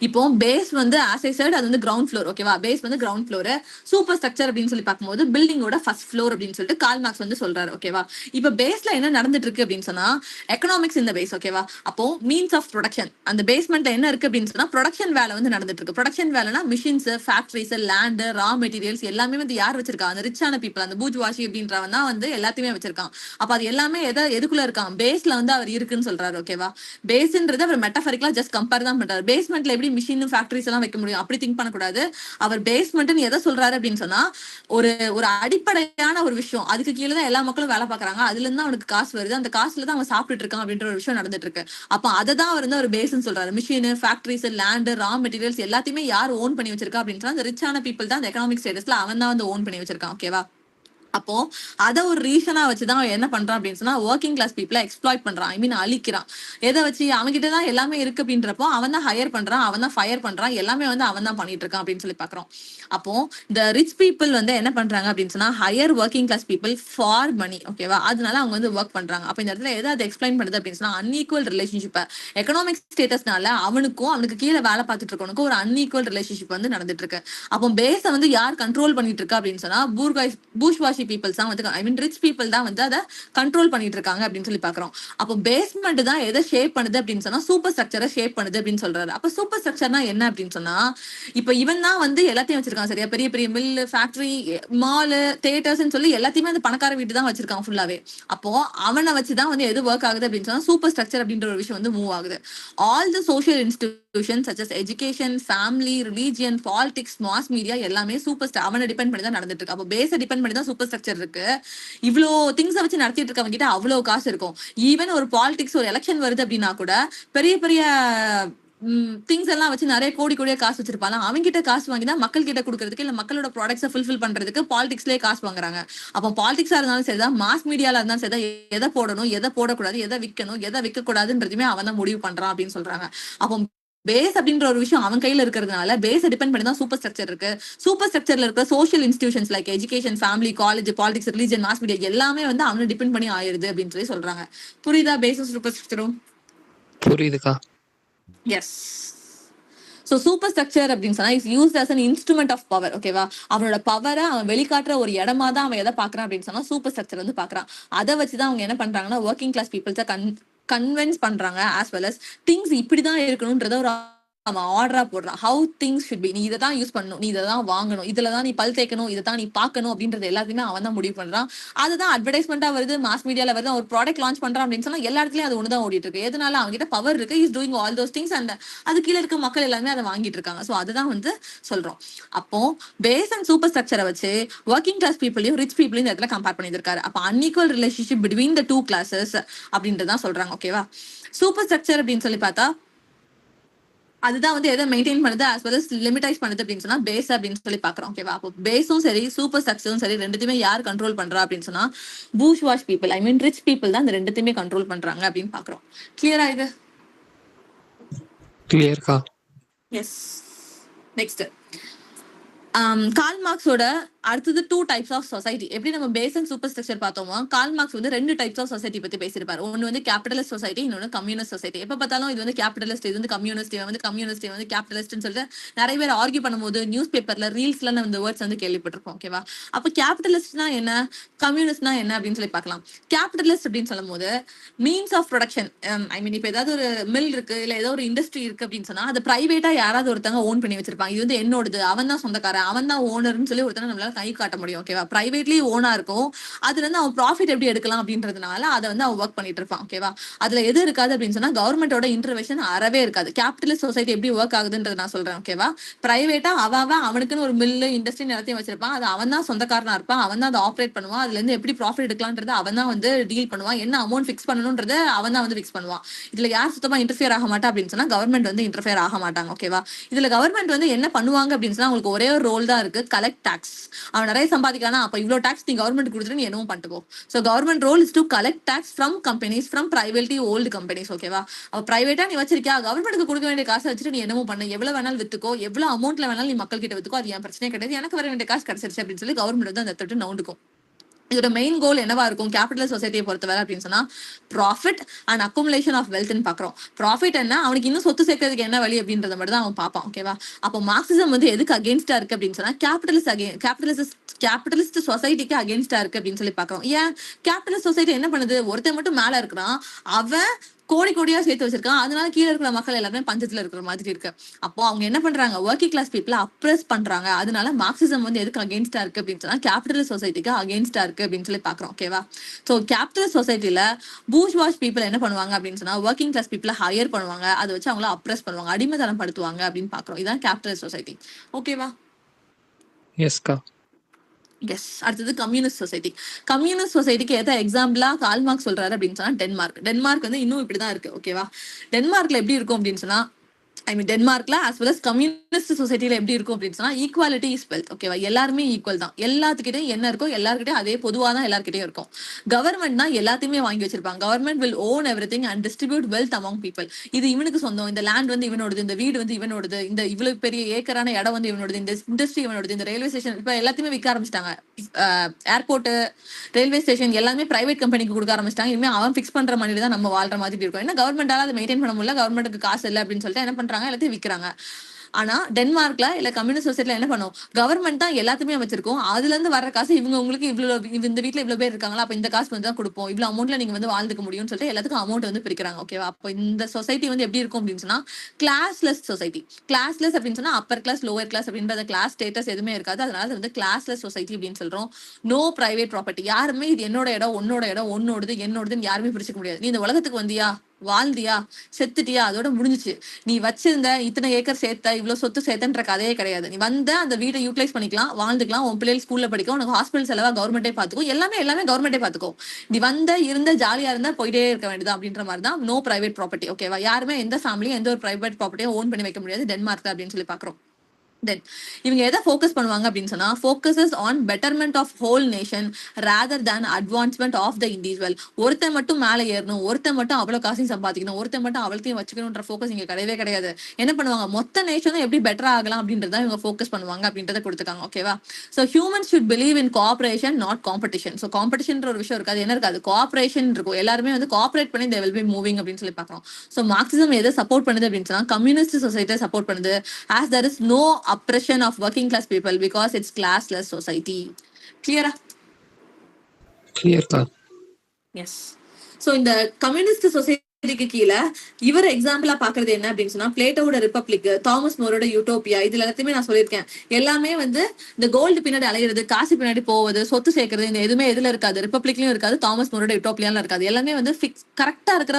இப்போ பேஸ் வந்து ஆஸ் ஐ சைடு அது வந்து கிரவுண்ட் ஃப்ளோர். ஓகேவா? பேஸ் வந்து கிரவுண்ட் ஃப்ளோர். சூப்பர் ஸ்ட்ரக்சர் அப்படின்னு சொல்லி பார்க்கும்போது பில்டிங்கோட ஃபர்ஸ்ட் ஃப்ளோர் அப்படின்னு சொல்லிட்டு கார்ல் மார்க்ஸ் வந்து சொல்றாரு. ஓகேவா? இப்போ பேஸ்ல என்ன நடந்துட்டு இருக்கு அப்படின்னு சொன்னா எக்கனாமிக்ஸ் இந்த பேஸ். ஓகேவா? அப்போ மீன்ஸ் ஆஃப் ப்ரொடக்ஷன் அந்த பேஸ்மெண்ட்ல என்ன இருக்கு அப்படின்னு சொன்னா ப்ரொடக்ஷன் வேலை வந்து நடந்துட்டு இருக்கு. ப்ரொடக்ஷன் வேலைனா machines, factories, land, raw materials எல்லாமே வந்து யார் வச்சிருக்கா? அந்த ரிச்சான பீப்புள், அந்த பூஜ்வாஷி அப்படின்றவன் தான் வந்து எல்லாத்தையுமே வச்சிருக்கான். அப்ப அது எல்லாமே எதுக்குள்ள இருக்கான்? பேஸ்ல வந்து அவர் இருக்குன்னு சொல்றாரு. ஓகேவா? பேஸ்ன்றது அவர் மெட்டாஃபரிக்கலா ஜஸ்ட் கம்பேர் தான் பண்றாரு. பேஸ்மெண்ட்ல எப்படி மிஷின், ஃபேக்டரிஸ் எல்லாம் வைக்க முடியும் அப்படி திங்க் பண்ணக்கூடாது. அவர் பேஸ்மெண்ட்னு எதை சொல்றாரு அப்படின்னு சொன்னா ஒரு ஒரு அடிப்படையான ஒரு விஷயம், அதுக்கு கீழே தான் எல்லா மக்களும் வேலை பாக்குறாங்க, அதுல இருந்து அவனுக்கு காசு வருது, அந்த காசுல தான் அவன் சாப்பிட்டுட்டு இருக்கான் அப்படின்ற ஒரு விஷயம் நடந்துட்டு இருக்கு. அப்ப அதை தான் அவர் வந்து ஒரு பேஸ்ன்னு சொல்றாரு. Machine, factories, land, raw materials எல்லாத்தையுமே யார் ஓன் பண்ணி வச்சிருக்கா அப்படின்னு சொன்னா அந்த ரிச்சான பீப்புள் தான். அந்த எக்கனாமிக் ஸ்டேட்டஸ்ல அவன் தான் வந்து ஓன் பண்ணி வச்சிருக்கான். ஓகேவா? அப்போ அத ஒரு ரீசனா வச்சுதான் அவன் என்ன பண்றான் அப்படின்னு சொன்னா ஒர்க்கிங் கிளாஸ் பீப்புளை எக்ஸ்ப்ளாய்ட் பண்றான். ஐ மீன் அழிக்கிறான். எதை வச்சு? அவன்கிட்ட தான் எல்லாமே இருக்கு அப்படின்றப்போ அவன் தான் ஹையர் பண்றான், அவன் தான் ஃபயர் பண்றான், எல்லாமே வந்து அவன் தான் பண்ணிட்டு இருக்கான் அப்படின்னு சொல்லி பாக்குறோம். அப்போ இந்த ரிச் பீப்புள் வந்து என்ன பண்றாங்க அப்படின்னு சொன்னா hire working class people for money. ஓகேவா? அதனால அவங்க வந்து ஒர்க் பண்றாங்க. அப்ப இந்த இடத்துல எதை எக்ஸ்பிளைன் பண்ணுது அப்படின்னு சொன்னா அன்ஈக்குவல் ரிலேஷன்ஷிப். எக்கனாமிக் ஸ்டேட்டஸ்னால அவனுக்கு கீழே வேலை பார்த்துட்டு இருக்கவனுக்கு ஒரு அன்ஈக்குவல் ரிலேஷன்ஷிப் வந்து நடந்துட்டு இருக்கு. அப்போ பேஸை வந்து யார் கண்ட்ரோல் பண்ணிட்டு இருக்கா அப்படின்னு சொன்னா பூஷ்வாசி பீப்புள்ஸ் தான் வந்து, ஐ மீன் ரிச் பீப்புள் தான் வந்து அதை கண்ட்ரோல் பண்ணிட்டு இருக்காங்க அப்படின்னு சொல்லி பாக்குறோம். அப்போ பேஸ்மெண்ட் தான் எதை ஷேப் பண்ணுது அப்படின்னு சொன்னா சூப்பர் ஸ்ட்ரக்சரை ஷேப் பண்ணுது அப்படின்னு சொல்றாரு. அப்ப சூப்பர் ஸ்ட்ரக்சர்னா என்ன அப்படின்னு சொன்னா இப்ப இவன் தான் வந்து எல்லாத்தையும் வச்சிருக்கான். சரியா? பெரிய பெரிய மில், ஃபேக்டரி, மால், தியேட்டர்ஸ் சொல்லி எல்லாத்தையுமே அந்த பணக்கார வீட்டு தான் வச்சிருக்கான் ஃபுல்லாவே. அப்போ அவனை வச்சுதான் வந்து எது ஒர்க் ஆகுது அப்படின்னு சொன்னா சூப்பர் ஸ்ட்ரக்சர் அப்படின்ற ஒரு விஷயம் வந்து மூவ் ஆகுது. All the social institutions such as education, family, religion, politics, mass media எல்லாமே சூப்பர் அவனை டிபெண்ட் பண்ணி தான் நடந்துட்டு இருக்கு. அப்போ பேஸை டிபெண்ட் பண்ணி தான் சூப்பர் ஸ்ட்ரக்சர் இருக்கு. இவ்வளோ திங்ஸை வச்சு நடத்திட்டு இருக்கவங்க கிட்ட அவ்வளவு காசு இருக்கும். ஈவன் ஒரு பாலிடிக்ஸ், ஒரு எலெக்ஷன் வருது அப்படின்னா கூட பெரிய பெரிய திங்ஸ் எல்லாம் வச்சு நிறைய கோடியா காசு வச்சிருப்பாங்க. அவங்க கிட்ட காசு வாங்கிதான் மக்கள் கிட்ட கொடுக்கறதுக்கு இல்ல மக்களோட ப்ராடக்ட்ஸை ஃபுல்ஃபில் பண்றதுக்கு பாலிடிக்ஸ்லயே காசு வாங்குறாங்க. அப்போ பாலிடிக்ஸா இருந்தாலும் சரிதான், மாஸ் மீடியால இருந்தாலும் சரிதான், எதை போடணும், எதை போடக்கூடாது, எதை விற்கணும், எதை விற்க கூடாதுன்றதுமே அவன் தான் முடிவு பண்றான் அப்படின்னு சொல்றாங்க. அப்போ பேஸ் அப்படின்ற ஒரு விஷயம் அவன் கையில இருக்கிறதுனால பேஸ் டிபெண்ட் பண்ணி தான் சூப்பர் ஸ்ட்ரக்சர் இருக்கு. சூப்பர் ஸ்ட்ரக்சர்ல இருக்கிற social institutions like education, family, college, politics, religion, mass media எல்லாமே வந்து அவனை டிபெண்ட் பண்ணி ஆயிருது அப்படின்னு சொல்லி சொல்றாங்க. புரியுதா? பேஸும் சூப்பர் ஸ்ட்ரக்சரும் புரியுதுக்கா. எஸ். ஸோ சூப்பர் ஸ்ட்ரக்சர் அப்படின்னு சொன்னா is used as an instrument of power. ஓகேவா? அவனோட பவரை அவன் வெளிக்காட்டுற ஒரு இடமா தான் அவன் எதை பாக்குறான் அப்படின்னு சொன்னா சூப்பர் ஸ்ட்ரக்சர் வந்து பாக்குறான். அதை வச்சுதான் அவங்க என்ன பண்றாங்கன்னா ஒர்க்கிங் கிளாஸ் பீப்புள்ஸை கன்வின்ஸ் பண்றாங்க. ஆஸ் வெல் அஸ் திங்ஸ் இப்படிதான் இருக்கணும்ன்றத ஒரு அவன் ஆர்டரா போடுறான். ஹவு திங்ஸ் ஷுட் பி, நீ இதை தான் யூஸ் பண்ணணும், நீ இதை தான் வாங்கணும், இதுலதான் நீ பல் தேய்க்கணும், இதை தான் நீ பார்க்கணும் அப்படின்றது எல்லாத்தையுமே அவன் தான் முடிவு பண்றான். அதுதான் அட்வர்டைஸ்மெண்டா வருது, மாஸ் மீடியால வருது. ஒரு ப்ராடக்ட் லான்ச் பண்றான் அப்படின்னு சொன்னா எல்லா இடத்துலயும் அது ஒண்ணுதான் ஓடிட்டு இருக்கு. எதனால? அவங்ககிட்ட பவர் இருக்கு, is doing all those things and அது கீழே இருக்க மக்கள் எல்லாமே அதை வாங்கிட்டு இருக்காங்க. ஸோ அதுதான் வந்து சொல்றோம். அப்போ பேஸ் அண்ட் சூப்பர் ஸ்ட்ரக்சரை வச்சு ஒர்க்கிங் கிளாஸ் பீப்புளையும் ரிச் பீப்புளையும் இந்த இடத்துல கம்பேர் பண்ணியிருக்காரு. அப்போ unequal relationship between the two classes அப்படின்றதான் சொல்றாங்க. ஓகேவா? சூப்பர் ஸ்ட்ரக்சர் அப்படின்னு சொல்லி பார்த்தா அதுதான் வந்து எதை மெயின்டைன் பண்ணுது as well as லிமிடைஸ் பண்ணுது அப்படின்னு சொன்னா பேஸ் அப்படின்னு சொல்லி பாக்குறோம். ஓகேவா? அப்போ பேஸும் சரி சூப்பர் ஸ்ட்ரக்சரும் சரி ரெண்டுத்தையுமே யார் கண்ட்ரோல் பண்றா அப்படின்னு சொன்னா bourgeois people, I mean rich people தான் இந்த ரெண்டுத்தையுமே கண்ட்ரோல் பண்றாங்க அப்படின்னு பாக்குறோம். கிளியரா இது? கிளியர்க்கா. எஸ். நெக்ஸ்ட் கார்ல் மார்க்ஸோட அடுத்தது 2 டைப்ஸ் ஆஃப் சொசைட்டி. எப்படி நம்ம பேஸ் அண்ட் சூப்பர் ஸ்ட்ரக்சர் பார்த்தோமோ கார்ல் மார்க்ஸ் வந்து 2 டைப்ஸ் ஆஃப் சொசைட்டி பத்தி பேசியிருப்பாரு. ஒன்னு வந்து கேபிட்டலிஸ்ட் சொசைட்டி, இன்னொன்னு கம்யூனிஸ்ட் சொசைட்டி. எப்ப பார்த்தாலும் இது வந்து கேபிட்டலிஸ்ட், இது வந்து கம்யூனிஸ்ட், வந்து கேபிட்டலிஸ்ட்னு சொல்லிட்டு நிறைய பேர் ஆர்கியூ பண்ணும்போது நியூஸ் பேப்பர்ல ரீல்ஸ்ல நம்ம இந்த வேர்ட்ஸ் வந்து கேள்விப்பட்டிருப்போம். ஓகேவா? அப்ப கேபிட்டலிஸ்ட்னா என்ன, கம்யூனிஸ்ட்னா என்ன அப்படின்னு சொல்லி பார்க்கலாம். கேபிட்டலிஸ்ட் அப்படின்னு சொல்லும் போது மீன்ஸ் ஆஃப் ப்ரொடக்ஷன், ஐ மீன் இப்ப ஏதாவது ஒரு மில் இருக்கு இல்ல ஏதோ ஒரு இண்டஸ்ட்ரி இருக்கு அப்படின்னு சொன்னா அது பிரைவேட்டா யாராவது ஒருத்தவங்க ஓன் பண்ணி வச்சிருப்பாங்க. இது வந்து என்னோடது, அவன் தான் சொந்தக்காரன், அவன் தான் ஓனர்னு சொல்லி ஒருத்தனை நம்மளால கை காட்ட முடியும். ஓகேவா? பிரைவேட்லி ஓனா இருக்கும். அதுல இருந்து அவன் ப்ராஃபிட் எப்படி எடுக்கலாம் அப்படின்றதுனால அதை வந்து அவன் ஒர்க் பண்ணிட்டு இருப்பான். ஓகேவா? அதுல எது இருக்காது அப்படின்னு சொன்னா கவர்மெண்டோட இன்டர்வென்ஷன் அறவே இருக்காது. கேபிட்டலிஸ்ட் சொசைட்டி எப்படி ஒர்க் ஆகுதுன்றது நான் சொல்றேன். ஓகேவா? பிரைவேட்டா அவன் அவனுக்குன்னு ஒரு மில்லு இண்டஸ்ட்ரி எல்லாத்தையும் வச்சிருப்பான். அது அவன் தான் சொந்தக்காரனா இருப்பான். அவன் தான் அதை ஆப்ரேட் பண்ணுவான். அதுல இருந்து எப்படி ப்ராஃபிட் எடுக்கலாம்ன்றது அவன் தான் வந்து டீல் பண்ணுவான். என்ன அமௌண்ட் ஃபிக்ஸ் பண்ணணும்ன்றது அவன் தான் வந்து ஃபிக்ஸ் பண்ணுவான். இதுல யார் சுத்தமா இன்டர்ஃபியர் ஆக மாட்டா அப்படின்னு சொன்னா கவர்மெண்ட் வந்து இன்டர்ஃபியர் ஆக மாட்டாங்க. ஓகேவா? இதுல கவர்மெண்ட் வந்து என்ன பண்ணுவாங்க அப்படின்னு சொன்னா உங்களுக்கு ஒரே ஒரு ரோல் தான் இருக்கு, கலெக்ட் டாக்ஸ். அவன் நிறைய சம்பாதிக்கானா அப்ப இவ்வளவு டாக்ஸ் நீ கவர்மெண்ட் கொடுத்துட்டு நீ என்னவும் பண்ணிட்டு போ. So government role is to collect tax from companies, from privately owned companies. ஓகேவா? அப்ப பிரைவேட்டா நீ வச்சிருக்கியா, கவர்மெண்ட்டுக்கு கொடுக்க வேண்டிய காசை வச்சுட்டு நீ என்னமோ பண்ணு, எவ்வளவு வேணாலும் வித்துக்கோ, எவ்வளவு அமௌண்ட்ல வேணாலும் நீ மக்கள் கிட்ட வித்துக்கோ, அது என் பிரச்சனையே கிடையாது, எனக்கு வர வேண்டிய காசு கிடைச்சிருச்சு அப்படின்னு சொல்லி கவர்மெண்ட் வந்து அந்த இடத்துல நவுண்டுக்கும். இதோட மெயின் கோல் என்னவா இருக்கும் கேபிட்டல் சொசைட்டியை பொறுத்தவரை அப்படின்னு சொன்னா ப்ராஃபிட் அண்ட் அக்குமுலேஷன் ஆஃப் வெல்த்னு பாக்குறோம். ப்ராஃபிட் என்ன, அவனுக்கு இன்னும் சொத்து சேர்க்கறதுக்கு என்ன வழி அப்படின்றத மட்டும் தான் அவன் பார்ப்பான். ஓகேவா? அப்போ மார்க்சிசம் வந்து எதுக்கு அகேன்ஸ்டா இருக்கு அப்படின்னு சொன்னா கேபிட்டலிஸ்ட் சொசைட்டிக்கு அகேன்ஸ்டா இருக்கு அப்படின்னு சொல்லி பாக்குறோம். ஏன் கேபிட்டலிஸ்ட் சொசைட்டி என்ன பண்ணுது, ஒருத்தன் மட்டும் மேல இருக்கிறான், அவன் கோடி கோடியா சேர்த்து வச்சிருக்கான், அதனால கீழே இருக்கிற மக்கள் எல்லாருமே பஞ்சத்துல இருக்கிற மாதிரி இருக்கு. அப்போ அவங்க என்ன பண்றாங்க, ஒர்க்கிங் கிளாஸ் பீப்புளை அப்ரெஸ் பண்றாங்க. அதனால மார்க்சிசம் வந்து எதுக்கு அகேன்ஸ்டா இருக்கு அப்படின்னு சொன்னா கேபிட்டலிஸ்ட் சொசைட்டிக்கு அகேன்ஸ்டா இருக்கு அப்படின்னு சொல்லி பாக்குறோம். ஓகேவா? சோ கேபிட்டலிஸ்ட் சொசைட்டில பூர்ஜ்வாஸ் பீப்புள் என்ன பண்ணுவாங்க அப்படின்னு சொன்னா ஒர்க்கிங் கிளாஸ் பீப்புளை ஹையர் பண்ணுவாங்க, அதை வச்சு அவங்கள அப்ரெஸ் பண்ணுவாங்க, அடிமைத்தனம் படுத்துவாங்க அப்படின்னு பாக்குறோம். இதான் கேபிட்டலிஸ்ட் சொசைட்டி. ஓகேவா? எஸ்கா. எஸ். அடுத்தது கம்யூனிஸ்ட் சொசைட்டி. கம்யூனிஸ்ட் சொசைட்டிக்கு ஏதா எக்ஸாம்பிளா கால் மார்க்ஸ் சொல்றாரு அப்படின்னு சொன்னா டென்மார்க் வந்து இன்னும் இப்படிதான் இருக்கு. ஓகேவா? டென்மார்க்ல எப்படி இருக்கும் அப்படின்னு சொன்னா டென்மார்க்ல as well as கம்யூனிஸ்ட் சொசைட்டில எப்படி இருக்கும் அப்படின்னு சொன்னா ஈக்குவாலிட்டி இஸ் வெல்த். ஓகேவா? எல்லாருமே ஈக்குவல் தான், எல்லாத்துக்கிட்டையும் என்ன இருக்கோ எல்லாருக்கிட்டையும் அதே பொதுவா தான் எல்லாருக்கிட்டையும் இருக்கும். கவர்மெண்ட் தான் எல்லாத்தையுமே வாங்கி வச்சிருப்பாங்க. Government will own everything and distribute wealth among people. இது இவனுக்கு சொந்தம், இந்த லேண்ட் வந்து இவனோடது, இந்த வீடு வந்து இவனோடது, இந்த இவ்வளவு பெரிய ஏக்கரான இடம் வந்து இவனோடது, இந்த இண்டஸ்ட்ரி இவனோடது, இந்த ரயில்வே ஸ்டேஷன் இப்ப எல்லாத்தையுமே விற்க ஆரம்பிச்சிட்டாங்க. ஏர்போர்ட், ரயில்வே ஸ்டேஷன் எல்லாமே பிரைவேட் கம்பெனிக்கு கொடுக்க ஆரம்பிச்சிட்டாங்க. இனிமே அவன் ஃபிக்ஸ் பண்ற மாதிரி தான் நம்ம வாழ்ற மாதிரி இருக்கும். ஏன்னா கவர்மெண்டால அதை மெயின்டைன் பண்ண முடியல, கவர்மெண்ட்டுக்கு காசு இல்லை அப்படின்னு சொல்லிட்டு என்ன பண்றாங்க, எல்லாத்தையும் விற்கிறாங்க. ஆனா டென்மார்க்ல இல்ல கம்யூனிஸ்ட் சொசைட்டில என்ன பண்ணும், கவர்மெண்ட் தான் எல்லாத்தையுமே வச்சிருக்கோம், அதுல இருந்து வர காசு இவங்க உங்களுக்கு இவ்வளவு, இந்த வீட்டுல இவ்வளவு பேர் இருக்காங்களா, அப்ப இந்த காசு வந்து தான் கொடுப்போம், இவ்வளவு அமௌண்ட்ல நீங்க வந்து வாழ்ந்துக்க முடியும்னு சொல்லிட்டு எல்லாத்துக்கும் அமௌண்ட் வந்து பிரிக்கிறாங்க. ஓகேவா? அப்போ இந்த சொசைட்டி வந்து எப்படி இருக்கும் அப்படின்னு சொன்னா கிளாஸ்லெஸ் சொசைட்டி. கிளாஸ்லெஸ் அப்படின்னு சொன்னா அப்பர் கிளாஸ் லோவர் கிளாஸ் அப்படின்ற கிளாஸ் ஸ்டேட்டஸ் எதுவுமே இருக்காது. அதனால அது வந்து கிளாஸ்லெஸ் சொசைட்டி அப்படின்னு சொல்றோம். No private property. யாருமே இது என்னோட இடம், உன்னோட இடம், உன்னோடது என்னோடதுன்னு யாருமே பிரிச்சுக்க முடியாது. நீ இந்த உலகத்துக்கு வந்தியா, வாழ்ந்தியா, செத்துட்டியா, அதோட முடிஞ்சிச்சு. நீ வச்சிருந்த இத்தனை ஏக்கர் சேர்த்த, இவ்வளவு சொத்து சேர்த்தன்ற கதையே கிடையாது. நீ வந்த அந்த வீட்டை யூட்டிலைஸ் பண்ணிக்கலாம், வாழ்ந்துக்கலாம், உன் பிள்ளைகள் ஸ்கூல்ல படிக்கும், உனக்கு ஹாஸ்பிட்டல் செலவா கவர்மெண்டே பாத்துக்கும், எல்லாமே கவர்மெண்டே பாத்துக்கும். நீ இருந்த ஜாலியா இருந்தா போயிட்டே இருக்க வேண்டியது அப்படின்ற மாதிரி தான். No private property. ஓகேவா? யாருமே எந்த ஃபேமிலியும் எந்த ஒரு பிரைவேட் ப்ராப்பர்ட்டியும் ஓன் பண்ணி வைக்க முடியாது டென்மார்க்ல அப்படின்னு சொல்லி பாக்குறோம். தென் இவங்க எதை ஃபோக்கஸ் பண்ணுவாங்க அப்படின்னு சொன்னா focuses on betterment of whole nation rather than advancement of the individual. ஒருத்தன் மட்டும் மேலே ஏறணும், ஒருத்தன் மட்டும் அவ்வளவு காசையும் சம்பாதிக்கணும், ஒருத்தன் மட்டும் அவ்வளோத்தையும் வச்சுக்கணுன்ற ஃபோக்கஸ் இங்க கிடையவே கிடையாது. என்ன பண்ணுவாங்க, மொத்த நேஷனும் எப்படி பெட்டர் ஆகலாம் அப்படின்றத இவங்க ஃபோக்கஸ் பண்ணுவாங்க அப்படின்றத கொடுத்துருக்காங்க. ஓகேவா? So humans should believe in cooperation not competition. So காம்படிஷன்ற ஒரு விஷயம் இருக்காது, என்ன இருக்காது, கோஆபரேஷன் இருக்கும். எல்லாருமே வந்து கோஆபரேட் பண்ணி they will be moving அப்படின்னு சொல்லி பார்க்குறோம். ஸோ மார்க்சிசம் எதை சப்போர்ட் பண்ணுது அப்படின்னு சொன்னா கம்யூனிஸ்ட் சொசைட்டியை சப்போர்ட் பண்ணுது. as there is no oppression of working class people because it's classless society. Clear? Clear ka? Yes. So in the communist society கீழே இவர் எக்ஸாம்பிளா பாக்குறது என்ன அப்படின்னு சொன்னா பிளேட்டோட ரிப்பப்ளிக், தாமஸ் மோரோட யூட்டோபியா, இதுல எல்லாத்தையுமே நான் சொல்லியிருக்கேன். எல்லாமே வந்து இந்த கோல்டு பின்னாடி அலையிறது, காசு பின்னாடி போவது, சொத்து சேர்க்கறது, இந்த எதுவுமே எதுல இருக்காது, ரிப்பப்ளிக்லயும் இருக்காது, தாமஸ் மோரோட யூட்டோபியால இருக்காது. எல்லாமே வந்து கரெக்டா இருக்கிற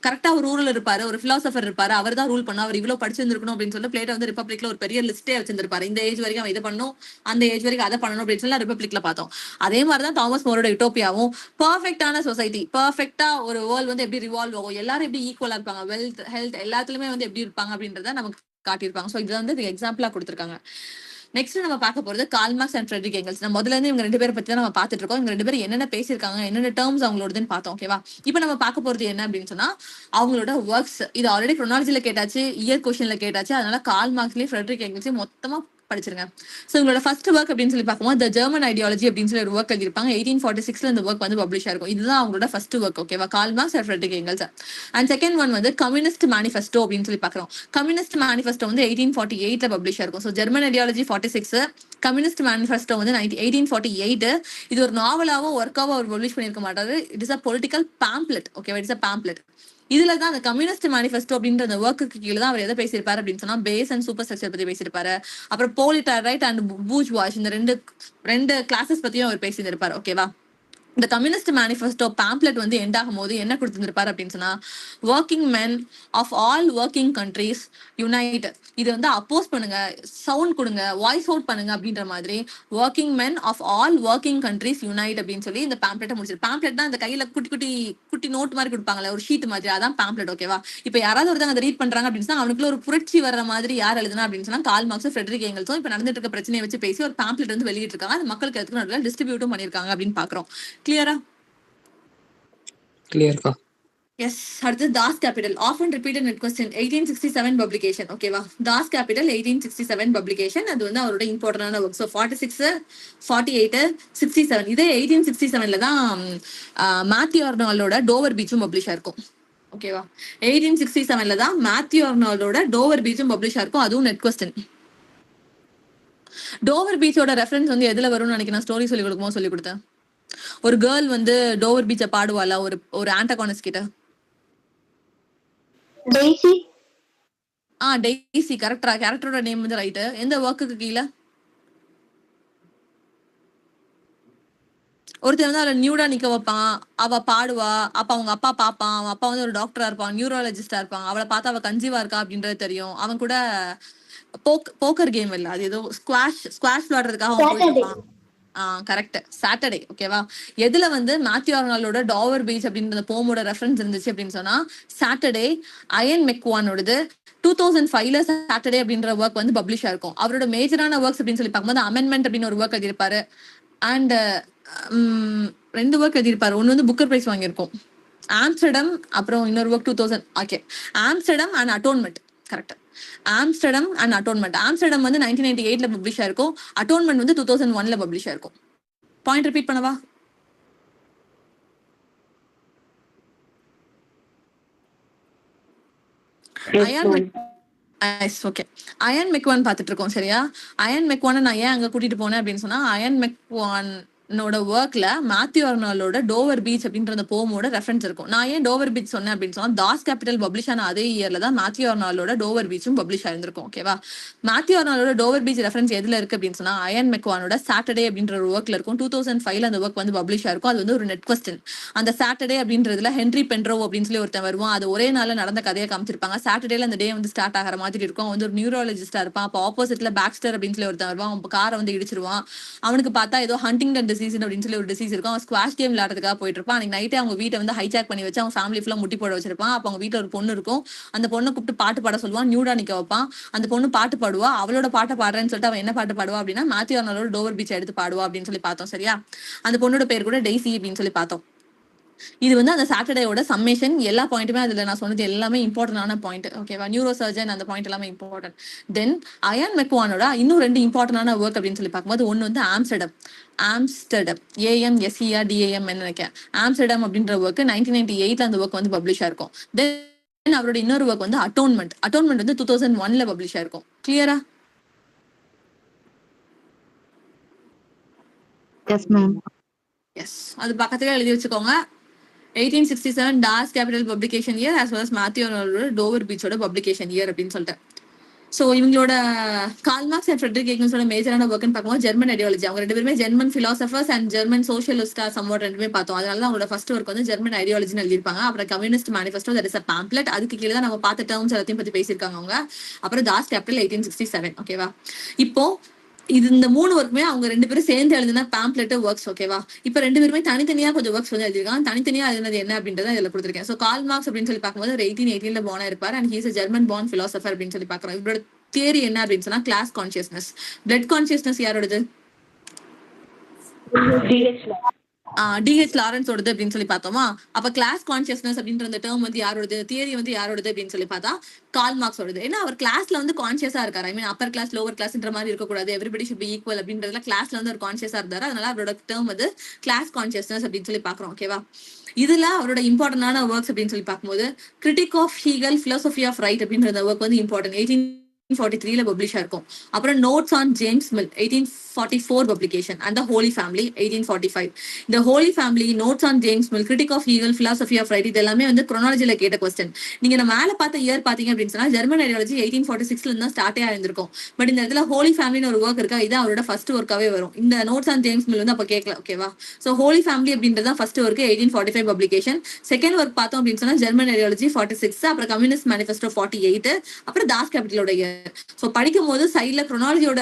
கரெக்டா ஒரு ரூல் இருப்பாரு, ஒரு பிலாசபர் இருப்பாரு, அவர் தான் ரூல் பண்ணா, அவர் இவ்வளவு படிச்சிருந்திருக்கணும் அப்படின்னு சொல்லி பிளேட்டோ வந்து ரிப்பப்ளிக்ல ஒரு பெரிய லிஸ்டே வச்சிருந்திருப்பாரு. இந்த ஏஜ் வரைக்கும் இதை பண்ணணும், அந்த ஏஜ் வரைக்கும் அதை பண்ணணும் அப்படின்னு சொல்லி ரிப்பப்ளிக்ல பார்த்தோம். அதே மாதிரிதான் தாமஸ் மோரோட யூட்டோபியாவும் பர்ஃபெக்டான சொசைட்டி, பர்ஃபெக்டா ஒரு வேர்ல்ட் வந்து எப்படி ரிவால்வ் ஆகும், எல்லாரும் எப்படி ஈக்குவலா இருப்பாங்க, வெல்த் ஹெல்த் எல்லாத்துலயுமே வந்து எப்படி இருப்பாங்க அப்படின்றத நமக்கு காட்டியிருப்பாங்க. சோ இது வந்து எக்ஸாம்பிளா கொடுத்திருக்காங்க. நெக்ஸ்ட் நம்ம பார்க்க போறது Karl Marx and Friedrich Engels. நம்ம முதல்ல இருந்து இவங்க ரெண்டு பேரை பத்தி தான் நம்ம பார்த்துட்டு இருக்கோம். இவங்க ரெண்டு பேரும் என்னென்ன பேசியிருக்காங்க, என்னென்ன டேர்ம்ஸ் அவங்களோடதுன்னு பார்த்தோம். ஓகேவா? இப்போ நம்ம பார்க்க போறது என்ன அப்படின்னு சொன்னா அவங்களோட ஒர்க்ஸ். இது ஆல்ரெடி குரோனாலஜில கேட்டாச்சு, இயர் கொஸ்டின்ல கேட்டாச்சு. அதனால கார்ல் மார்க்ஸ்லயும் ஃப்ரெட்ரிக் எங்கல்ஸையும் மொத்தமா படிச்சிருங்க. சோ உங்களோட ஃபர்ஸ்ட் ஒர்க் அப்படின்னு சொல்லி பார்க்கும்போது த ஜெர்மன் ஐடியாலஜி அப்படின்னு சொல்லி ஒரு ஒர்க் எழுதிருப்பாங்க. 1846 இந்த ஒர்க் வந்து பப்ளிஷ் ஆயிருக்கும். இதுதான் அவங்களோட ஃபர்ஸ்ட் ஒர்க். ஓகேவா? Karl Marx and Friedrich Engels. And second one வந்து கம்யூனிஸ்ட் மேனிஃபெஸ்டோ அப்படின்னு சொல்லி பார்க்குறோம். கம்யூனிஸ்ட் மேனிஃபெஸ்டோ வந்து 1848 பப்ளிஷ் ஆயிருக்கும். So German ideology 46, Communist Manifesto வந்து 1848. இது ஒரு நாவலாவோ ஒர்க்காவோ அவர் பப்ளிஷ் பண்ணியிருக்க மாட்டாரு. It is a political pamphlet. ஓகேவா? It's a pamphlet. இதுல தான் அந்த கம்யூனிஸ்ட் மேனிஃபெஸ்டோ அப்படின்ற அந்த ஒர்க்குக்கு கீழே தான் அவர் எதை பேசியிருப்பாரு அப்படின்னு சொன்னா பேஸ் அண்ட் சூப்பர் ஸ்ட்ரக்சர் பத்தி பேசியிருப்பாரு. அப்புறம் ரைட் அண்ட் பூஜ் வாஷ் இந்த ரெண்டு கிளாஸஸ் பத்தியும் அவர் பேசியிருப்பாரு. ஓகேவா? இந்த கம்யூனிஸ்ட் மேனிஃபெஸ்டோ பேம்ப்ளெட் வந்து எண்ட் ஆகும் போது என்ன கொடுத்துருப்பாரு அப்படின்னு சொன்னா working men of all working countries unite. இது வந்து அப்போஸ் பண்ணுங்க, சவுண்ட் கொடுங்க, வாய்ஸ் அவுட் பண்ணுங்க அப்படின்ற மாதிரி working men of all working countries unite அப்படின்னு சொல்லி இந்த பேம்ப்ளெட்டை முடிச்சிரு. பேம்ப்ளெட் தான் இந்த கையில குட்டி நோட் மாதிரி கொடுப்பாங்கல்ல, ஒரு ஷீட் மாதிரி, அதான் பேம்ப்ளெட். ஓகேவா? இப்ப யாராவது ஒருத்தங்க அதை ரீட் பண்றாங்க அப்படின்னு சொன்னா அவனுக்குள்ள ஒரு புரட்சி வர்ற மாதிரி யார் எழுதுனா அப்படின்னு சொன்னா கார்ல் மார்க்ஸும் ஃப்ரெட்ரிக் ஏங்கல்ஸும் இப்ப நடந்துட்டு இருக்க பிரச்சனையை வச்சு பேசி ஒரு பேம்ப்ளெட் வந்து வெளியிட்டு இருக்காங்க. அது மக்களுக்கு எதுக்கு நடுவில் டிஸ்ட்ரிபியூட்டும் பண்ணிருக்காங்க அப்படின்னு பாக்குறோம். கிளியரா? Clear ka? எஸ். அடுத்து Das Kapital often repeated NET question 1867 publication. ஓகேவா? Das Kapital 1867 publication. அது வந்து அவரோட இம்பார்ட்டன்டான ஒர்க். ஸோ 46, 48, 67. இதே 1867ல தான் மேத்யூ ஆர்னால்டோட டோவர் பீச்சும் பப்ளிஷ் ஆயிருக்கும். ஓகேவா? 1867ல தான் மேத்யூ ஆர்னால்டோட டோவர் பீச்சும் பப்ளிஷ் ஆயிருக்கும். அதுவும் நெட் கொஸ்டின். டோவர் பீச்சோட ரெஃபரன்ஸ் வந்து எதுல வரும்னு நினைக்கிறேன், ஸ்டோரி சொல்லி கொடுக்கும்போது சொல்லி கொடுத்தேன். ஒரு கேர்ள் வந்து டோவர் பீச்சை பாடுவாளா ஒரு ஆன்டகானிஸ்ட் கிட்ட. டெய்ஸி. டெய்ஸி கரெக்டா? கேரக்டரோட நேம் வந்து ரைட். எந்த ஒர்க்குக்கு கீழே? ஒருத்தர் வந்து அவளை நியூடா நிக்க வைப்பான், அவ பாடுவா, அப்ப அவங்க அப்பா பாப்பான், அவன் அப்பா வந்து ஒரு டாக்டரா இருப்பான், நியூரோலஜிஸ்டா இருப்பான். அவளை பார்த்தா அவ கன்சீவா இருக்கா அப்படின்றது தெரியும். அவன் கூட போக்கர் கேம் இல்ல, அது ஏதோ ஸ்குவாஷ் விளையாடுறதுக்காக அவன் போயிட்டு இருப்பான். Correct, Saturday. ஓகேவா? எதுல வந்து மேத்யூ ஆர்னால்டோட டோவர் பீச் அப்படின்ற போமோட ரெஃபரன்ஸ் இருந்துச்சு அப்படின்னு சொன்னா சாட்டர்டே அயன் மெக்வானோடது 2005ல சாட்டர்டே அப்படின்ற ஒர்க் வந்து பப்ளிஷ் ஆயிருக்கும். அவரோட மேஜரான ஒர்க்ஸ் அப்படின்னு சொல்லி பார்க்கும்போது அமெண்ட்மெண்ட் அப்படின்னு ஒரு ஒர்க் எழுதியிருப்பாரு. அண்ட் 2 ஒர்க் எழுதியிருப்பாரு. ஒன்னு வந்து புக்கர் பிரைஸ் வாங்கியிருக்கும், ஆம்ஸ்டர்டம். அப்புறம் இன்னொரு work 2000. Okay, Amsterdam and atonement. Correct, Amsterdam and atonement. Amsterdam வந்து 1998ல பப்ளிஷ் ஆயிருக்கும். அட்டோன்மெண்ட் வந்து 2001ல பப்ளிஷ் ஆயிருக்கும். பாயிண்ட் ரிப்பீட் பண்ணவா? ஓகே, அயன் மெக்வான் பாத்துட்டு இருக்கோம். சரியா? அயன் மெக்வானை நான் ஏன் அங்க கூட்டிட்டு போனேன் அப்படின்னு சொன்னா அயன் மெக்வானோட ஒர்க்ல மேத்யூ ஆர்னால்டோட டோவர் பீச் அப்படின்ற அந்த போமோட ரெஃபரன்ஸ் இருக்கும். நான் ஏன் டோவர் பீச் சொன்னேன் அப்படின்னு சொன்னா தாஸ் கேபிட்டல் பப்ளிஷ் ஆன அதே இயர்ல தான் மேத்யூ ஆர்னால்டோட டோவர் பீச்சும் பப்ளிஷ் ஆயிருந்திருக்கும். ஓகேவா? மேத்யூ ஆர்னால்டோட டோவர் பீச் ரெஃபரன்ஸ் எதுல இருக்கு அப்படின்னு சொன்னா அயன் மெக்வானோட சாட்டர்டே அப்படின்ற ஒரு ஒர்க்ல இருக்கும். 2005ல அந்த ஒர்க் வந்து பப்ளிஷ் ஆயிருக்கும். அது வந்து ஒரு நெட் கொஸ்டின். அந்த சாட்டர்டே அப்படின்றதுல ஹென்ரி பென்ட்ரோ அப்படின்னு சொல்லி ஒருத்தன் வருவான். அது ஒரே நாள்ல நடந்த கதையை காமிச்சிருப்பாங்க. சாட்டர்டேல அந்த டே வந்து ஸ்டார்ட் ஆகிற மாதிரி இருக்கும். வந்து ஒரு நியூரோலஜிஸ்டா இருப்பான். அப்போ ஆப்போசிட்ல பேக்ஸ்டர் அப்படின்னு சொல்லி ஒருத்தன் வருவான். அவன் காரை வந்து இடிச்சிருவான். அவனுக்கு பார்த்தா ஏதோ ஹண்டிங்டன் டிசீஸ் அப்படின்னு சொல்லி ஒரு டிசீஸ் இருக்கும். அவன் ஸ்குவாஷ் கேம் விளையாடுறதுக்காக போயிட்டு இருப்பான். அன்னைக்கு நைட்டே அவங்க வீட்டை வந்து ஹைஜாக் பண்ணி வச்சு அவன் ஃபேமிலி ஃபுல்லா முட்டி போட வச்சிருப்பான். அப்ப அவங்க வீட்டுல ஒரு பொண்ணு இருக்கும். அந்த பொண்ணை கூப்பிட்டு பாட்டு பாட சொல்லுவான், நியூடா நிக்க வைப்பான். அந்த பொண்ணு பாட்டு பாடுவா. அவளோட பாட்டை பாடுறேன்னு சொல்லிட்டு அவன் என்ன பாட்டு பாடுவா அப்படின்னா மேத்யூ ஆர்னால்டோட டோவர் பீச் எடுத்து பாடுவா அப்படின்னு சொல்லி பார்த்தோம். சரியா? அந்த பொண்ணோட பேர் கூட டெய்ஸி அப்படின்னு சொல்லி பார்த்தோம். இது வந்து அந்த சாட்டர்டேயோட சம்மேஷன். எல்லா பாயிண்ட்டுமே அதுல நான் சொன்னது எல்லாமே இம்பார்ட்டன்டான பாயிண்ட். ஓகேவா? நியூரோ சர்ஜன் அந்த பாயிண்ட் எல்லாமே இம்பார்ட்டன்ட். தென் அயன் மெக்வானோட இன்னும் 2 இம்பார்ட்டன்டான ஒர்க் அப்படின்னு சொல்லி பார்க்கும்போது ஒன்னு வந்து ஆம்ஸ்டர்டம் AMSERDAM நினைக்கிறேன். ஆம்ஸ்டர்டம் அப்படின்ற ஒர்க் 1998ல அந்த ஒர்க் வந்து பப்ளிஷ் ஆயிருக்கும். தென் அவரோட இன்னொரு ஒர்க் வந்து அட்டோன்மெண்ட் வந்து 2001ல பப்ளிஷ் ஆயிருக்கும். கிளியரா? Yes ma'am. எஸ், அது பக்கத்துல எழுதி வச்சுக்கோங்க. 1867 Das Kapital publication year as well as Matthew ஆர்னால்டோட டோவர் பீச்சோட பப்ளிகேஷன் இயர் அப்படின்னு சொல்லிட்டு. ஸோ இவங்களோட கார்ல் மார்க்ஸ் அண்ட் ஃப்ரெட்ரிக் ஏங்கல்ஸோட மேஜரான ஒர்க்னு பார்க்கும்போது ஜெர்மன் ஐடியாலஜி. அவங்க 2 பேருமே ஜெர்மன் பிலாசபர்ஸ் அண்ட் ஜெர்மன் சோஷியலிஸ்டா சம்வாட் 2மே பார்த்தோம். அதனால தான் அவங்களோட ஃபர்ஸ்ட் ஒர்க் வந்து ஜெர்மன் ஐடியாலஜின்னு எழுதியிருப்பாங்க. அப்புறம் communist manifesto that is a pamphlet. அதுக்கு கீழே தான் நம்ம பார்த்த டேர்ம்ஸ் எல்லாத்தையும் பத்தி பேசியிருக்காங்க அவங்க. அப்புறம் தாஸ் கேபிட்டல் 1867. ஓகேவா? இப்போ இந்த 3 ஒர்க்குமே அவங்க 2 பேரும் சேர்ந்து எழுதின பேம்ப்ளெட் ஒர்க்ஸ். ஓகேவா? இப்ப 2 பேருமே தனித்தனியா கொஞ்சம் ஒர்க்ஸ் வந்து எழுதிருக்காங்க. தனித்தனியா எழுதினது என்ன அப்படின்றத இதுல கொடுத்திருக்கேன். சோ கார்ல் மார்க்ஸ் அப்படின்னு சொல்லி பார்க்கும்போது 1818ல born இருப்பார். And he's German born philosopher அப்படின்னு சொல்லி பாக்குறோம். இவரோட தியரி என்ன அப்படின்னு சொன்னா கிளாஸ் கான்சியஸ்னஸ். பிளட் கான்சியஸ்னஸ் யாரோடது? டிஹெச் லாரன்ஸோடது அப்படின்னு சொல்லி பார்த்தோமா? அப்ப கிளாஸ் கான்சியஸ்னஸ் அப்படின்ற அந்த டேர்ம் வந்து யாரோடது, தியரி வந்து யாரோடது அப்படின்னு சொல்லி பார்த்தா கார்ல் மார்க்ஸோடது. ஏன்னா அவர் கிளாஸ்ல வந்து கான்சியஸா இருக்காரு. ஐ மீன் அப்பர் கிளாஸ் லோவர் கிளாஸ்ன்ற மாதிரி இருக்கக்கூடாது, எவ்ரிபடி ஷுட் பி ஈக்குவல் அப்படின்றதுல கிளாஸ்ல வந்து ஒரு கான்சியஸா இருந்தாரு. அதனால அவரோட டேர்ம் வந்து கிளாஸ் கான்சியஸ்னஸ் அப்படின்னு சொல்லி பாக்குறோம். ஓகேவா? இதுல அவரோட இம்பார்ட்டன்டான ஒர்க்ஸ் அப்படின்னு சொல்லி பார்க்கும்போது critique of Hegel, philosophy of right அப்படின்ற ஒர்க் வந்து இம்பார்ட்டன்ட். 1843 பப்ளிஷ் ஆயிருக்கும். அப்புறம் notes on James Mill 1844 publication and the holy family 1845. இந்த holy family, notes on James Mill, critique of Hegel, philosophy of right, இது எல்லாமே வந்து குரோனாலஜில கேட்ட கொஸ்டின். நீங்க நம்ம மேல பார்த்த இயர் பாத்தீங்க அப்படின்னு சொன்னா ஜெர்மன் ஐடியாலஜி 1846 இருந்து தான் ஸ்டார்டே ஆயிருந்திருக்கும். பட் இந்த இடத்துல ஹோலி ஃபேமிலின்னு ஒரு ஒர்க் இருக்கா, இது அவரோட ஃபர்ஸ்ட் ஒர்க்காவே வரும். இந்த நோட்ஸ் ஆன் ஜேம்ஸ் மில் வந்து அப்ப கேட்கல. ஓகேவா? சோ ஹோலி ஃபேமிலி அப்படின்றது தான் first work 1845 publication. Second work பார்த்தோம் அப்படின்னு சொன்னா ஜெர்மன் ஐடியாலஜி 46, அப்புறம் கம்யூனிஸ்ட் மேனிஃபெஸ்டோ 48, அப்புறம் தாஸ் கேபிட்டலோட இயர். சோ படிக்கும் போது சைட்ல குரோனாலஜியோட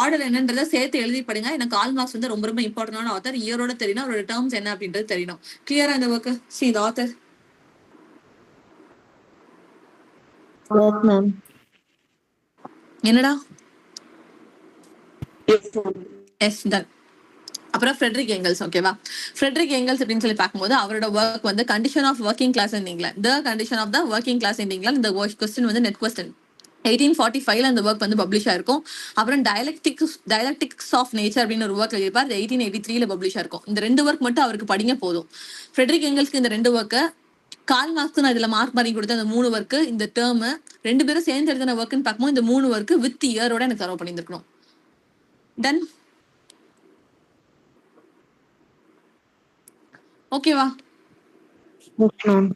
ஆர்டர் என்னன்றதை சேர்த்து எழுதி படிங்க. எனக்கு கால் மார்க்ஸ் வந்து ரொம்ப ரொம்ப இம்பார்ட்டன்டான ஆத்தர். இயரோட தெரியணும், அவரோட டேர்ம்ஸ் என்ன அப்படின்றது தெரியணும். கிளியரா இந்த ஒர்க்? See the author. Yes, ma'am. என்னடா? Yes done. அப்புறம் ஃப்ரெட்ரிக் எங்கல்ஸ். ஓகேவா? ஃப்ரெட்ரிக் எங்கல்ஸ் அப்படின்னு சொல்லி பார்க்கும்போது அவரோட ஒர்க் வந்து condition of working class in England, the condition of the working class in England. இந்த கொஸ்டின் வந்து நெட் கொஸ்டின். 1845 அந்த ஒர்க் வந்து பப்ளிஷ் ஆயிருக்கும். அப்புறம் டயலக்டிக்ஸ் ஆஃப் நேச்சர் அப்படின்னு ஒரு ஒர்க் எழுதியிருப்பார். 1883 பப்ளிஷ் ஆயிருக்கும். இந்த 2 ஒர்க் மட்டும் அவருக்கு படிங்க போதும். ஃப்ரெட்ரிக் எங்கல்ஸ்க்கு இந்த 2 ஒர்க்கு கால் மார்க்ஸ் நான் இதுல மார்க் பண்ணி கொடுத்த அந்த 3 ஒர்க்கு, இந்த டேர்ம் 2 பேரும் சேர்ந்து எழுதின ஒர்க்குன்னு பார்க்கும்போது இந்த 3 ஒர்க்கு வித் இயரோட எனக்கு சர்வ் பண்ணியிருக்கணும். டன். ஓகேவா? Yes, ma'am.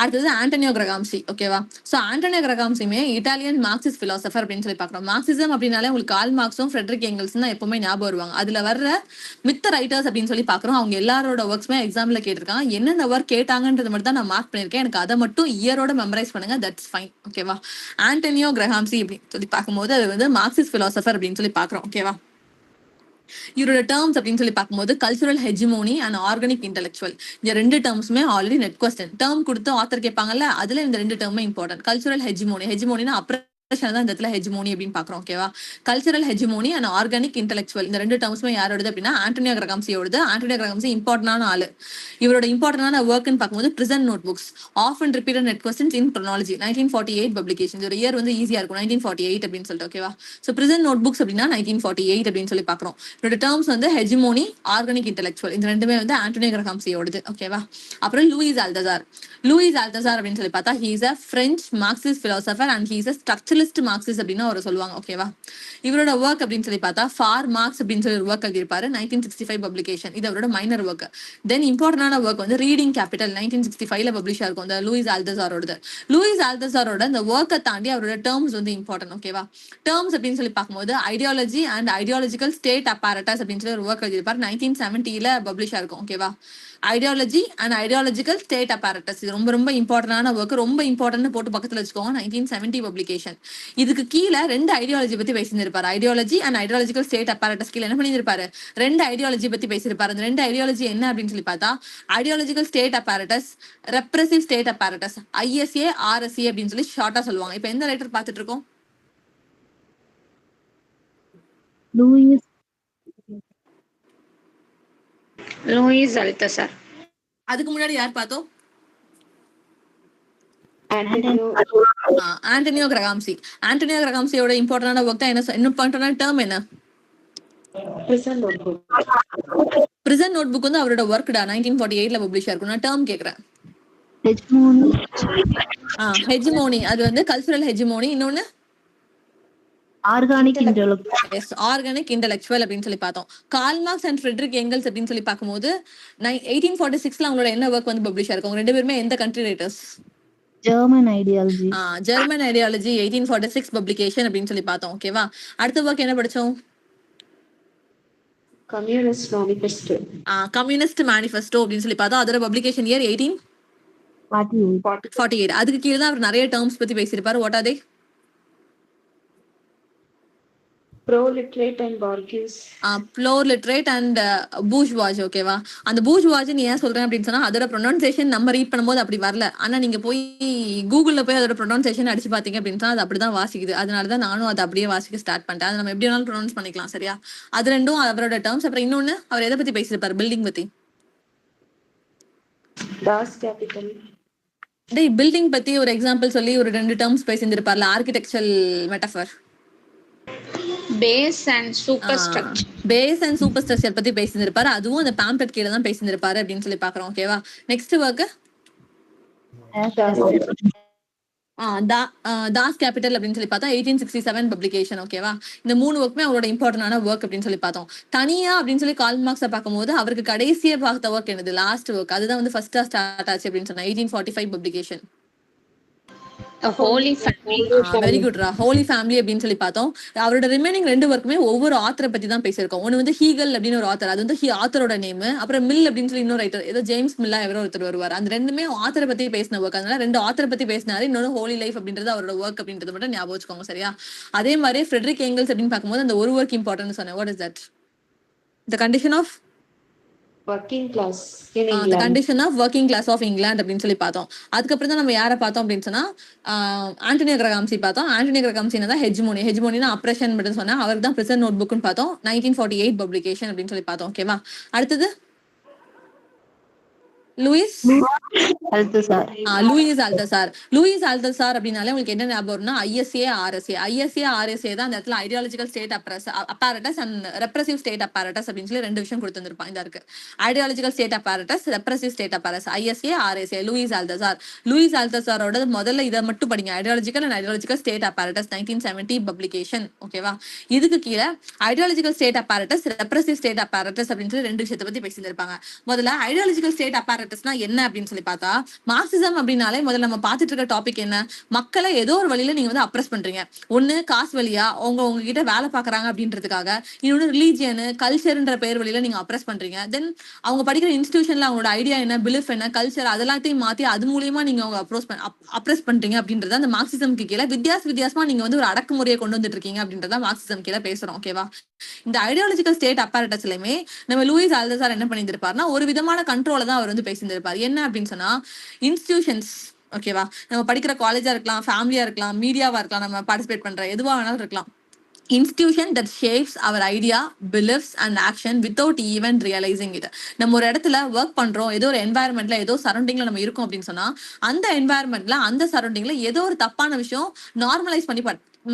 அடுத்தது ஆண்டனியோ கிரகாம்சி. ஓகேவா? சோ ஆண்டனியோ கிரகாம்சியுமே இட்டாலியன் மார்க்சிஸ்ட் பிலாசபர் அப்படின்னு சொல்லி பாக்குறோம். மார்க்சிசம் அப்படின்னாலே உங்களுக்கு கால் மார்க்ஸும் ஃப்ரெட்ரிக் எங்கல்ஸ் தான் எப்பவுமே ஞாபகம் வருவாங்க. அதுல வர்ற மித்த ரைட்டர்ஸ் அப்படின்னு சொல்லி பாக்குறோம். அவங்க எல்லாரோட ஒர்க்ஸுமே எக்ஸாம்ல கேட்டிருக்காங்க. என்னென்ன ஒர்க் கேட்டாங்கன்றது மட்டும் தான் நான் மார்க் பண்ணிருக்கேன். எனக்கு அதை மட்டும் இயரோட மெமரைஸ் பண்ணுங்க. That's fine. ஓகேவா? ஆண்டனியோ கிரகாம்சி அப்படின்னு சொல்லி பார்க்கும்போது அது வந்து மார்க்சிஸ்ட் பிலாசபர் அப்படின்னு சொல்லி பாக்குறோம். ஓகேவா? இவரோட டேர்ம்ஸ் அப்படின்னு சொல்லி பார்க்கும்போது cultural hegemony and organic intellectual, இந்த 2 டேர்ம்ஸுமே ஆல்ரெடி நெட் கொஸ்டின். டேர்ம் கொடுத்து ஆத்தர் கேட்பாங்கல்ல, அதுல இந்த 2 டேர்மே இம்பார்ட்டன்ட். கல்ச்சுரல் ஹெஜிமோனினா அப்புறம் தான் இந்த இடத்துல ஹெஜிமோனி அப்படின்னு பாக்குறோம். ஓகேவா? Cultural hegemony and organic intellectual, இந்த 2 டேர்ம்ஸுமே யாரோடது அப்படின்னா ஆண்டனியோ கிரகாம்சியோடது. ஆண்டனியோ கிரகாம்சி இம்பார்ட்டன்டான ஆளு. இவரோட இம்பார்ட்டன்டான ஒர்க்னு பார்க்கும்போது prison notebooks, often repeated NET questions in chronology 1948 publication. ஒரு இயர் வந்து ஈஸியா இருக்கும் 1948 அப்படின்னு சொல்லிட்டு. ஓகேவா? சோ பிரிசன் நோட் புக்ஸ் அப்படின்னா 1948 அப்படின்னு சொல்லி பாக்குறோம். இதோட டேர்ம்ஸ் வந்து ஹெஜிமோனி, ஆர்கானிக் இன்டெலெக்சுவல், இந்த 2மே வந்து ஆண்டனியோ கிரகாம்சியோடது. ஓகேவா? அப்புறம் லூயிஸ் ஆல்தசார். லூயிஸ் ஆல்தசார் அப்படின்னு சொல்லி பார்த்தா he is a French Marxist philosopher and he is a structuralist Marxist அப்படின்னு அவர் சொல்லுவாங்க. ஓகேவா? இவரோட ஒர்க் அப்படின்னு சொல்லி பார்த்தா ஃபார் மார்க்ஸ் அப்படின்னு சொல்லி ஒரு ஒர்க் எழுதியிருப்பாரு. 1965 பப்ளிகேஷன். இது அவரோட மைனர் ஒர்க். தென் இம்பார்ட்டன்டான ஒர்க் வந்து ரீடிங் கேபிட்டல் 1965 பப்ளிஷ் ஆயிருக்கும். இந்த லூயிஸ் ஆல்தசாரோட. லூயிஸ் ஆல்தசாரோட இந்த ஒர்க்கை தாண்டி அவரோட டேர்ம்ஸ் வந்து இம்பார்ட்டன்ட். ஓகேவா? டேர்ம்ஸ் அப்படின்னு சொல்லி பார்க்கும்போது ideology and ideological state apparatus அப்படின்னு சொல்லி ஒரு ஒர்க் எழுதியிருப்பாரு. 1970 பப்ளிஷ் ஆயிருக்கும். ஓகேவா? Ideology and ideological state apparatus, இது ரொம்ப ரொம்ப இம்பார்ட்டன்டான ஒர்க். ரொம்ப இம்பார்ட்டன்ட் போட்டு பக்கத்துல வச்சுக்கோங்க. 1970 பப்ளிகேஷன். இதுக்கு கீழே 2 ஐடியாலஜி பத்தி பேசியிருப்பாரு. Ideology and ideological state apparatus கீழே என்ன பண்ணியிருப்பாரு? 2 ஐடியாலஜி பத்தி பேசியிருப்பாரு. அந்த 2 ஐடியாலஜி என்ன அப்படின்னு சொல்லி பார்த்தா ideological state apparatus, repressive state apparatus, ISA RSA அப்படின்னு சொல்லி ஷார்ட்டா சொல்லுவாங்க. இப்ப எந்த ரைட்டர் பார்த்துட்டு இருக்கோம்? Louis Althusser. அதுக்கு முன்னாடி யார் பார்த்தோம்? Antonio. Antonio Gramsci. ஆண்டனியோ கிரகாம்சியோட இம்பார்ட்டன்டான ஒர்க் தான் என்ன? இம்பார்ட்டன்டான டேர்ம் என்ன? Prison notebook. Prison notebook வந்து அவரோட ஒர்க்டா 1948 பப்ளிஷ் ஆயிருக்கும். நான் டேர்ம் கேக்குறேன். ஹெஜிமோனி, அது வந்து கல்ச்சுரல் ஹெஜிமோனி. இன்னொன்னு organic intellectual. Yes, organic intellectual அப்படின்னு சொல்லி பார்த்தோம். Karl Marx and Friedrich Engels அப்படின்னு சொல்லி பார்க்கும்போது 1846 அவங்களோட என்ன ஒர்க் வந்து பப்ளிஷ் ஆயிருக்கும்? 2 பேருமே எந்த country writers? German ideology. German ideology 1846 publication அப்படின்னு சொல்லி பார்த்தோம். ஓகேவா? அடுத்த ஒர்க் என்ன படிச்சோம்? Communist Manifesto. கம்யூனிஸ்ட் மேனிஃபெஸ்டோ அப்படின்னு சொல்லி பார்த்தோம். அதோட பப்ளிகேஷன் இயர் 1848. அதுக்கு கீழே தான் அவர் நிறைய டேர்ம்ஸ் பத்தி பேசியிருப்பாரு. What are they? Proliterate and bourgeois. Proletariat and bourgeois. ஓகேவா? அந்த பூர்ஜ்வாஜ் நீ ஏன் சொல்றேன் அப்படின்னு சொன்னா அதோட ப்ரொனன்சியேஷன் நம்ம ரீட் பண்ணும்போது அப்படி வரல. ஆனா நீங்க போய் கூகுள்ல போய் அதோட ப்ரொனன்சியேஷன் அடிச்சு பாத்தீங்க அப்படின்னு சொன்னா அது அப்படிதான் வாசிக்குது. அதனாலதான் நானும் அதை அப்படியே வாசிக்க ஸ்டார்ட் பண்ணிட்டேன். அது நம்ம எப்படி வேணாலும் ப்ரொனவுன்ஸ் பண்ணிக்கலாம். சரியா? அது 2ம் அவரோட டேர்ம்ஸ். அப்புறம் இன்னொன்னு அவர் எதை பத்தி பேசியிருப்பாரு? பில்டிங் பத்தி. Das Kapital. பில்டிங் பத்தி ஒரு எக்ஸாம்பிள் சொல்லி ஒரு 2 டேர்ம்ஸ் பேசியிருப்பார்ல. Architectural metaphor, base and superstructure. Base and superstructure பத்தி பேசியிருப்பாரு. அதுவும் அந்த பாம்ப்ளெட் கீழே தான் பேசியிருப்பாரு அப்படின்னு சொல்லி பாக்குறோம். ஓகேவா? நெக்ஸ்ட் ஒர்க் தாஸ் கேபிட்டல் அப்படின்னு சொல்லி பார்த்தோம் 1867 பப்ளிகேஷன். ஓகேவா? இந்த 3 ஒர்க்குமே அவரோட இம்பார்ட்டன்டான ஒர்க் அப்படின்னு சொல்லி பார்த்தோம். தனியா அப்படின்னு சொல்லி கால் மார்க்ஸை பார்க்கும்போது அவருக்கு கடைசியா பார்த்த ஒர்க் என்னது? Last work. அதுதான் வந்து ஃபர்ஸ்டா ஸ்டார்ட் ஆச்சு அப்படின்னு சொன்னா 1845 publication. A holy family. Very குட்ரா. ஹோலி ஃபேமிலி அப்படின்னு சொல்லி பார்த்தோம். அவரோட ரிமைனிங் 2 ஒர்க்குமே ஒவ்வொரு ஆத்தரை பத்தி தான் பேசியிருக்கோம். ஒன்னு வந்து ஹீகல் அப்படின்னு ஒரு ஆத்தர், அது வந்து ஆத்தரோட நேம். அப்புறம் மில் அப்படின்னு சொல்லி இன்னொரு ரைட்டர், ஏதோ ஜேம்ஸ் மில்லா எவரோ ஒருத்தர் வருவார். அந்த 2மே ஆத்தரை பத்தி பேசின ஒர்க். அதனால 2 ஆத்தரை பத்தி பேசினாரு. இன்னொரு ஹோலி லைஃப் அப்படின்றது அவரோட ஒர்க் அப்படின்றது மட்டும் ஞாபகம் வச்சுக்கோங்க. சரியா? அதே மாதிரி ஃப்ரெட்ரிக் ஏங்கல்ஸ் அப்படின்னு பார்க்கும்போது அந்த ஒரு ஒர்க் இம்பார்ட்டன்ட் சொன்னேன். What is that? The condition of working class in the England. condition of working class of England அப்படின்னு சொல்லி பார்த்தோம். அதுக்கப்புறம் தான் நம்ம யாரை பார்த்தோம் அப்படின்னு சொன்னா ஆண்டனியோ கிரகாம்சி பார்த்தோம். ஆண்டனியோ கிரகாம்சினா தான் ஹெஜ்மோனினா அப்ரஷன் மட்டும் சொன்னா அவருக்கு தான் பிரசன்ட் நோட் புக்னு பார்த்தோம். 1948 பப்ளிகேஷன் அப்படின்னு சொல்லி பார்த்தோம். ஓகேவா? அடுத்தது லூயிஸ் அல்தசார். லூயிஸ் அல்தசார் அப்படின்னாலே உங்களுக்கு என்ன ஞாபகம் வரும்னா ஐஎஸ்ஏ தான் அந்த இடத்துல ideological state apparatus and repressive state apparatus அப்படின்னு சொல்லி 2 விஷயம் கொடுத்துருப்பான். இந்த இருக்கு ideological state apparatus, repressive state apparatus. ISA Louis அல்தசாரோட முதல்ல இதை மட்டும் படிங்க. Ideological and ideological state apparatus 1970 publication. ஓகேவா? இதுக்கு கீழே ideological state apparatus, repressive state apparatus அப்படின்னு சொல்லி 2 விஷயத்தை பத்தி பேசியிருப்பாங்க. முதல்ல ஐடியாலஜிக்கல் ஸ்டேட் அப்பேரட்டஸ்னா என்ன அப்படின்னு சொல்லி பார்த்தா, மார்க்சிசம் அப்படின்னாலே முதல்ல நம்ம பார்த்துட்டு இருக்க டாபிக் என்ன? மக்களை ஏதோ ஒரு வழியில நீங்க வந்து அப்ரஸ் பண்றீங்க. ஒண்ணு காசு வழியா உங்ககிட்ட வேலை பாக்குறாங்க அப்படின்றதுக்காக, இன்னொன்னு ரிலீஜியன் கல்ச்சர்ன்ற பேர் வழியில நீங்க அப்ரஸ் பண்றீங்க. தென் அவங்க படிக்கிற இன்ஸ்டிடியூஷன்ல அவங்களோட ஐடியா என்ன, பிலிஃப் என்ன, கல்ச்சர் அதெல்லாத்தையும் மாத்தி அது மூலியமா நீங்க அவங்க அப்ரஸ் பண்றீங்க அப்படின்றத அந்த மார்க்சிசம்க்கு கீழே வித்தியாசமா நீங்க வந்து ஒரு அடக்குமுறையை கொண்டு வந்துட்டு இருக்கீங்க அப்படின்றத மார்க்சிசம் கீழே பேசுறோம். ஓகேவா? இந்த ஐடியாலஜிக்கல் ஸ்டேட் அப்பேரட்டஸ்லயுமே நம்ம லூயிஸ் அல்தசார் என்ன பண்ணியிருப்பாருன்னா ஒரு விதமான கண்ட்ரோல தான் அவர் வந்து பேசியிருப்பாரு. என்ன அப்படின்னு சொன்னா இன்ஸ்டிடியூஷன்ஸ். ஓகேவா? நம்ம படிக்கிற காலேஜா இருக்கலாம், ஃபேமிலியா இருக்கலாம், மீடியாவா இருக்கலாம், நம்ம பார்ட்டிசிபேட் பண்ற எதுவா வேணாலும் இருக்கலாம். institution that shapes our idea, beliefs and action without even realizing it. நம்ம ஒரு இடத்துல ஒர்க் பண்றோம், ஏதோ ஒரு என்வாயர்மெண்ட்ல ஏதோ சரௌண்டிங்ல நம்ம இருக்கோம் அப்படின்னு சொன்னா அந்த என்வாயர்மெண்ட்ல அந்த சரௌண்டிங்ல ஏதோ ஒரு தப்பான விஷயம்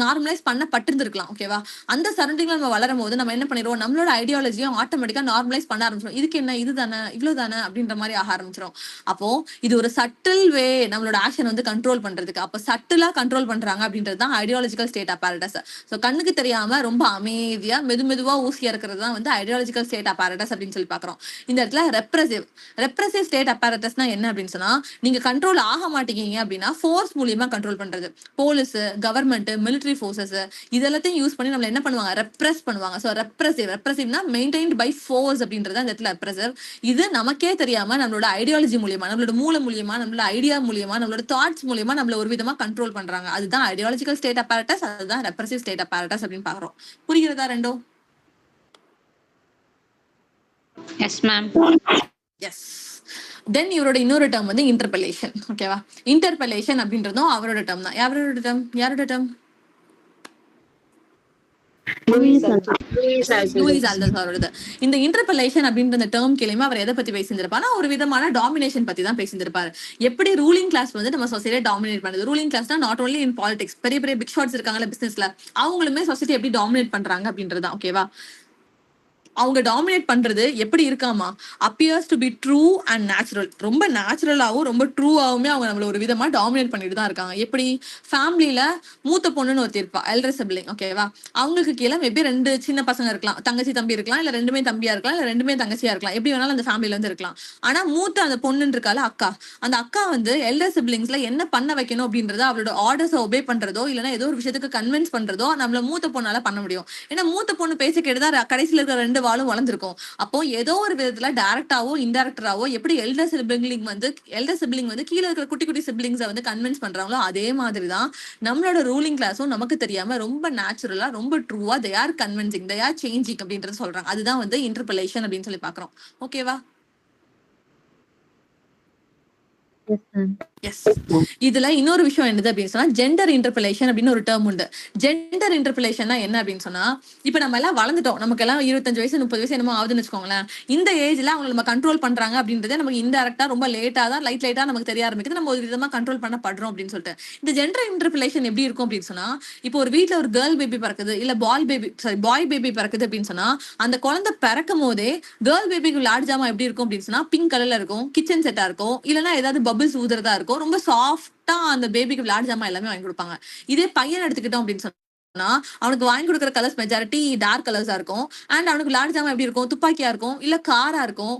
நார்மலைஸ் பண்ணப்பட்டிருந்திருக்கலாம். ஓகேவா? அந்த சரௌண்டிங்ல நம்ம வளரும் போது நம்ம என்ன பண்ணிடுவோம், நம்மளோட ஐடியாலஜியும் ஆட்டோமேட்டிக்கா நார்மலைஸ் பண்ண ஆரம்பிச்சிடும். இதுக்கு என்ன, இதுதானே, இவ்வளவுதானே அப்படின்ற மாதிரி ஆக ஆரம்பிச்சிடும். அப்போ இது ஒரு சட்டில் வே நம்மளோட ஆக்ஷன் வந்து கண்ட்ரோல் பண்றதுக்கு. அப்போ சட்டிலா கண்ட்ரோல் பண்றாங்க அப்படின்றது தான் ஐடியாலஜிக்கல் ஸ்டேட் அப்பேரட்டஸ். ஸோ கண்ணுக்கு தெரியாம ரொம்ப அமைதியா மெதுவா ஊசியா இருக்கிறது தான் வந்து ஐடியாலஜிக்கல் ஸ்டேட் அப்பேரட்டஸ் அப்படின்னு சொல்லி பாக்குறோம். இந்த இடத்துல ரெப்ரசிவ் ஸ்டேட் அப்பேரட்டஸ்னா என்ன அப்படின்னு சொன்னா, நீங்க கண்ட்ரோல் ஆக மாட்டேங்க அப்படின்னா ஃபோர்ஸ் மூலியமா கண்ட்ரோல் பண்றது. போலீஸ், கவர்மெண்ட், மிலிட்டரி ஃபோர்ஸஸ் இதெல்லாத்தையும் யூஸ் பண்ணி நம்மள என்ன பண்ணுவாங்க, ரெப்ரஸ் பண்ணுவாங்க. ஸோ ரெப்ரசிவ்னா மெயின்டைன்ட் பை ஃபோர்ஸ் அப்படின்றது அந்த இடத்துல ரெப்ரசிவ். இது நமக்கே தெரியாம நம்மளோட ஐடியாலஜி மூலியமா, நம்மளோட மூளை மூலியமா, நம்மளோட ஐடியா மூலியமா, நம்மளோட தாட்ஸ் மூலியமா நம்மள ஒரு விதமா கண்ட்ரோல் பண்றாங்க. அதுதான் ஐடியாலஜிக்கல் ஸ்டேட் அப்பேரட்டஸ், அதுதான் ரெப்ரசிவ் ஸ்டேட் apparatus அப்படின்னு பாக்குறோம். புரிகிறதா ரெண்டும்? Yes, ma'am. எஸ். தென் இவரோட இன்னொரு டேர்ம் வந்து இன்டர்பெலேஷன். ஓகேவா? இன்டர்பெலேஷன் அப்படின்றதும் அவரோட டேர்ம் தான். யாரோட டேர்ம்? லூயிஸ் அல்தசாரோடது. இந்த இன்டர்பெலேஷன் அப்படின்ற டேர்ம் கிளையுமே அவர் எதை பத்தி பேசியிருப்பாரு, ஒரு விதமான டாமினேஷன் பத்தி தான் பேசியிருப்பாரு. எப்படி ரூலிங் கிளாஸ் வந்து நம்ம சொசைட்டியை டாமினேட் பண்ணுது. ரூலிங் கிளாஸ்னா நாட் ஓன்லி இன் பாலிடிக்ஸ், பெரிய பிக் ஷாட்ஸ் இருக்காங்கல்ல பிசினஸ்ல, அவங்களுமே சொசைட்டி எப்படி டாமினேட் பண்றாங்க அப்படின்றதான். ஓகேவா? அவங்க டாமினேட் பண்றது எப்படி இருக்காமா, appears to be true and natural. ரொம்ப நேச்சுரலாவும் ரொம்ப ட்ரூவாவுமே அவங்க நம்மள ஒரு விதமா டாமினேட் பண்ணிட்டு தான் இருக்காங்க. எப்படி? ஃபேமிலியில மூத்த பொண்ணுன்னு ஒருத்தி இருப்பா, எல்டர் சிப்லிங். ஓகேவா? அவங்களுக்கு கீழே மேபி 2 சின்ன பசங்க இருக்கலாம், தங்கச்சி தம்பி இருக்கலாம், இல்ல 2மே தம்பியா இருக்கலாம், இல்ல 2மே தங்கச்சியா இருக்கலாம், எப்படி வேணாலும் அந்த ஃபேமிலில இருந்து இருக்கலாம். ஆனா மூத்த அந்த பொண்ணுன்னு இருக்கால அக்கா, அந்த அக்கா வந்து எல்டர் சிப்லிங்ஸ்ல என்ன பண்ண வைக்கணும் அப்படின்றத அவளோட ஆர்டர்ஸ் ஒபே பண்றதோ இல்லைன்னா ஏதோ ஒரு விஷயத்துக்கு கன்வின்ஸ் பண்றதோ நம்மள மூத்த பொண்ணால பண்ண முடியும். ஏன்னா மூத்த பொண்ணு பேச கேட்டுதான் கடைசியில இருக்கிற 2 வாளும் வளர்ந்துருக்கும். அப்போ ஏதோ ஒரு விதத்துல டைரக்டாவோ இன்டைரக்டாவோ எப்படி எல்டர் சிப்லிங் வந்து கீழே இருக்கிற குட்டி சிப்லிங்ஸை வந்து கன்வின்ஸ் பண்றாங்களோ அதே மாதிரிதான் நம்மளோட ரூலிங் கிளாஸும் நமக்கு தெரியாம ரொம்ப நேச்சுரலா ரொம்ப ட்ரூவா they are convincing, they are changing அப்படின்றது சொல்றாங்க. அதுதான் வந்து இன்டர்பெலேஷன் அப்படின்னு சொல்லி பாக்குறோம். ஓகேவா? எஸ். இதுல இன்னொரு விஷயம் என்னது அப்படின்னு சொன்னா ஜெண்டர் இன்டர்பெலேஷன் அப்படின்னு ஒரு டேர்ம் உண்டு. ஜெண்டர் இன்டர்பெலேஷன்னா என்ன அப்படின்னு சொன்னா, இப்ப நம்ம எல்லாம் வளர்ந்துட்டோம், நமக்கு எல்லாம் 25 வயசு 30 வயசு என்னமோ ஆகுதுன்னு வச்சுக்கோங்களேன். இந்த ஏஜ்ல அவங்க நம்ம கண்ட்ரோல் பண்றாங்க அப்படின்றத நமக்கு இன்டெரக்டா ரொம்ப லேட்டா தான் லைட்டா நமக்கு தெரிய ஆரம்பிக்குது. நம்ம ஒரு விதமா கண்ட்ரோல் பண்ண படுறோம் அப்படின்னு சொல்லிட்டு. இந்த ஜெண்டர் இன்டர்பெலேஷன் எப்படி இருக்கும் அப்படின்னு சொன்னா, இப்போ ஒரு வீட்டுல ஒரு கேர்ள் பேபி பிறக்குது இல்ல பாய் பேபி பிறக்குது அப்படின்னு சொன்னா, அந்த குழந்தை பிறக்கும் போதே கேர்ள் பேபிக்கு லார்ஜ் ஜாமா எப்படி இருக்கும் அப்படின்னு சொன்னா பிங்க் கலர்ல இருக்கும், கிச்சன் செட்டா இருக்கும், இல்லைன்னா ஏதாவது பபிள்ஸ் ஊதுறதா இருக்கும், இருக்கும், ரொம்ப சாஃப்டா அந்த பேபிக்கு விளையாட்டு ஜாமான் எல்லாமே வாங்கி கொடுப்பாங்க. இதே பையன் எடுத்துக்கிட்டோம் அப்படின்னு சொன்னா அவனுக்கு வாங்கி கொடுக்குற கலர்ஸ் மெஜாரிட்டி டார்க் கலர்ஸா இருக்கும். அண்ட் அவனுக்கு விளையாட்டு ஜாமான் எப்படி இருக்கும், துப்பாக்கியா இருக்கும், இல்ல காரா இருக்கும்,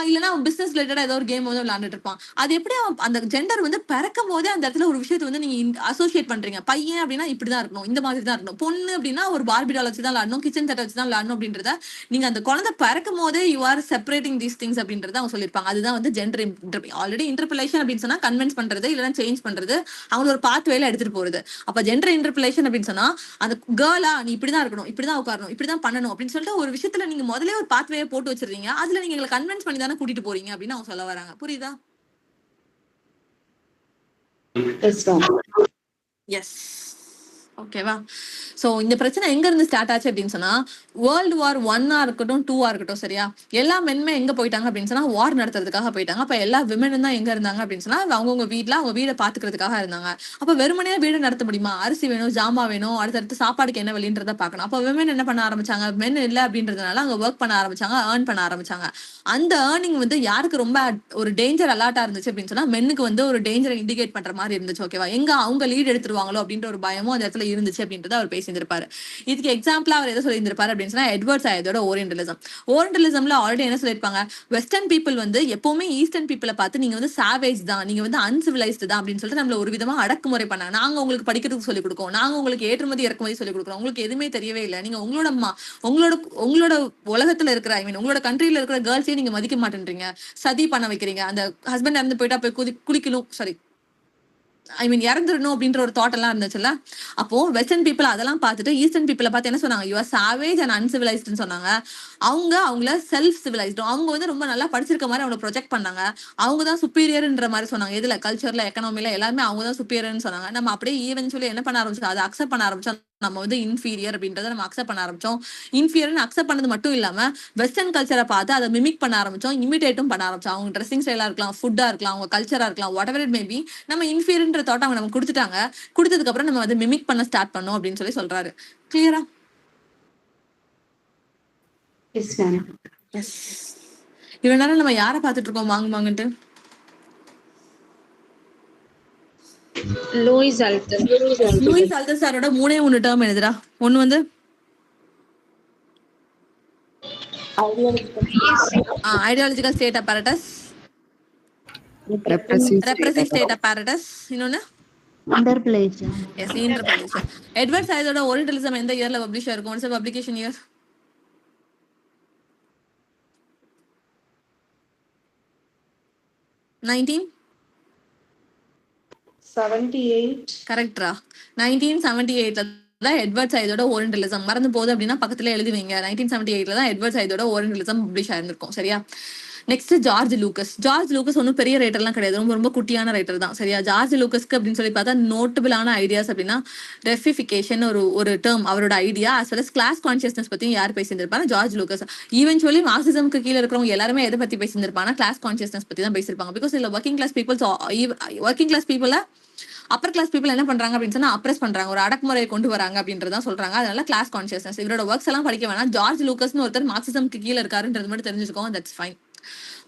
இல்லைன்னா அவன் பிசினஸ் ரிலேட்டடா ஏதோ ஒரு கேம் வந்து விளையாண்டுட்டு இருப்பான். அது எப்படி அந்த ஜெண்டர் வந்து பிறக்கும் போதே அந்த இடத்துல ஒரு விஷயத்தை வந்து நீங்க அசோசியேட் பண்றீங்க. பையன் அப்படின்னா இப்படிதான் இருக்கணும், இந்த மாதிரி தான் இருக்கணும், பொண்ணு அப்படின்னா ஒரு பார்பி டால் வச்சு தான் விளையாடணும், கிச்சன் செட் வச்சு தான் விளையாடணும் அப்படின்றத நீங்க அந்த குழந்தை பிறக்கும் போதே you are separating these things அப்படின்றத அவங்க சொல்லியிருப்பாங்க. அதுதான் வந்து ஜெண்டர் ஆல்ரெடி இன்டர்பிளேஷன் அப்படின்னு சொன்னா கன்வின்ஸ் பண்றது இல்லைன்னா சேஞ்ச் பண்றது, அவங்க ஒரு பாத் வேல எடுத்துட்டு போறது. அப்ப ஜெண்டர் இன்டர்பிளேஷன் அப்படின்னு சொன்னா அந்த கேர்ளா நீ இப்படிதான் இருக்கணும், இப்படிதான் உட்காரணும், இப்படிதான் பண்ணணும் அப்படின்னு சொல்லிட்டு ஒரு விஷயத்துல நீங்க முதல்ல ஒரு பாத்வே போட்டு வச்சிருக்கீங்க. அதுல நீங்க எங்களை கன்வின்ஸ் பண்ணி தானே கூட்டிட்டு போறீங்க அப்படின்னு அவங்க சொல்ல வராங்க. புரியுதா? Yes, ma'am. எஸ். ஓகேவா? சோ இந்த பிரச்சனை எங்க இருந்து ஸ்டார்ட் ஆச்சு அப்படின்னு சொன்னா வேர்ல்டு வார் 1 இருக்கட்டும் 2 இருக்கட்டும், சரியா, எல்லா மென்மே எங்க போயிட்டாங்க அப்படின்னு சொன்னா வார் நடத்துறதுக்காக போயிட்டாங்க. அப்ப எல்லா விமனும் தான் எங்க இருந்தாங்க அப்படின்னு சொன்னா அவங்கவுங்க வீட்டுல அவங்க வீடை பாத்துக்கிறதுக்காக இருந்தாங்க. அப்ப வெறுமனையா வீடு நடத்த முடியுமா? அரிசி வேணும், ஜாமா வேணும், அடுத்தடுத்து சாப்பாடுக்கு என்ன வழின்றத பாக்கணும். அப்ப விமன் என்ன பண்ண ஆரம்பிச்சாங்க, மென் இல்ல அப்படின்றதுனால அங்க ஒர்க் பண்ண ஆரம்பிச்சாங்க, ஏர்ன் பண்ண ஆரம்பிச்சாங்க. அந்த ஏர்னிங் வந்து யாருக்கு ரொம்ப ஒரு டேஞ்சர் அலர்ட்டா இருந்துச்சு அப்படின்னு சொன்னா மென்னுக்கு வந்து ஒரு டேஞ்சரை இண்டிகேட் பண்ற மாதிரி இருந்துச்சு. ஓகேவா? எங்க அவங்க லீட் எடுத்துருவாங்களோ அப்படின்ற ஒரு பயமும் அந்த இடத்துல இருந்துச்சு அப்படின்றத அவர் பேசியிருந்திருப்பாரு. இதுக்கு எக்ஸாம்பிளா அவர் எதை சொல்லியிருந்திருப்பாரு அப்படின்னு சொன்னா எட்வர்ட் சையதோட ஓரியன்டலிசம். ஓரியன்டலிசம்ல ஆல்ரெடி என்ன சொல்லியிருப்பாங்க, வெஸ்டர்ன் பீப்புள் வந்து எப்பவுமே ஈஸ்டர்ன் பீப்புளை பார்த்து நீங்க வந்து சாவேஜ் தான், நீங்க வந்து அன்சிவிலைஸ்டு தான் அப்படின்னு சொல்லிட்டு நம்மள ஒரு விதமா அடக்குமுறை பண்ணாங்க. நாங்க உங்களுக்கு படிக்கிறதுக்கு சொல்லிக் கொடுக்கோம், நாங்க உங்களுக்கு ஏற்றுமதி இறக்குமதி சொல்லிக் கொடுக்குறோம், உங்களுக்கு எதுவுமே தெரியவே இல்லை, நீங்க உங்களோட உங்களோட உங்களோட உலகத்துல இருக்கிற உங்களோட கண்ட்ரில இருக்கிற கேர்ள்ஸையும் நீங்க மதிக்க மாட்டேன்றீங்க, சதி பண்ண வைக்கிறீங்க, அந்த ஹஸ்பண்ட் இறந்து போயிட்டா போய் குளிக்கணும், சாரி இறந்துடணும் அப்படின்ற ஒரு தாட் எல்லாம் இருந்துச்சுல்ல. அப்போ வெஸ்டர்ன் பீப்புள் அதெல்லாம் பார்த்துட்டு ஈஸ்டர்ன் பீப்புளை பார்த்து என்ன சொன்னாங்க, யூ ஆர் சாவேஜ் அண்ட் அன்சிவிலைஸ்டுன்னு சொன்னாங்க. அவங்கள செல்ஃப் சிவிலைஸ்டு, அவங்க வந்து ரொம்ப நல்லா படிச்சிருக்க மாதிரி அவங்களை ப்ரொஜெக்ட் பண்ணாங்க. அவங்க தான் சுப்பீரியர்ன்ற மாதிரி சொன்னாங்க. இதுல கல்ச்சர்ல எக்கனாமில எல்லாமே அவங்க தான் சுப்பீரியர்னு சொன்னாங்க. நம்ம அப்படியே ஈவென்ச்சுவலி என்ன பண்ண ஆரம்பிச்சோம், அதை அக்செப்ட் பண்ண ஆரம்பிச்சோம். நம்ம வந்து இன்ஃபீரியர் அப்படின்றத நம்ம அக்செப்ட் பண்ண ஆரம்பிச்சோம். இன்ஃபீரியர்னு அக்செப்ட் பண்ணது மட்டும் இல்லாம வெஸ்டர்ன் கல்ச்சரை பார்த்து அதை மிமிக் பண்ண ஆரம்பிச்சோம், இமிடேட்டும் பண்ண ஆரம்பிச்சோம். அவங்க ட்ரெஸ்ஸிங் ஸ்டைலா இருக்கலாம், ஃபுட்டா இருக்கலாம், அவங்க கல்ச்சரா இருக்கலாம், வாட் எவர் இட் மேபி, நம்ம இன்ஃபீரியர்ன்ற தாட் அவங்க நம்ம கொடுத்துட்டாங்க. கொடுத்ததுக்கு அப்புறம் நம்ம வந்து மிமிக் பண்ண ஸ்டார்ட் பண்ணோம் அப்படின்னு சொல்லி சொல்றாரு. கிளியரா? Yes, ma'am. எஸ். இவ்வளவு நேரம் நம்ம யாரை பார்த்துட்டு இருக்கோம் வாங்குவாங்கன்ட்டு? Louis Althusser. லூயிஸ் அல்தர்சாரோட 3 டேர்ம் எழுதுறா. ஒண்ணு வந்து ideological state apparatus, repressive state apparatus, இன்னொன்னு Interpolation. Yes interpolation. எட்வர்ட் சையதோட ஓரியன்டலிசம் எந்த இயர்ல பப்ளிஷ் ஆயிருக்கும்? What's publication year? 78. கரெக்டா? 1978 தான் எட்வர்ட் சையதோட ஓரியன்டலிசம். மறந்து போகுது அப்படின்னா பக்கத்துல எழுதி வைங்க. 1978 தான் எட்வர்ட் சையதோட ஓரியன்டலிசம் பப்ளிஷ் ஆயிருந்திருக்கும். சரியா? Next George Lucas. George Lucas ஒன்றும் பெரிய ரைட்டர்லாம் கிடையாது, ரொம்ப ரொம்ப குட்டியான ரைட்டர் தான். சரியா? ஜார்ஜ் லூக்கஸ்க்கு அப்படின்னு சொல்லி பார்த்தா நோட்டபிளான ஐடியாஸ் அப்படின்னா ரெஃபிஃபிகேஷன் ஒரு டேர்ம், அவரோட idea, as well as class consciousness பத்தியும் யார் பேசியிருந்திருப்பாங்க? George Lukacs. ஈவென்ச்சுவலி மார்க்சிசம்க்கு கீழே இருக்கிறவங்க எல்லாருமே எதை பத்தி பேசியிருந்திருப்பாங்க? கிளாஸ் கான்சியஸ்னஸ் பத்தி தான் பேசியிருப்பாங்க. பிகாஸ் இல்ல working class people upper class people என்ன பண்றாங்க அப்படின்னு சொன்னா அப்ரஸ் பண்றாங்க, ஒரு அடக்குமுறையை கொண்டு வராங்க அப்படின்றதான் சொல்றாங்க. அதனால கிளாஸ் கான்சியஸ்னஸ். இவரோட ஒர்க்ஸ் எல்லாம் படிக்க வேணாம். ஜார்ஜ் லூக்கஸ்னு ஒருத்தர் மார்க்சிசம்க்கு கீழே இருக்காருன்றது மட்டும் தெரிஞ்சுக்கோங்க, தட்ஸ் ஃபைன்.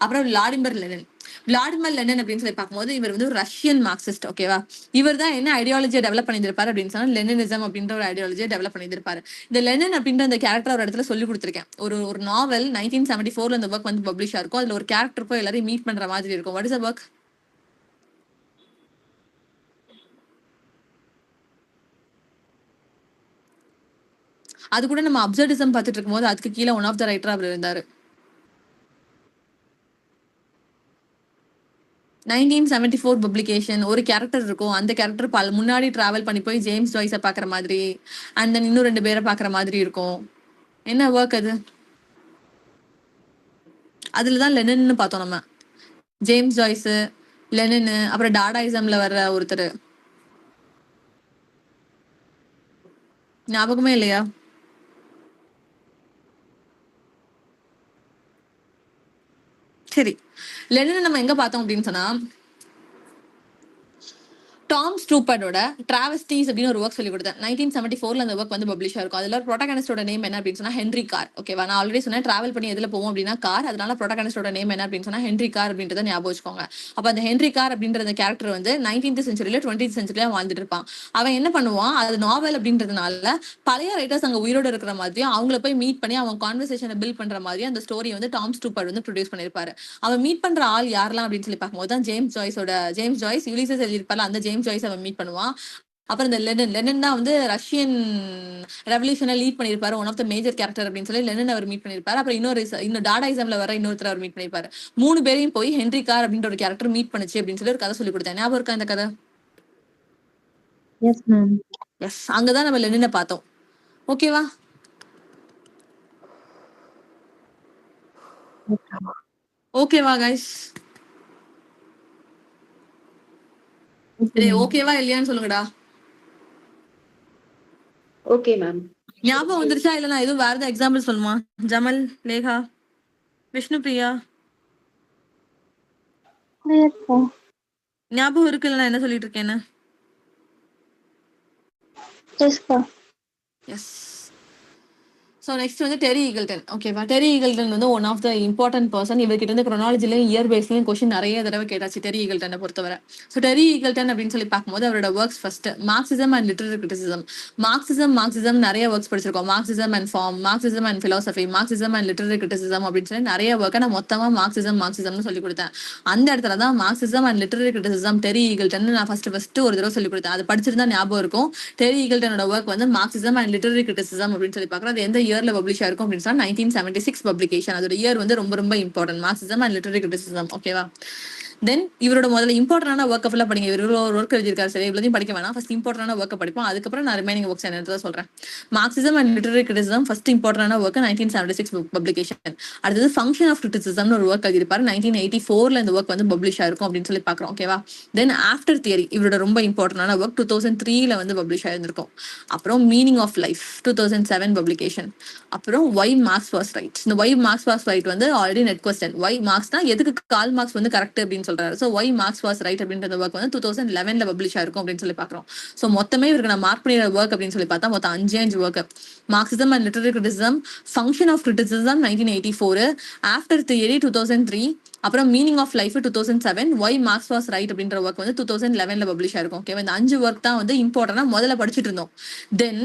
அப்புறம் விளாடிமிர் லெனின். விளாடிமிர் லெனின் அப்படின்னு சொல்லி பார்க்கும்போது இவர் வந்து ஒரு ரஷ்யன் மார்க்சிஸ்ட். ஓகேவா? இவர் தான் என்ன ஐடியாலஜியை டெவலப் பண்ணியிருப்பாரு அப்படின்னு சொன்னா லெனினிசம் அப்படின்ற ஒரு ஐடியாலஜியை டெவலப் பண்ணியிருப்பாரு. இந்த லெனின் அப்படின்ற அந்த கேரக்டர் ஒரு இடத்துல சொல்லி கொடுத்துருக்கேன். ஒரு நாவல் 1974 அந்த ஒர்க் வந்து பப்ளிஷ் ஆயிருக்கும். அதுல ஒரு கேரக்டர் போய் எல்லாரையும் மீட் பண்ற மாதிரி இருக்கும். What is the work? அது கூட நம்ம அப்சர்டிசம் பார்த்துட்டு இருக்கும்போது அதுக்கு கீழே ஒன் ஆஃப் த ரைட்டர் அவர் இருந்தாரு. 1974 பப்ளிகேஷன். ஒரு கேரக்டர் இருக்கும், அந்த கேரக்டர் முன்னாடி டிராவல் பண்ணி போய் ஜேம்ஸ் ஜாய்ஸை பாக்குற மாதிரி அண்ட் தென் இன்னும் 2 பேரை பாக்குற மாதிரி இருக்கும். என்ன ஒர்க் அது? அதுலதான் லெனின்னு பார்த்தோம் நம்ம. ஜேம்ஸ் ஜாய்ஸ், லெனின், அப்புறம் டாடாயிசம்ல வர்ற ஒருத்தர் ஞாபகமே இல்லையா? சரி, லெனினை நம்ம எங்க பார்த்தோம் அப்படின்னு சொன்னா டாம் ஸ்டூப்பர்டோட டிராவஸ்டீஸ் அப்படின்னு ஒரு ஒர்க் சொல்லி கொடுத்தேன். 1974 அந்த ஒர்க் வந்து பப்ளிஷ் ஆயிருக்கும். அதுல ப்ரோட்டகனிஸ்டோட நேம் என்ன அப்படின்னு சொன்னா ஹென்ரி கார். ஓகேவா, நான் ஆல்ரெடி சொன்னேன் டிராவல் பண்ணி எதுல போவோம் அப்படின்னா கார். அதனால ப்ரோட்டகனிஸ்டோட நேம் என்ன அப்படின்னு சொன்னா ஹென்ரி கார் அப்படின்றத ஞாபகம் வச்சுக்கோங்க. அப்ப அந்த ஹென்ரி கார் அப்படின்ற அந்த கேரக்டர் வந்து 19th செஞ்சுரியில 20th செஞ்சுரியில வாழ்ந்துட்டு இருப்பான். அவன் என்ன பண்ணுவான், அது நாவல் அப்படின்றதுனால பழைய ரைட்டர்ஸ் அங்க உயிரோட இருக்கிற மாதிரியும் அவங்கள போய் மீட் பண்ணி அவங்க கான்வர்சேஷனை பில்ட் பண்ற மாதிரி அந்த ஸ்டோரி வந்து டாம் ஸ்டூப்பர்ட் வந்து ப்ரொடியூஸ் பண்ணிருப்பாரு. அவன் மீட் பண்ற ஆள் யாரெல்லாம் அப்படின்னு சொல்லி பார்க்கும்போது தான் ஜேம்ஸ் ஜாய்ஸ் யூலிசஸ் எழுதியிருப்பாரு. அந்த ஜேம்ஸ் ஜாய்ஸ் அவன் மீட் பண்ணுவான். அப்புறம் இந்த லெனின் தான் வந்து ரஷ்யன் ரெவல்யூஷனை லீட் பண்ணிருப்பாரு. One of the major character அப்படின்னு சொல்லி லெனின் அவர் மீட் பண்ணிருப்பாரு. அப்புறம் இன்னும் டாடாயிசம்ல வர இன்னொருத்தர் அவர் மீட் பண்ணிருப்பாரு. 3 பேரையும் போய் ஹென்ரி கார் அப்படின்ற ஒரு கேரக்டர் மீட் பண்ணுச்சு அப்படின்னு சொல்லி ஒரு கதை சொல்லி கொடுத்தேன். ஞாபகம் இருக்கா இந்த கதை? S ma'am. எஸ், அங்கதான் நம்ம லெனினை பார்த்தோம். ஓகேவா? ஓகேவா கைஸ்? ஓகேவா இல்லையான்னு சொல்லுங்கடா. Okay ma'am. ஞாபகம் வந்துருச்சா இல்ல நான் எதுவும் வேற ஏதாவது எக்ஸாம்பிள் சொல்லுமா? ஜமல், லேகா, விஷ்ணு பிரியா ஞாபகம் இருக்குல்ல நான் என்ன சொல்லிட்டு இருக்கேன்னு? எஸ். ஸோ நெக்ஸ்ட் வந்து டெரி ஈகிள்டன். ஓகேவா, டெரி ஈகிள்டன் வந்து one of the important person. இவர்கிட்ட இருந்து குரோனாலஜிலையும் இயர் பேஸ்லையும் கொஸ்டின் நிறைய தடவை கேட்டாச்சு டெரி ஈகிள்டனை பொறுத்தவரை. ஸோ டெரி ஈகிள்டன் அப்படின்னு சொல்லி பார்க்கும்போது அவரோட works first Marxism and literary criticism. Marxism நிறைய ஒர்க்ஸ் படிச்சிருக்கோம். Marxism and form, Marxism and philosophy, Marxism and literary criticism அப்படின்னு சொல்லி நிறைய ஒர்க்கை நான் மொத்தமா மார்க்சிசம்னு சொல்லி கொடுத்தேன். அந்த இடத்துல தான் Marxism and literary criticism Terry Eagleton நான் ஃபர்ஸ்ட் ஒரு தடவை சொல்லி கொடுத்தேன். அது படிச்சிருந்தா ஞாபகம் இருக்கும். டெரி ஈகிள்டனோட ஒர்க் வந்து மார்க்சிசம் அண்ட் லிட்டரரி கிரிட்டிசிசம் அப்படின்னு சொல்லி பார்க்குறோம். அது எந்த இயர்ல பப்ளிஷ் ஆயிருக்கும் அப்படின்னு சொன்னா 1976 பப்ளிகேஷன். அதோட இயர் வந்து ரொம்ப important, Marxism and literary criticism. ஓகேவா? தென் இவரோட முதல்ல இம்பார்ட்டன்டான ஒர்க் ஃபுல்லா படிங்க. இவர் ஒரு ஒர்க் எழுதியிருக்காரு, சரி இவ்வளோதையும் படிக்க வேணாம். ஃபர்ஸ்ட் இம்பார்ட்டன்டான ஒர்க்கை படிப்போம், அதுக்கப்புறம் நான் ரிமைனிங் ஒர்க்ஸ் என்னன்றதை சொல்றேன். Marxism and literary criticism first இம்பார்ட்டன்டான ஒர்க் 1976 பப்ளிகேஷன். அடுத்தது ஃபங்க்ஷன் ஆஃப் கிரிட்டிசிசம்னு ஒரு ஒர்க் எழுதியிருப்பாரு. 1984 இந்த ஒர்க் வந்து பப்ளிஷ் ஆயிருக்கும் அப்படின்னு சொல்லி பார்க்குறோம். ஓகேவா? தென் ஆஃப்டர் தியரி இவரோட ரொம்ப இம்பார்ட்டன்டான ஒர்க் 2003 வந்து பப்ளிஷ் ஆயிருந்திருக்கும். அப்புறம் மீனிங் ஆஃப் லைஃப் 2007 பப்ளிகேஷன். அப்புறம் ஒய் மார்க்ஸ் வாஸ் ரைட். இந்த ஒய் மார்க்ஸ் வாஸ் ரைட் வந்து ஆல்ரெடி நெட் கொஸ்டின். ஒய் மார்க்ஸ்னா எதுக்கு கால் மார்க்ஸ் வந்து கரெக்ட் அப்படின்னு சொல்றாரு. So why Marx was right அப்படின்ற ஒர்க் வந்து 2011 பப்ளிஷ் ஆயிருக்கும் அப்படின்னு சொல்லி பார்க்குறோம். ஸோ மொத்தமே இவருக்கு நான் மார்க் பண்ணிடுற ஒர்க் அப்படின்னு சொல்லி பார்த்தா மொத்தம் 5 work. Marxism and literary criticism, function of criticism 1984, after theory 2003, அப்புறம் meaning of life 2007, why Marx was right அப்படின்ற ஒர்க் வந்து 2011 பப்ளிஷ் ஆயிருக்கும். ஓகேவா? இந்த 5 ஒர்க் தான் வந்து இம்பார்ட்டன்டா முதல்ல படிச்சுட்டு இருந்தோம். தென்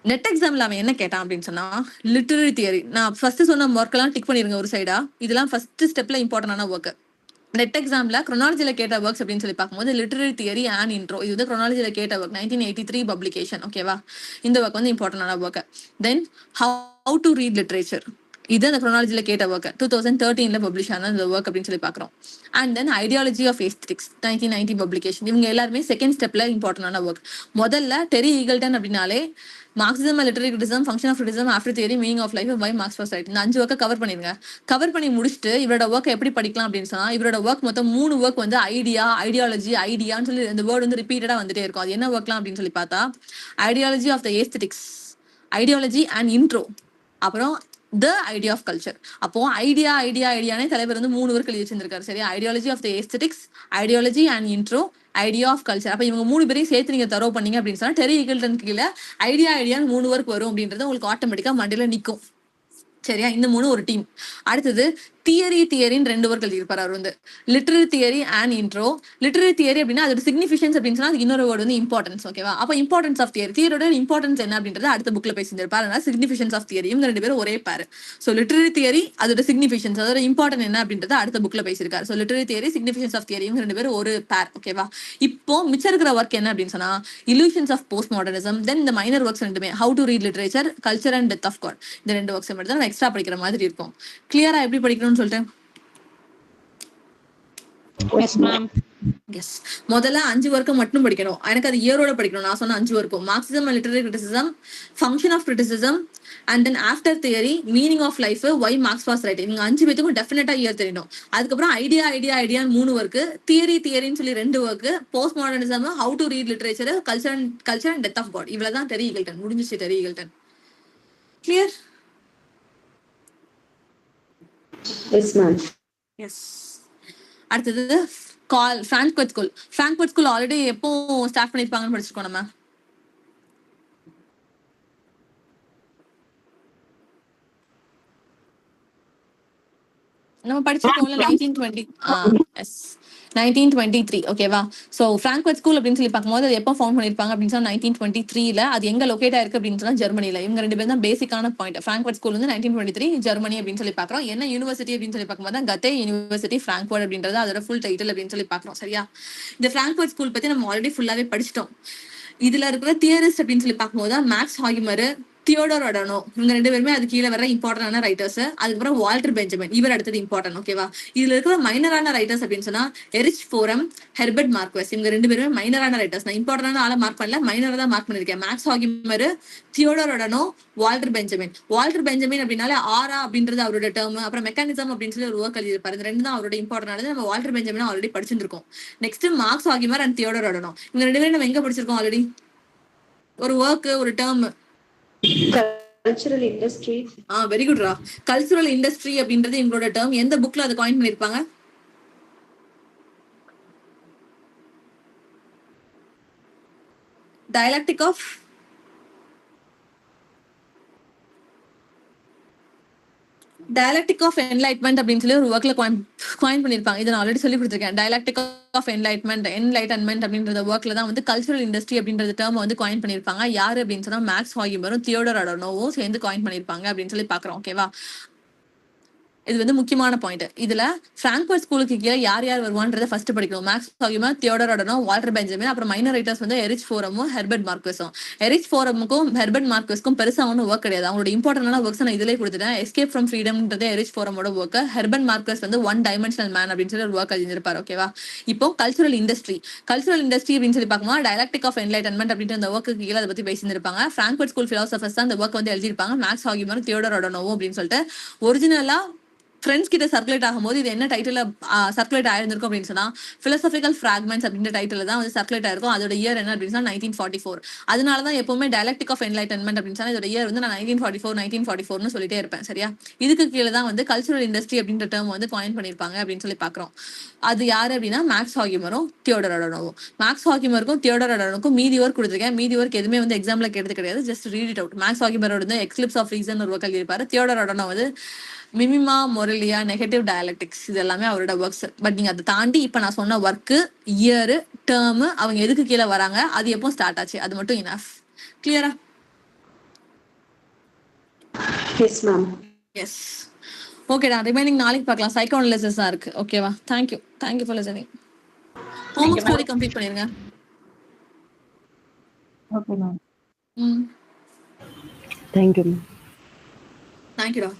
நெட் எக்ஸாம்ல அவன் என்ன கேட்டான் அப்படின்னு சொன்னா லிட்டரரி தியரி. நான் ஃபர்ஸ்ட் சொன்ன ஒர்க் எல்லாம் டிக் பண்ணிருங்க ஒரு சைடா. இதெல்லாம் ஃபர்ஸ்ட் ஸ்டெப்ல இம்பார்ட்டன்டான ஒர்க். நெட் எக்ஸாம்ல குரோனாலஜில கேட்ட ஒர்க்ஸ் அப்படின்னு சொல்லி பார்க்கும்போது லிட்டரரி தியரி அண்ட் இன்ட்ரோ, இது வந்து குரோனாலஜில கேட்ட ஒர்க் 1983 பப்ளிகேஷன். ஓகேவா? இந்த ஒர்க் வந்து இம்பார்ட்டன்டான work. Then how to read literature, இது அந்த குரோனாலஜில கேட்ட ஒர்க் 2013 பப்ளிஷ் ஆன இந்த ஒர்க் அப்படின்னு சொல்லி பார்க்குறோம். And then ideology of aesthetics 1990 publication. இவங்க எல்லாருமே செகண்ட் ஸ்டெப்ல இம்பார்ட்டன்டான ஒர்க். முதல்ல டெரி ஈகிள்டன் அப்படின்னாலே Marxism, literary criticism, function of criticism, after theory, meaning of life, why Marx was right, இந்த 5 ஒர்க்கை கவர் பண்ணிருங்க. கவர் பண்ணி முடிச்சுட்டு இவரோட ஒர்க் எப்படி படிக்கலாம் அப்படின்னு சொன்னா இவரோட ஒர்க் மொத்தம் 3 ஒர்க் வந்து ஐடியான்னு சொல்லி இந்த வேர்டு வந்து ரிப்பீட்டடா வந்துட்டே இருக்கும். அது என்ன ஒர்க்லாம் அப்படின்னு சொல்லி பார்த்தா ideology of the aesthetics, ideology and intro, அப்புறம் த ஐடியா ஆஃப் கல்ச்சர். அப்போ ஐடியானே தலைவர் வந்து 3 ஒர்க் எழுதி வச்சிருக்காரு. சரியா? Ideology of the aesthetics, ideology and intro, idea of culture. அப்ப இவங்க 3 பேரையும் சேர்த்து நீங்க தரவு பண்ணீங்க அப்படின்னு சொன்னா டெரி ஈகிள்டன் கீழே ஐடியான்னு 3 ஒர்க் வரும் அப்படின்றது உங்களுக்கு ஆட்டோமேட்டிக்கா மண்டையில நிக்கும். சரியா? இந்த 3 ஒரு டீம். அடுத்தது தியரின்னு 2 ஒர்க் எழுதியிருப்பாரு அவர் வந்து literary theory and intro. Literary theory அப்படின்னா அதோட சிக்னிஃபிகன்ஸ் அப்படின்னு சொன்னா அதுக்கு இன்னொரு வேர்டு வந்து இம்பார்ட்டன்ஸ். ஓகேவா? அப்ப இம்பார்ட்டன்ஸ் ஆஃப் தியரியோட இம்பார்ட்டன்ஸ் என்ன அப்படின்றது அடுத்த புக்ல பேசியிருப்பாரு. அதனால சிக்னிஃபிகன்ஸ் ஆஃப் தியரி இவங்க 2 பேரும் ஒரே பேர். ஸோ லிட்டரரி தியரி அதோட சிக்னிஃபிகன்ஸ் அதோட இம்பார்ட்டன்ட் என்ன அப்படின்றது அடுத்த புக்ல பேசியிருக்காரு. So literary theory, significance of theory இவங்க 2 பேரும் ஒரு பேர். ஓகேவா? இப்போ மிச்சம் இருக்கிற ஒர்க் என்ன அப்படின்னு சொன்னா illusions of postmodernism. Then இந்த மைனர் ஒர்க்ஸ் ரெண்டுமே how to read literature, culture and death of God. இந்த 2 ஒர்க்ஸ் மட்டும் தான் எக்ஸ்ட்ரா படிக்கிற மாதிரி இருக்கும். கிளியரா எப்படி படிக்கணும்னு சொல்லிட்டேன். Yes, ma'am. எஸ், முதல்ல 5 ஒர்க்கை மட்டும் படிக்கணும். எனக்கு அது இயரோட படிக்கணும். நான் சொன்ன 5 ஒர்க்கும் Marxism and literary criticism, function of criticism, and then after theory, meaning of life, why Marx was right. இவங்க 5 பேத்துக்கும் டெஃபினட்டா இயர் தெரியணும். அதுக்கப்புறம் ஐடியான்னு 3 ஒர்க்கு, தியரின்னு சொல்லி 2 work, post modernism, how to read literature, culture and death of God. இவ்வளவுதான் Terry Eagleton. முடிஞ்சிச்சு Terry Eagleton. Clear? Yes ma'am. Yes. அடுத்தது ஃப்ராங்க்ஃபர்ட் ஸ்கூல் ஆல்ரெடி எப்போ ஸ்டார்ட் பண்ணிருப்பாங்கன்னு படிச்சிருக்கோம் நம்ம. நம்ம படிச்சிருக்கோம்ல 1920. எஸ் 1923. ஓகேவா. ஸோ ஃப்ராங்க்ஃபர்ட் ஸ்கூல் அப்படின்னு சொல்லி பார்க்கும்போது அது எப்போ ஃபவுண்ட் பண்ணிருப்பாங்க அப்படின்னு சொன்னா 1923ல. அது எங்க லொகேட் ஆயிருக்கு அப்படின்னு சொன்னா ஜெர்மனில. இவங்க 2 பேரும் தான் பேசிக்கான பாயிண்ட். ஃப்ராங்க்ஃபர்ட் ஸ்கூல் வந்து 1923 ஜெர்மனி அப்படின்னு சொல்லி பார்க்குறோம். என்ன யூனிவர்சிட்டி அப்படின்னு சொல்லி பார்க்கும்போது கத்தே யூனிவர்சிட்டி ஃப்ராங்க்ஃபர்ட் அப்படின்றது அதோட ஃபுல் டைட்டில் அப்படின்னு சொல்லி பார்க்குறோம். சரியா. இந்த ஃப்ராங்க்ஃபர்ட் ஸ்கூல் பத்தி நம்ம ஆல்ரெடி ஃபுல்லாவே படிச்சிட்டோம். இதுல இருக்கிற தியரிஸ்ட் அப்படின்னு சொல்லி பார்க்கும்போது மேக்ஸ் ஹாகிமர், தியோடர் அடனோ, இவங்க 2 பேருமே அது கீழே வர இம்பார்ட்டன்டான ரைட்டர்ஸ். அதுக்கப்புறம் வால்டர் பெஞ்சமின், இவர் அடுத்தது இம்பார்ட்டன்ட். ஓகேவா. இதுல இருக்கிற மைனரான ரைட்டர்ஸ் அப்படின்னு சொன்னா எரிச் ஃபோரம், ஹெர்பர்ட் மார்க்வெஸ், இவங்க 2 பேருமே மைனரான ரைட்டர்ஸ். நான் இம்பார்ட்டன்டான ஆளை மார்க் பண்ணல, மைனரா தான் மார்க் பண்ணிருக்கேன். Maths ஹாகிமர், Theodore அடனோ, Walter Benjamin. Walter Benjamin அப்படின்னாலே ஆரா அப்படின்றது அவரோட டேர்ம். அப்புறம் மெக்கானிசம் அப்படின்னு சொல்லி ஒரு ஒர்க் எழுதியிருப்பாரு. இந்த 2 தான் அவரோட இம்பார்ட்டன்டானது. நம்ம வால்டர் பெஞ்சமின் ஆல்ரெடி படிச்சிருக்கோம். நெக்ஸ்ட் மார்க்ஸ் ஹாகிமர் அண்ட் தியோடர் அடனோ, இவங்க 2 பேரும் நம்ம எங்க படிச்சிருக்கோம் ஆல்ரெடி? ஒரு ஒர்க், ஒரு term. Cultural industry. Very good ரா. கல்ச்சுரல் இண்டஸ்ட்ரி அப்படின்றது எங்களோட டேர்ம். எந்த புக்ல அதை காயின் பண்ணிருப்பாங்க? டயலக்டிக் ஆஃப் என்லைட்மெண்ட் அப்படின்னு சொல்லி ஒரு ஒர்க்ல காயின் பண்ணிருப்பாங்க. இதை நான் ஆல்ரெடி சொல்லி கொடுத்துருக்கேன். டயலக்டிக் ஆஃப் என்லைட்டன்மெண்ட் அப்படின்ற ஒர்க்ல தான் வந்து கல்ச்சுரல் இண்டஸ்ட்ரி அப்படின்ற டேர்ம் வந்து காயின் பண்ணிருப்பாங்க. யாரு அப்படின்னு சொன்னா மேக்ஸ் ஹாகிமரும் தியோடர் அடனோவும் சேர்ந்து காயின் பண்ணிருப்பாங்க அப்படின்னு சொல்லி பாக்குறோம். ஓகேவா. இது வந்து முக்கியமான பாயிண்ட். இதுல ஃப்ராங்க்ஃபர்ட் ஸ்கூலுக்கு கீழே யார் யார் வருவான்றதை ஃபர்ஸ்ட் படிக்கணும். மேக்ஸ் ஹாகிமர், தியோடர் அடனோ, வால்டர் பெஞ்சமின், அப்புறம் மைனர் ரைட்டர்ஸ் வந்து எரிச் ஃபோரமும் ஹெர்பர்ட் மார்க்வெஸும். எரிச் ஃபோரமுக்கும் ஹெர்பர்ட் மார்க்வெஸ்க்கும் பெருசா ஒன்றும் ஒர்க் கிடையாது. அவங்களோட இம்பார்ட்டன்டான ஒர்க்ஸ் நான் இதுலேயே கொடுத்துட்டேன். எஸ்கேப் ஃப்ரம் ஃப்ரீடம்ன்றது எரிச் ஃபோரமோட ஒர்க். ஹெர்பர்ட் மார்க்வெஸ் வந்து 1 டைமென்ஷனல் மேன் அப்படின்னு சொல்லி ஒரு ஒர்க் எழுதியிருப்பாரு. ஓகேவா. இப்போ கல்ச்சுரல் இண்டஸ்ட்ரி அப்படின்னு சொல்லி பார்க்கும்போது டயலக்டிக் ஆஃப் என்லைட்டன்மெண்ட் அப்படின்ற அந்த ஒர்க்கு கீழே அதை பத்தி பேசியிருப்பாங்க. ஃப்ராங்க்ஃபர்ட் ஸ்கூல் பிலாசபர்ஸ் தான் அந்த ஒர்க் வந்து எழுதியிருப்பாங்க. மேக்ஸ் ஹாகிமர், தியோடர் அடனோவும் அப்படின்னு சொல்லிட்டு. ஒரிஜினலா ஃப்ரெண்ட்ஸ் கிட்ட சர்க்குலேட் ஆகும்போது இது என்ன டைட்டில் சர்க்குலேட் ஆயிருந்திருக்கும் அப்படின்னு சொன்னா பிலோசபிக்கல் ஃபிராக்மெண்ட்ஸ் அப்படின்ற டைட்டில் தான் வந்து சர்க்குலேட் ஆயிருக்கும். அதோட இயர் என்ன அப்படின்னு சொன்னா 1944. அதனாலதான் எப்பவுமே டயலக்டிக் ஆஃப் என்லைட்டன்மெண்ட் அப்படின்னு சொன்னா இதோட இயர் வந்து நான் 1944 சொல்லிட்டே இருப்பேன். சரியா. இதுக்கு கீழே தான் வந்து கல்ச்சுரல் இண்டஸ்ட்ரி அப்படின்ற டேர்ம் வந்து காயின் பண்ணிருப்பாங்க அப்படின்னு சொல்லி பாக்குறோம். அது யாரு அப்படின்னா மேக்ஸ் ஹாகிமரும் தியோடர் அடனோவும். மேக்ஸ் ஹாகிமருக்கும் தியோடர் அடனோக்கும் மீதி ஒர்க் கொடுத்துருக்கேன். மீதி ஒர்க் எதுவுமே வந்து எக்ஸாம்ல கேட்டது கிடையாது. Just read it out. Max ஹாகிமரோட வந்து எக்லிப்ஸ் ஆஃப் ரீசன் ஒரு ஒர்க் எழுதியிருப்பாரு. தியோடர் அடனோ வந்து மிமிமா, மொரலியா, நெகட்டிவ் டயலக்டிக்ஸ், இது எல்லாமே அவரோட ஒர்க்ஸ். பட் நீங்க அதை தாண்டி இப்ப நான் சொன்ன ஒர்க்கு, இயர், டேர்ம், அவங்க எதுக்கு கீழே வராங்க, அது எப்போ ஸ்டார்ட் ஆச்சு, அது மட்டும் இனஃப். கிளியரா? Yes ma'am. எஸ். ஓகேடா. ரிமைனிங் நாளைக்கு பார்க்கலாம். சைக்கோ அனலிசிஸ் தான் இருக்கு. ஓகேவா. Thank you for listening. Homework story complete பண்ணிருங்க. Okay ma'am. ம். Thank you ma'am. தேங்க்யூடா.